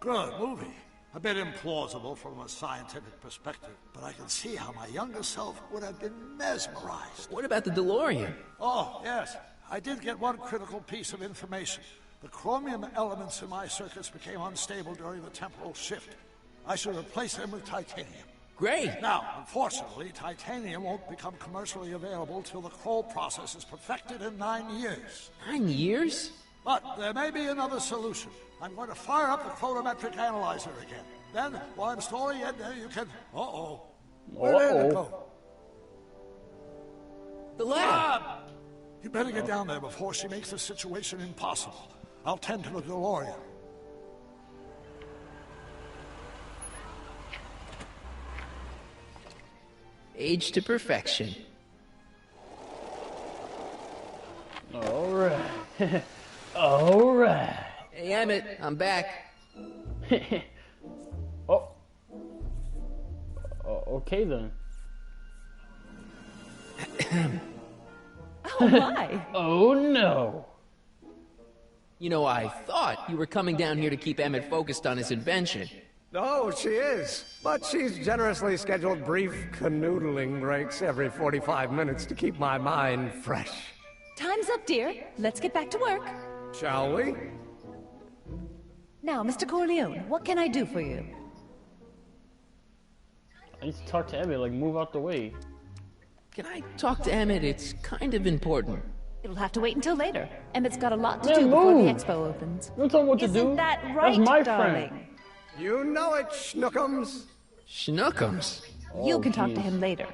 Good movie. A bit implausible from a scientific perspective, but I can see how my younger self would have been mesmerized. What about the DeLorean? Oh, yes. I did get one critical piece of information. The chromium elements in my circuits became unstable during the temporal shift. I should replace them with titanium. Great. Now, unfortunately, titanium won't become commercially available till the Kroll process is perfected in 9 years. 9 years? But there may be another solution. I'm going to fire up the chronometric analyzer again. Then, while I'm storing it, you can... Where did it go? The lab! You better get down there before she makes the situation impossible. I'll tend to the DeLorean. Age to perfection. Alright. Alright. Hey, Emmett, I'm back. Oh. Okay then. Oh my. Oh no. You know, I thought you were coming down here to keep Emmett focused on his invention. Oh, she is. But she's generously scheduled brief canoodling breaks every 45 minutes to keep my mind fresh. Time's up, dear. Let's get back to work. Shall we? Now, Mr. Corleone, what can I do for you? I need to talk to Emmett, like, move out the way. Can I talk to Emmett? It's kind of important. It'll have to wait until later. Emmett's got a lot to Man, do before the move. expo opens. You don't tell me what to do. Isn't that right, That's my darling? friend. You know it, Schnookums. Schnookums? You can talk to him later.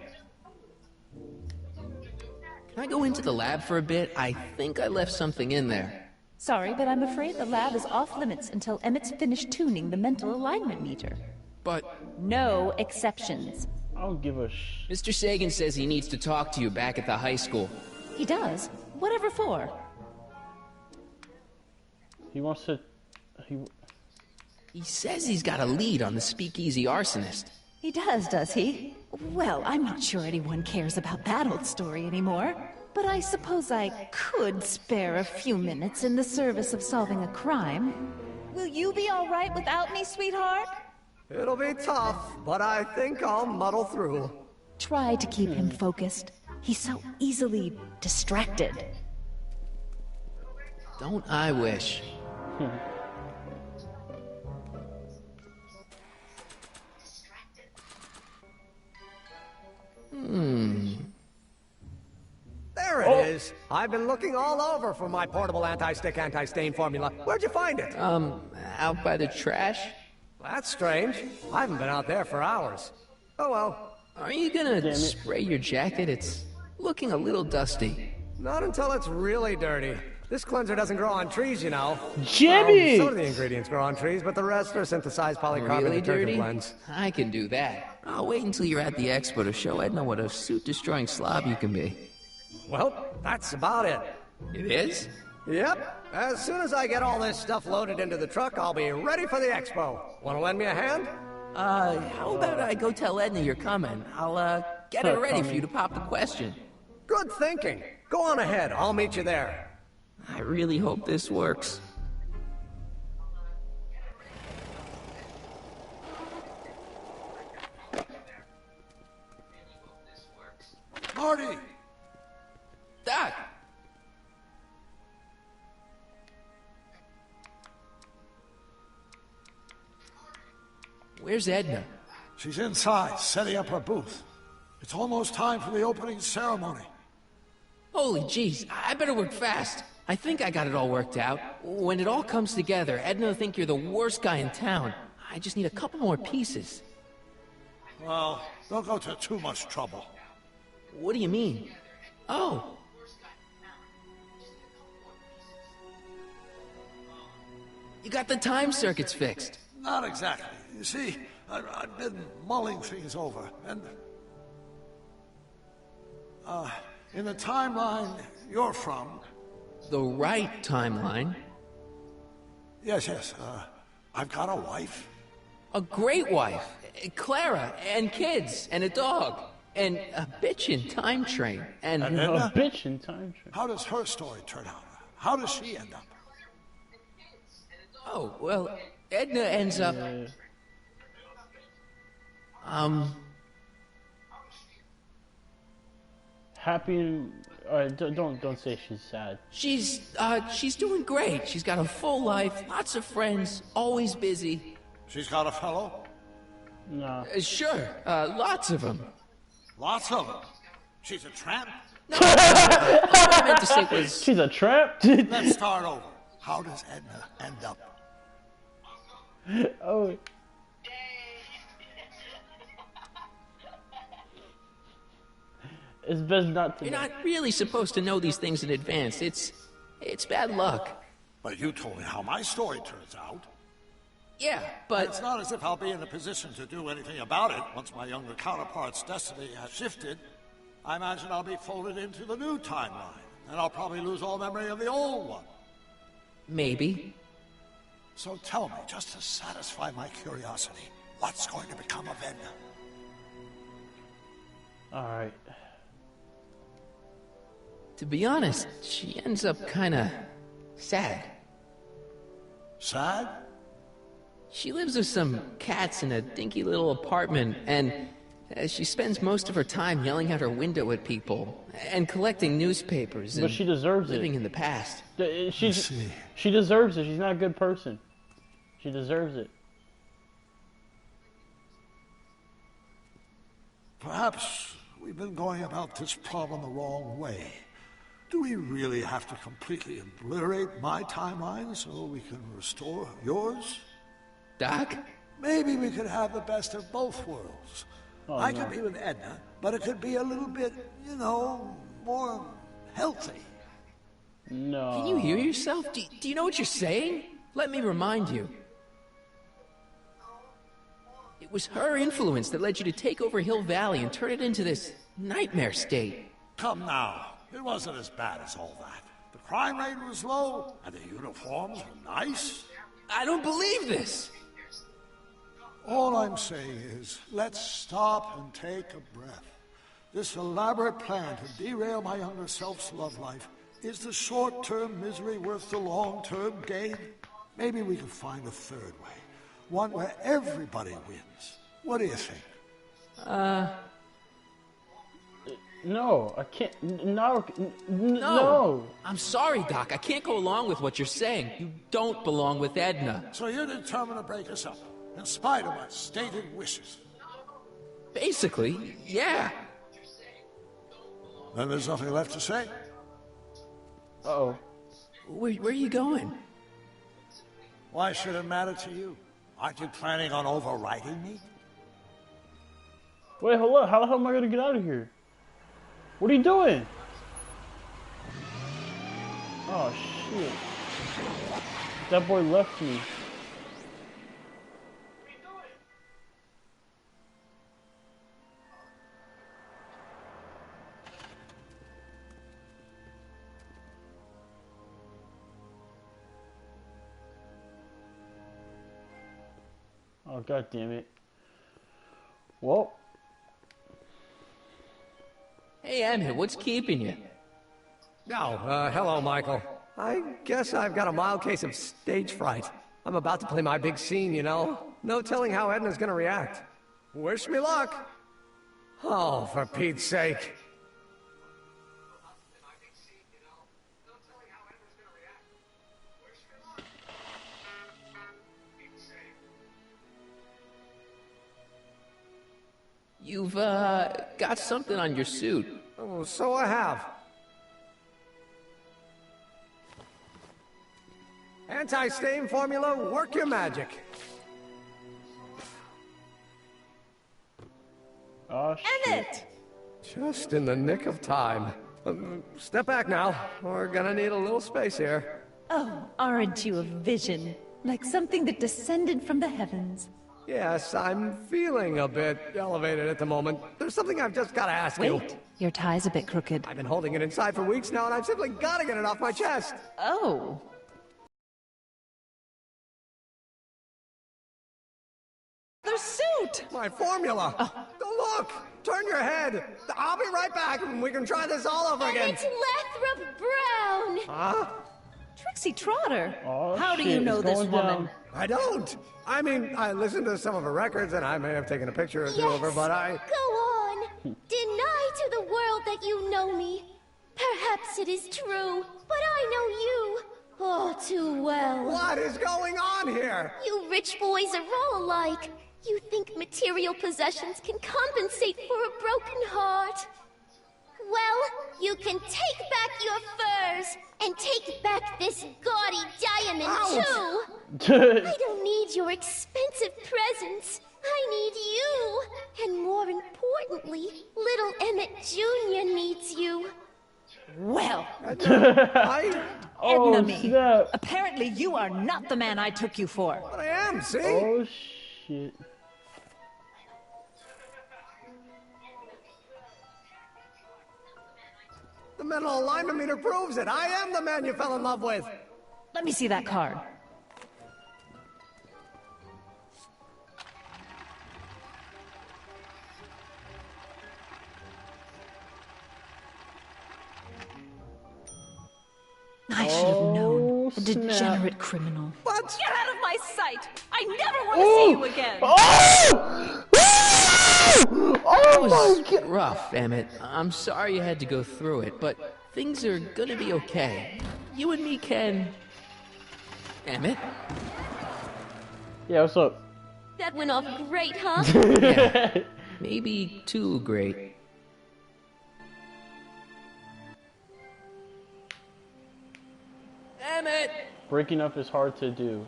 Can I go into the lab for a bit? I think I left something in there. Sorry, but I'm afraid the lab is off limits until Emmett's finished tuning the mental alignment meter. But... No exceptions. I don't give a Mr. Sagan says he needs to talk to you back at the high school. He does? Whatever for? He wants to... He says he's got a lead on the speakeasy arsonist. He does he? Well, I'm not sure anyone cares about that old story anymore. But I suppose I could spare a few minutes in the service of solving a crime. Will you be all right without me, sweetheart? It'll be tough, but I think I'll muddle through. Try to keep him focused. He's so easily distracted. Don't I wish? There it is. I've been looking all over for my portable anti-stick, anti-stain formula. Where'd you find it? Out by the trash? That's strange. I haven't been out there for hours. Oh well. Are you gonna spray your jacket? It's looking a little dusty. Not until it's really dirty. This cleanser doesn't grow on trees, you know. Jimmy! Well, some of the ingredients grow on trees, but the rest are synthesized polycarbonate Really detergent dirty? blends. I can do that. I'll wait until you're at the expo to show Edna what a suit-destroying slob you can be. Well, that's about it. It is? Yep. As soon as I get all this stuff loaded into the truck, I'll be ready for the expo. Want to lend me a hand? How about I go tell Edna you're coming? I'll, get it ready for you to pop the question. Good thinking. Go on ahead. I'll meet you there. I really hope this works. Marty! Doc! Where's Edna? She's inside, setting up her booth. It's almost time for the opening ceremony. Holy jeez, I better work fast. I think I got it all worked out. When it all comes together, Edna will think you're the worst guy in town. I just need a couple more pieces. Well, don't go to too much trouble. What do you mean? Oh. You got the time circuits fixed. Not exactly. You see, I've been mulling things over, and... in the timeline you're from... The right timeline? Yes, I've got a wife. A great wife. Clara, and kids, and a dog. And a bitchin' time train, and... A bitchin' time train. How does her story turn out? How does she end up? Oh, well, Edna ends up... Happy and... don't say she's sad. She's doing great. She's got a full life, lots of friends, always busy. She's got a fellow? No. Sure, lots of them. Lots of them? She's a tramp? No, what I meant to say was... She's a tramp? Let's start over. How does Edna end up? Oh... It's best not to. You're not really supposed to know these things in advance. It's bad luck. But you told me how my story turns out. Yeah, but... It's not as if I'll be in a position to do anything about it once my younger counterpart's destiny has shifted. I imagine I'll be folded into the new timeline, and I'll probably lose all memory of the old one. Maybe. So tell me, just to satisfy my curiosity, what's going to become of Edna? Alright. To be honest, she ends up kinda... sad. Sad? She lives with some cats in a dinky little apartment, and she spends most of her time yelling out her window at people, and collecting newspapers, But she deserves it. living in the past. She deserves it. She's not a good person. She deserves it. Perhaps we've been going about this problem the wrong way. Do we really have to completely obliterate my timeline so we can restore yours? Doc? Maybe we could have the best of both worlds. Oh, I no. could be with Edna, but it could be a little bit, you know, more healthy. No. Can you hear yourself? Do you know what you're saying? Let me remind you. It was her influence that led you to take over Hill Valley and turn it into this nightmare state. Come now. It wasn't as bad as all that. The crime rate was low, and the uniforms were nice. I don't believe this. All I'm saying is, let's stop and take a breath. This elaborate plan to derail my younger self's love life, is the short-term misery worth the long-term gain? Maybe we could find a third way. One where everybody wins. What do you think? No, I can't. No. I'm sorry, Doc. I can't go along with what you're saying. You don't belong with Edna. So you're determined to break us up, in spite of my stated wishes? Basically, yeah. Then there's nothing left to say? Uh-oh. Where are you going? Why should it matter to you? Aren't you planning on overriding me? Wait, hold up. How the hell am I gonna get out of here? What are you doing? Oh, shit. shit. That boy left me. Oh, god damn it. Well. Hey, Emmett, what's keeping you? Oh, hello, Michael. I guess I've got a mild case of stage fright. I'm about to play my big scene, you know? No telling how Edna's gonna react. Wish me luck. Oh, for Pete's sake. You've, got something on your suit. Oh, so I have. Anti-stain formula, work your magic. Oh, shit. Emmett! Just in the nick of time. Step back now. We're gonna need a little space here. Oh, aren't you a vision? Like something that descended from the heavens. Yes, I'm feeling a bit elevated at the moment. There's something I've just gotta ask you. Wait, your tie's a bit crooked. I've been holding it inside for weeks now, and I've simply gotta get it off my chest. Oh. The suit! My formula! Oh. Go look! Turn your head! I'll be right back, and we can try this all over again. And it's Lathrop Brown! Huh? Trixie Trotter! Oh, How do shit, you know it's this going woman? down. I don't! I mean, I listened to some of her records, and I may have taken a picture or two of her, but I... Go on! Deny to the world that you know me. Perhaps it is true, but I know you. Oh, too well. What is going on here? You rich boys are all alike. You think material possessions can compensate for a broken heart. Well, you can take back your furs, and take back this gaudy diamond, too! I don't need your expensive presents. I need you! And more importantly, little Emmett Jr. needs you. Well, Oh, Edna, snap. apparently you are not the man I took you for. But I am, see? Oh, shit. The mental alignment meter proves it. I am the man you fell in love with. Let me see that card. I should have known. A degenerate criminal. What? Get out of my sight! I never want to see you again! Oh my God. Rough, Emmett. I'm sorry you had to go through it, but things are gonna be okay. You and me can... Emmett? Yeah, what's up? That went off great, huh? Yeah, maybe too great. Emmett! Breaking up is hard to do.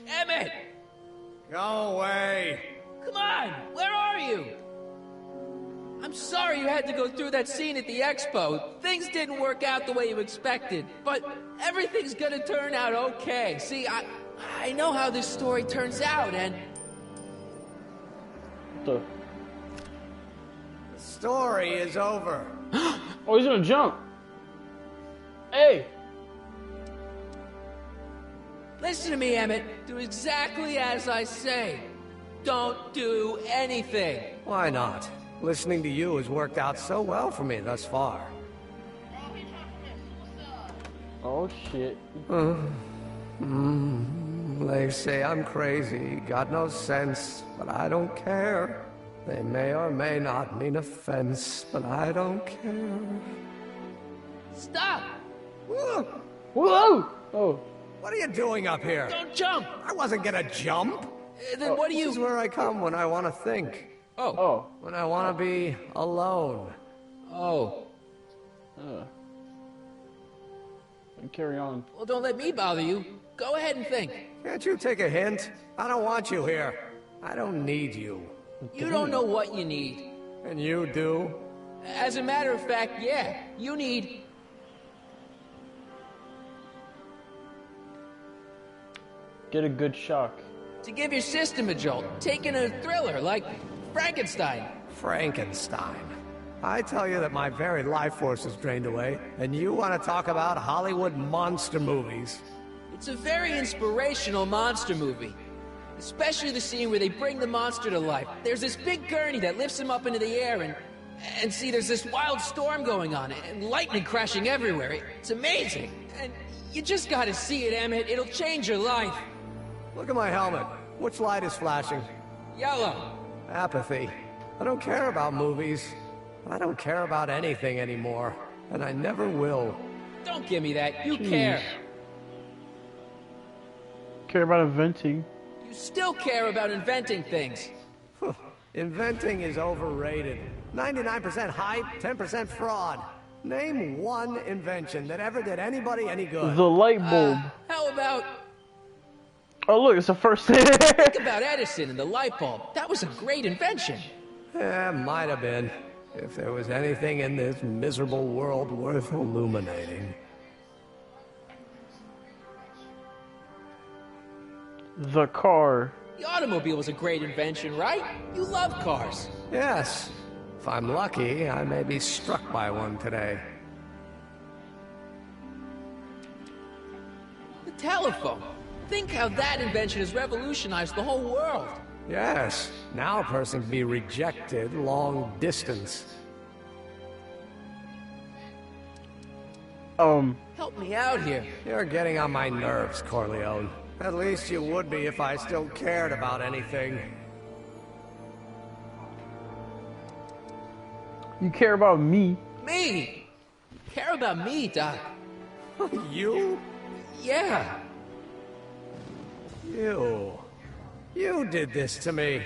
Emmett! Go away. Come on! Where are you? I'm sorry you had to go through that scene at the expo. Things didn't work out the way you expected, but everything's gonna turn out okay. See, I know how this story turns out, and... The story is over. Oh, he's gonna jump. Hey! Listen to me, Emmett. Do exactly as I say. Don't do anything. Why not? Listening to you has worked out so well for me thus far. Oh, shit. They say I'm crazy, got no sense, but I don't care. They may or may not mean offense, but I don't care. Stop! Whoa! Whoa! Oh. What are you doing up here? Don't jump! I wasn't gonna jump! Then what do you... This is where I come when I want to think. Oh. When I want to be alone. Oh. Carry on. Well, don't let me bother you. Go ahead and think. Can't you take a hint? I don't want you here. I don't need you. You don't know what you need. And you do? As a matter of fact, yeah. You need... Get a good shock. to give your system a jolt. Take in a thriller like Frankenstein. Frankenstein. I tell you that my very life force is drained away, and you want to talk about Hollywood monster movies. It's a very inspirational monster movie. Especially the scene where they bring the monster to life. There's this big gurney that lifts him up into the air, and see, there's this wild storm going on, and lightning crashing everywhere. It's amazing. And you just gotta see it, Emmett. It'll change your life. Look at my helmet. Which light is flashing? Yellow. Apathy. I don't care about movies. I don't care about anything anymore. And I never will. Don't give me that. You care. Care about inventing. You still care about inventing things. Inventing is overrated. 99% hype, 10% fraud. Name one invention that ever did anybody any good. The light bulb. How about... Oh look, it's the first thing. Think about Edison and the light bulb. That was a great invention. Yeah, might have been. If there was anything in this miserable world worth illuminating. The car. The automobile was a great invention, right? You love cars. Yes. If I'm lucky, I may be struck by one today. The telephone. Think how that invention has revolutionized the whole world. Yes. Now a person can be rejected long distance. Help me out here. You're getting on my nerves, Corleone. At least you would be if I still cared about anything. You care about me. Me? Care about me, Doc. You? Yeah. You did this to me.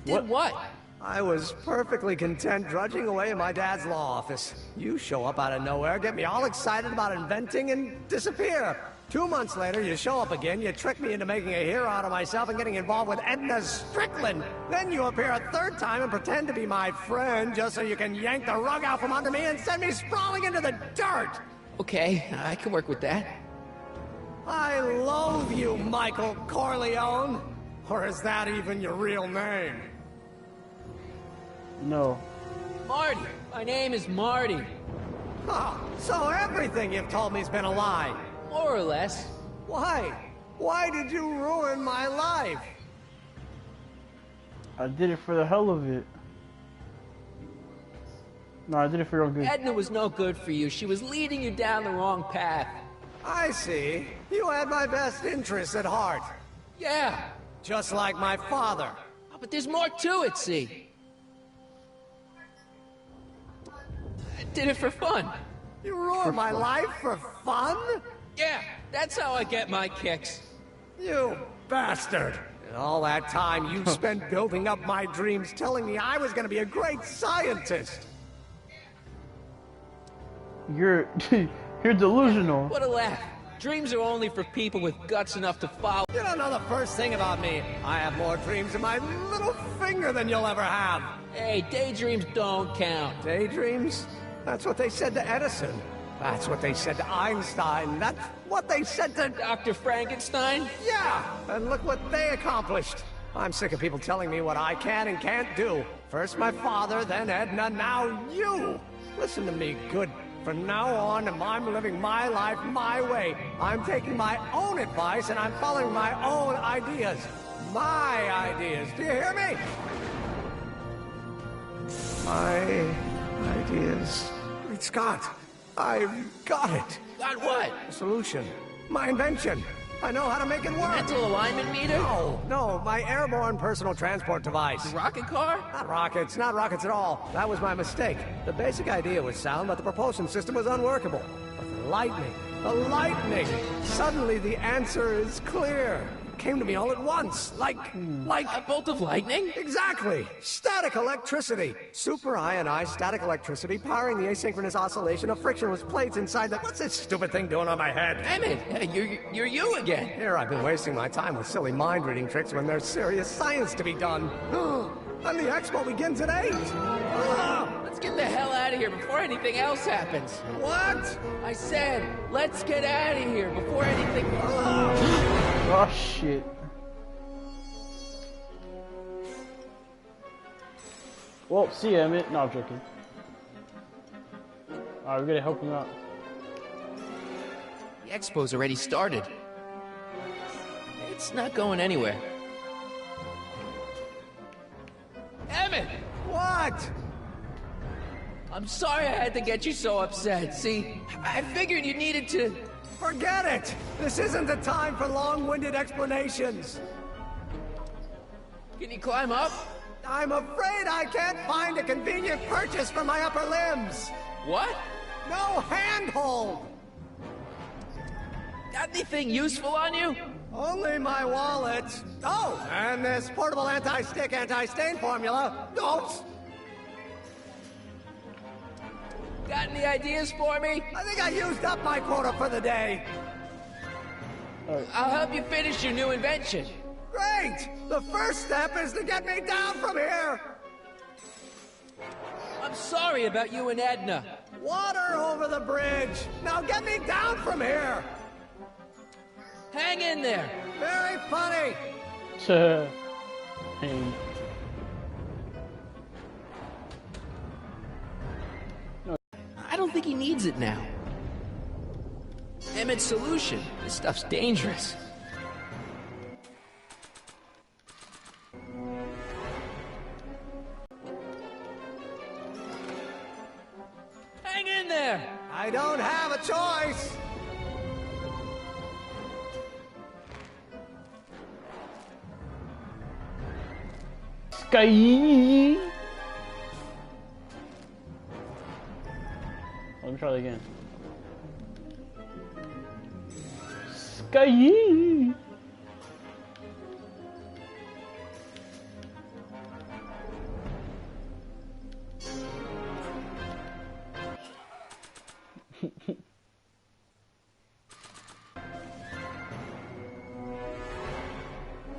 Did what? I was perfectly content drudging away in my dad's law office. You show up out of nowhere, get me all excited about inventing, and disappear. 2 months later, you show up again, you trick me into making a hero out of myself and getting involved with Edna Strickland. Then you appear a third time and pretend to be my friend just so you can yank the rug out from under me and send me sprawling into the dirt. Okay, I can work with that. I loathe you, Michael Corleone. Or is that even your real name? No. Marty. My name is Marty. Oh, so everything you've told me's been a lie. More or less. Why? Why did you ruin my life? I did it for the hell of it. No, I did it for your good. Edna was no good for you. She was leading you down the wrong path. I see. You had my best interests at heart. Yeah. Just like my father. Oh, but there's more to it, see? I did it for fun. You ruined my life for fun? Yeah, that's how I get my kicks. You bastard. And all that time you spent building up my dreams, telling me I was going to be a great scientist. You're delusional. What a laugh. Dreams are only for people with guts enough to follow. You don't know the first thing about me. I have more dreams in my little finger than you'll ever have. Hey, daydreams don't count. Daydreams? That's what they said to Edison. That's what they said to Einstein. That's what they said to... Dr. Frankenstein? Yeah, and look what they accomplished. I'm sick of people telling me what I can and can't do. First my father, then Edna, now you. Listen to me, good. From now on, I'm living my life my way. I'm taking my own advice and I'm following my own ideas. My ideas. Do you hear me? My ideas. Great Scott. I've got it. Got what? A solution. My invention. I know how to make it work. Mental alignment meter? No, my airborne personal transport device. Rocket car? Not rockets at all. That was my mistake. The basic idea was sound, but the propulsion system was unworkable. But the lightning! Suddenly the answer is clear. It came to me all at once, like... A bolt of lightning? Exactly! Static electricity! Super ionized static electricity powering the asynchronous oscillation of frictionless plates inside the... What's this stupid thing doing on my head? Emmett, you're you again. Here I've been wasting my time with silly mind-reading tricks when there's serious science to be done. And the expo begins at 8. Let's get the hell out of here before anything else happens. What? I said, let's get out of here before anything... Oh, shit. Well, see ya, Emmett. No, I'm joking. Alright, we gotta help him out. The expo's already started. It's not going anywhere. Emmett! What? I'm sorry I had to get you so upset. See, I figured you needed to... Forget it! This isn't the time for long-winded explanations. Can you climb up? I'm afraid I can't find a convenient purchase for my upper limbs. What? No handhold! Got anything useful on you? Only my wallet. Oh, and this portable anti-stick, anti-stain formula. Don't! Got any ideas for me? I think I used up my quota for the day. I'll help you finish your new invention. Great! The first step is to get me down from here! I'm sorry about you and Edna. Water over the bridge! Now get me down from here! Hang in there! Very funny! Hang. I don't think he needs it now. Emmett's solution. This stuff's dangerous. Hang in there! I don't have a choice! Sky. Let me try that again. Sky.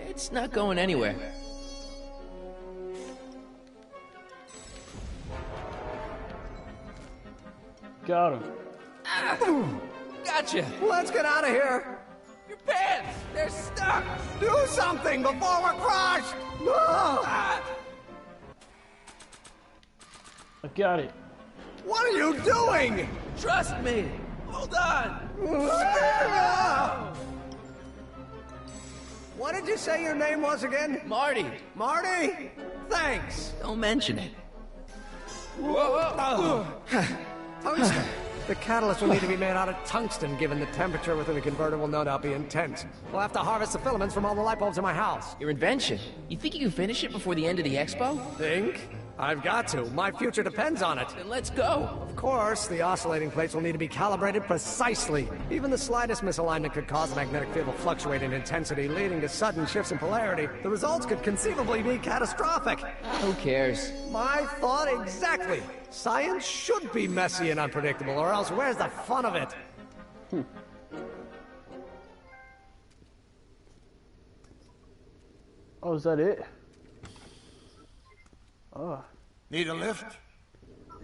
It's not going anywhere. Got him. Ah, gotcha. Let's get out of here. Your pants, they're stuck. Do something before we're crushed. Ah. I got it. What are you doing? Trust me. Hold on. What did you say your name was again? Marty. Marty? Thanks. Don't mention it. Whoa. Tungsten. The catalyst will need to be made out of tungsten, given the temperature within the converter will no doubt be intense. We'll have to harvest the filaments from all the light bulbs in my house. Your invention. You think you can finish it before the end of the expo? Think? I've got to. My future depends on it. Then let's go. Of course, the oscillating plates will need to be calibrated precisely. Even the slightest misalignment could cause the magnetic field to fluctuate in intensity, leading to sudden shifts in polarity. The results could conceivably be catastrophic. Who cares? My thought exactly. Science should be messy and unpredictable, or else where's the fun of it? Oh, is that it? Oh. Need a lift?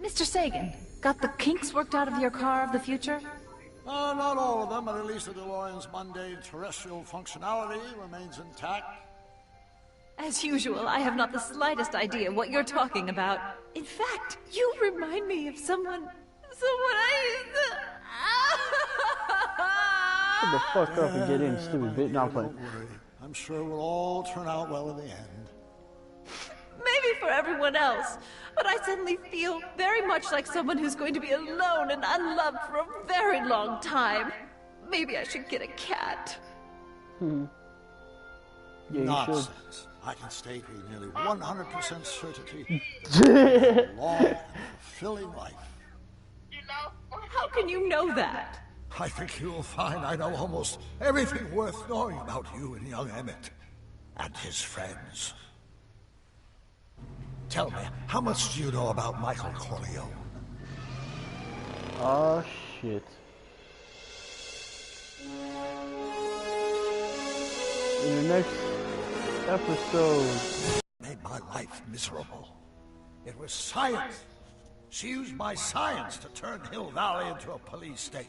Mr. Sagan, got the kinks worked out of your car of the future? Not all of them, but at least the DeLorean's mundane terrestrial functionality remains intact. As usual, I have not the slightest idea what you're talking about. In fact, you remind me of someone I used to... Shut the fuck up and get in, stupid bitch. Not playing. Don't worry. I'm sure it will all turn out well in the end. Maybe for everyone else, but I suddenly feel very much like someone who's going to be alone and unloved for a very long time. Maybe I should get a cat. Yeah, you Nonsense. should. I can state with nearly 100% certainty a long and fulfilling life. How can you know that? I think you'll find I know almost everything worth knowing about you and young Emmett and his friends. Tell me, how much do you know about Michael Corleone? Oh shit. In the next episode. Made my my life miserable. It was science. She used my science to turn Hill Valley into a police state.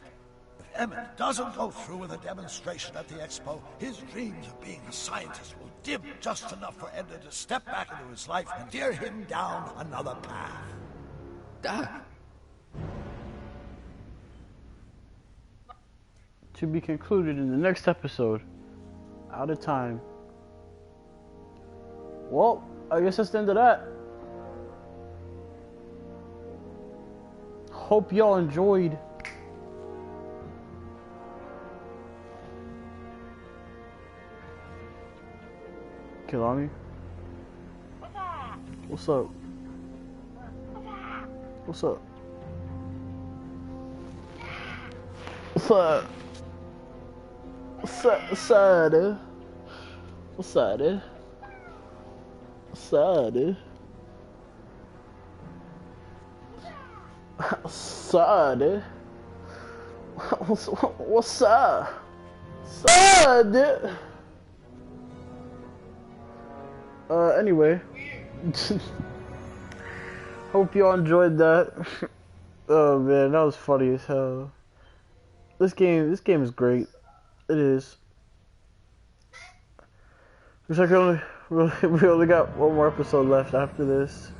If Emmett doesn't go through with a demonstration at the expo, his dreams of being a scientist will dim just enough for Edna to step back into his life and steer him down another path. Doc. To be concluded in the next episode. Out of time. Well, I guess that's the end of that. Hope y'all enjoyed. Kilami? What's up? What's up? What's up? What's up? What's up, dude? What's up, dude? What's up, dude? What's up, dude? What's up? What's up, dude? Anyway. Hope y'all enjoyed that. Oh man, that was funny as hell. This game is great. It is. Looks like we only got one more episode left after this.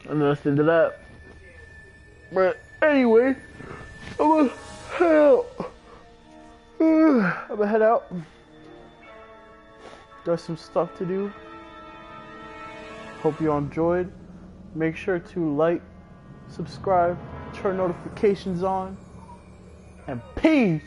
And that's the end of that. But anyway, I'm gonna head out. Got some stuff to do. Hope you all enjoyed. Make sure to like, subscribe, turn notifications on, and peace!